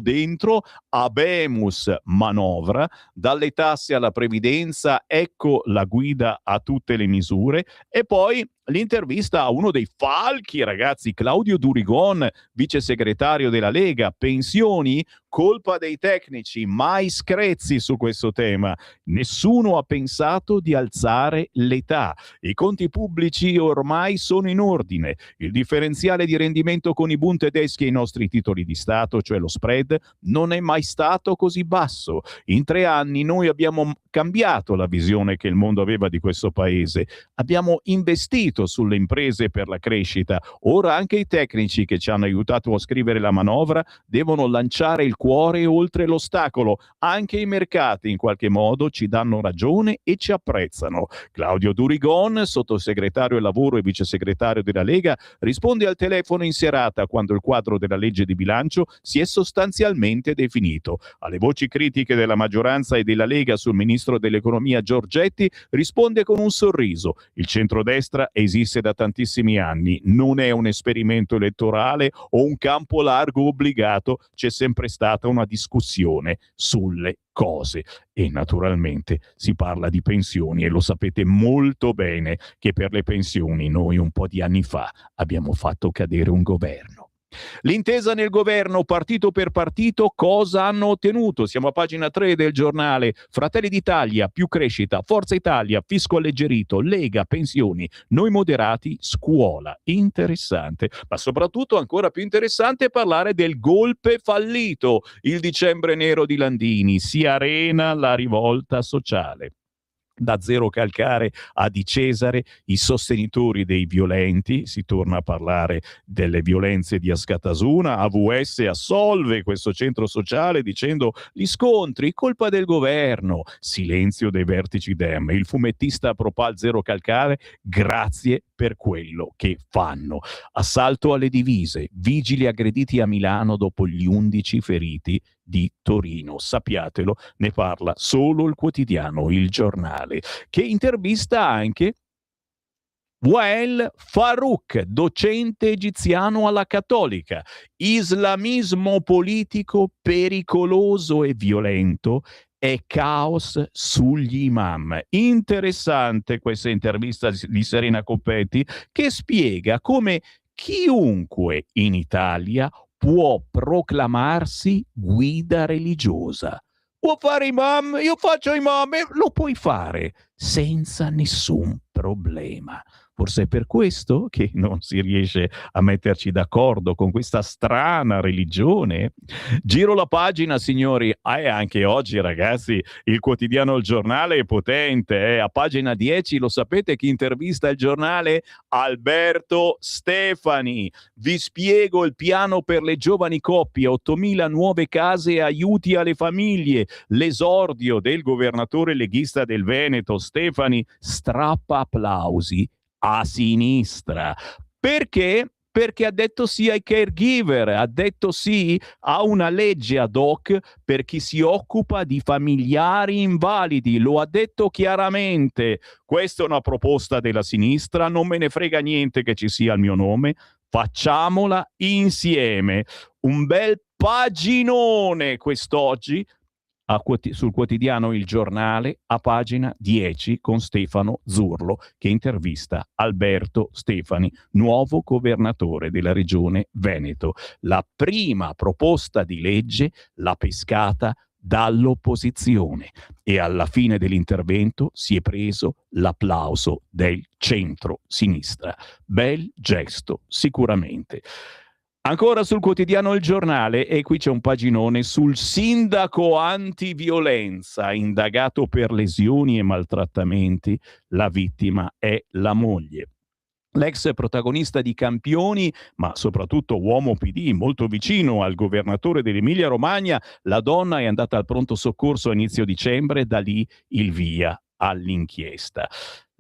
Speaker 2: dentro, Habemus manovra, dalle tasse alla previdenza, ecco la guida a tutte le misure, e poi l'intervista a uno dei falchi, ragazzi, Claudio Durigon, vice segretario della Lega, pensioni, colpa dei tecnici, mai screzi su questo tema, nessuno ha pensato di alzare l'età, i conti pubblici ormai sono in ordine, il differenziale di rendimento con i Bund tedeschi e i nostri titoli di Stato, cioè lo spread, non è mai stato così basso. In 3 anni noi abbiamo cambiato la visione che il mondo aveva di questo paese, abbiamo investito sulle imprese per la crescita, ora anche i tecnici che ci hanno aiutato a scrivere la manovra devono lanciare il cuore oltre l'ostacolo, anche i mercati in qualche modo ci danno ragione e ci apprezzano. Claudio Durigon, sottosegretario al lavoro e vice segretario della Lega, risponde al telefono in serata quando il quadro della legge di bilancio si è sostanzialmente definito. Alle voci critiche della maggioranza e della Lega sul ministro dell'economia Giorgetti risponde con un sorriso. Il centrodestra esiste da tantissimi anni, non è un esperimento elettorale o un campo largo obbligato, c'è sempre stata una discussione sulle cose e naturalmente si parla di pensioni e lo sapete molto bene che per le pensioni noi un po' di anni fa abbiamo fatto cadere un governo. L'intesa nel governo partito per partito cosa hanno ottenuto? Siamo a pagina 3 del giornale. Fratelli d'Italia, più crescita, Forza Italia, fisco alleggerito, Lega, pensioni, noi moderati, scuola. Interessante, ma soprattutto ancora più interessante parlare del golpe fallito, il dicembre nero di Landini, si arena la rivolta sociale. Da Zero Calcare a Di Cesare, i sostenitori dei violenti, si torna a parlare delle violenze di Askatasuna, AVS assolve questo centro sociale dicendo gli scontri, colpa del governo, silenzio dei vertici Dem, il fumettista Propal Zero Calcare, grazie per quello che fanno. Assalto alle divise, vigili aggrediti a Milano dopo gli 11 feriti di Torino. Sappiatelo, ne parla solo il quotidiano Il Giornale, che intervista anche Wael Farouk, docente egiziano alla Cattolica. Islamismo politico pericoloso e violento è caos sugli imam. Interessante questa intervista di Serena Coppetti che spiega come chiunque in Italia può proclamarsi guida religiosa. Può fare imam, io faccio imam, lo puoi fare senza nessun problema. Forse è per questo che non si riesce a metterci d'accordo con questa strana religione. Giro la pagina, signori, e anche oggi, ragazzi, il quotidiano Il Giornale è potente. A pagina 10, lo sapete chi intervista il giornale? Alberto Stefani. Vi spiego il piano per le giovani coppie, 8.000 nuove case e aiuti alle famiglie. L'esordio del governatore leghista del Veneto, Stefani, strappa applausi a sinistra. Perché? Perché ha detto sì ai caregiver, ha detto sì a una legge ad hoc per chi si occupa di familiari invalidi, lo ha detto chiaramente. Questa è una proposta della sinistra, non me ne frega niente che ci sia il mio nome, facciamola insieme. Un bel paginone quest'oggi sul quotidiano Il Giornale a pagina 10 con Stefano Zurlo che intervista Alberto Stefani, nuovo governatore della regione Veneto. La prima proposta di legge l'ha pescata dall'opposizione e alla fine dell'intervento si è preso l'applauso del centro-sinistra. Bel gesto, sicuramente. Ancora sul quotidiano Il Giornale, e qui c'è un paginone sul sindaco antiviolenza, indagato per lesioni e maltrattamenti, la vittima è la moglie. L'ex protagonista di Campioni, ma soprattutto uomo PD, molto vicino al governatore dell'Emilia Romagna, la donna è andata al pronto soccorso a inizio dicembre, da lì il via all'inchiesta.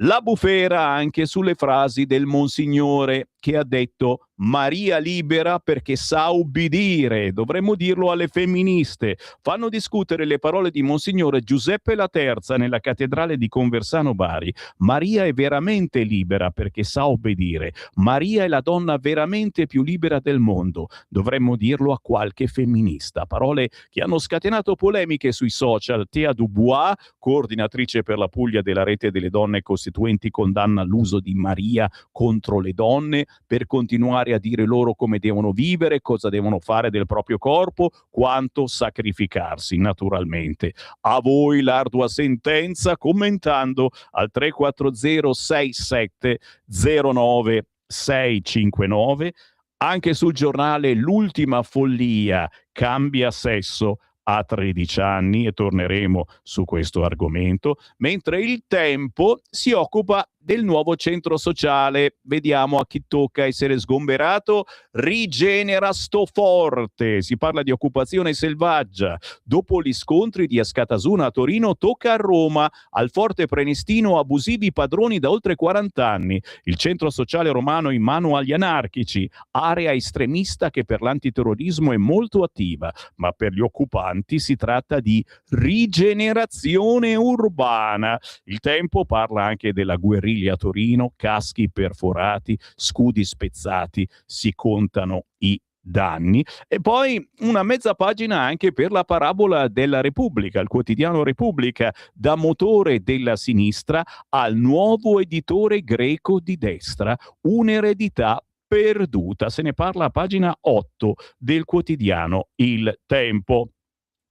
Speaker 2: La bufera anche sulle frasi del Monsignore che ha detto Maria libera perché sa ubbidire, dovremmo dirlo alle femministe. Fanno discutere le parole di Monsignore Giuseppe Laterza nella cattedrale di Conversano Bari. Maria è veramente libera perché sa obbedire. Maria è la donna veramente più libera del mondo. Dovremmo dirlo a qualche femminista. Parole che hanno scatenato polemiche sui social. Tea Dubois, coordinatrice per la Puglia della Rete delle Donne Costituenti, condanna l'uso di Maria contro le donne per continuare a dire loro come devono vivere, cosa devono fare del proprio corpo, quanto sacrificarsi, naturalmente. A voi l'ardua sentenza commentando al 340 67 09 659. Anche sul giornale l'ultima follia, cambia sesso a 13 anni e torneremo su questo argomento, mentre Il Tempo si occupa del nuovo centro sociale. Vediamo a chi tocca essere sgomberato. Rigenera sto forte. Si parla di occupazione selvaggia. Dopo gli scontri di Ascatasuna a Torino, tocca a Roma. Al Forte Prenestino abusivi padroni da oltre 40 anni. Il centro sociale romano in mano agli anarchici, area estremista che per l'antiterrorismo è molto attiva, ma per gli occupanti si tratta di rigenerazione urbana. Il Tempo parla anche della guerriglia a Torino, caschi perforati, scudi spezzati, si contano i danni. E poi una mezza pagina anche per la parabola della Repubblica, il quotidiano Repubblica, da motore della sinistra al nuovo editore greco di destra, un'eredità perduta. Se ne parla a pagina 8 del quotidiano Il Tempo.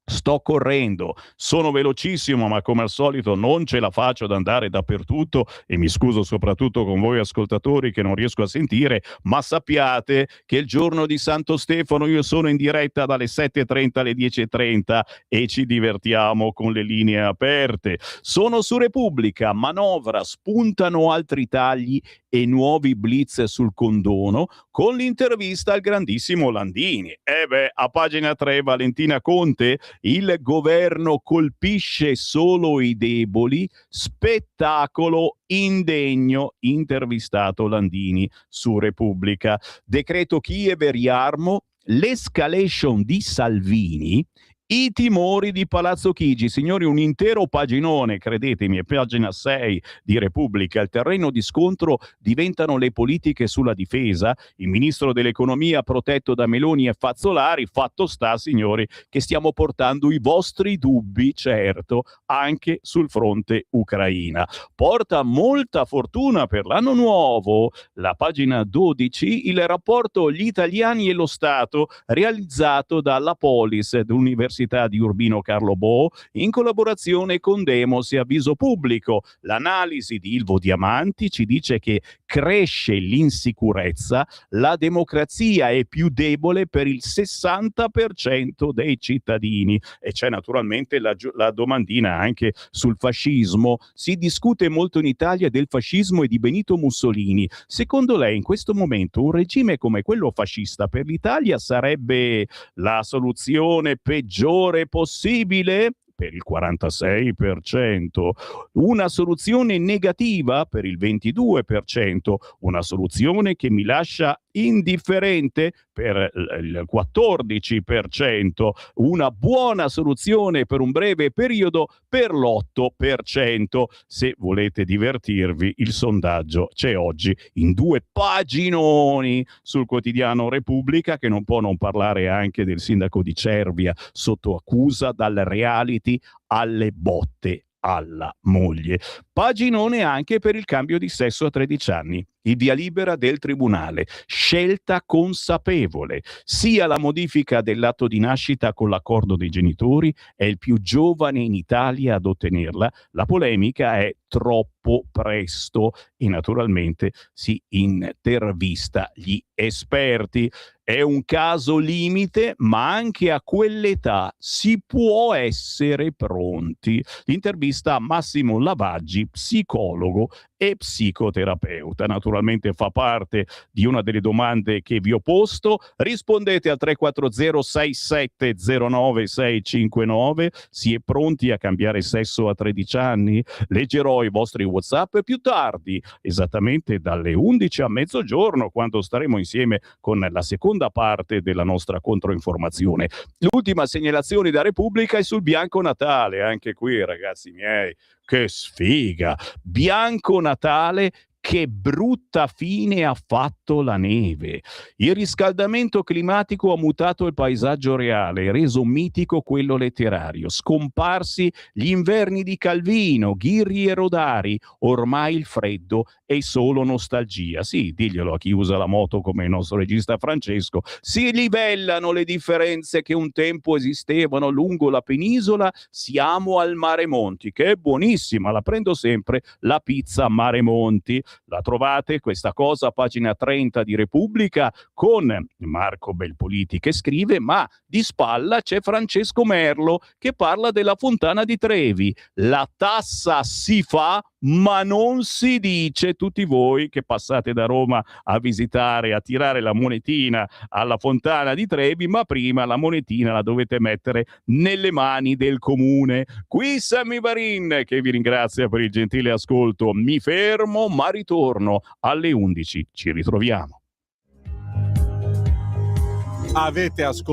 Speaker 2: Sto correndo, sono velocissimo, ma come al solito non ce la faccio ad andare dappertutto e mi scuso soprattutto con voi ascoltatori che non riesco a sentire, ma sappiate che il giorno di Santo Stefano io sono in diretta dalle 7:30 alle 10:30 e ci divertiamo con le linee aperte. Sono su Repubblica, manovra, spuntano altri tagli e nuovi blitz sul condono con l'intervista al grandissimo Landini. A pagina 3 Valentina Conte, il governo colpisce solo i deboli, spettacolo indegno, intervistato Landini su Repubblica. Decreto Kiev e Riarmo, l'escalation di Salvini, i timori di Palazzo Chigi. Signori, un intero paginone, credetemi, è pagina 6 di Repubblica. Il terreno di scontro diventano le politiche sulla difesa. Il ministro dell'economia protetto da Meloni e Fazzolari. Fatto sta, signori, che stiamo portando i vostri dubbi, certo, anche sul fronte Ucraina. Porta molta fortuna per l'anno nuovo. La pagina 12, il rapporto Gli italiani e lo Stato, realizzato dalla Polis, dell'Università di Urbino Carlo Bo, in collaborazione con Demos e Avviso Pubblico. L'analisi di Ilvo Diamanti ci dice che cresce l'insicurezza, la democrazia è più debole per il 60% dei cittadini. E c'è naturalmente la domandina anche sul fascismo. Si discute molto in Italia del fascismo e di Benito Mussolini. Secondo lei in questo momento un regime come quello fascista per l'Italia sarebbe la soluzione peggiore possibile? Per il 46%, una soluzione negativa per il 22%, una soluzione che mi lascia indifferente per il 14%, una buona soluzione per un breve periodo per l'8%. Se volete divertirvi, il sondaggio c'è oggi in 2 paginoni sul quotidiano Repubblica, che non può non parlare anche del sindaco di Cervia sotto accusa dal reality alle botte alla moglie. Paginone anche per il cambio di sesso a 13 anni. Il via libera del tribunale, scelta consapevole. Sia la modifica dell'atto di nascita con l'accordo dei genitori, è il più giovane in Italia ad ottenerla. La polemica è troppo presto e naturalmente si intervista gli esperti. È un caso limite, ma anche a quell'età si può essere pronti. L'intervista a Massimo Lavaggi, psicologo e psicoterapeuta. Naturalmente fa parte di una delle domande che vi ho posto. Rispondete al 340 6709 659. Si è pronti a cambiare sesso a 13 anni? Leggerò i vostri WhatsApp più tardi, esattamente dalle 11 a mezzogiorno, quando staremo insieme con la seconda parte della nostra controinformazione. L'ultima segnalazione da Repubblica è sul Bianco Natale. Anche qui, ragazzi miei, che sfiga! Bianco Natale, che brutta fine ha fatto la neve. Il riscaldamento climatico ha mutato il paesaggio reale, reso mitico quello letterario. Scomparsi gli inverni di Calvino, Ghirri e Rodari. Ormai il freddo è solo nostalgia. Sì, diglielo a chi usa la moto come il nostro regista Francesco. Si livellano le differenze che un tempo esistevano lungo la penisola. Siamo al Mare Monti, che è buonissima, la prendo sempre, la pizza Mare Monti. La trovate questa cosa a pagina 30 di Repubblica, con Marco Belpoliti che scrive, ma di spalla c'è Francesco Merlo che parla della Fontana di Trevi. La tassa si fa ma non si dice. Tutti voi che passate da Roma a visitare, a tirare la monetina alla Fontana di Trevi, ma prima la monetina la dovete mettere nelle mani del comune. Qui Sammy Varin che vi ringrazia per il gentile ascolto. Mi fermo, ma ritorno alle 11. Ci ritroviamo.
Speaker 1: Avete ascoltato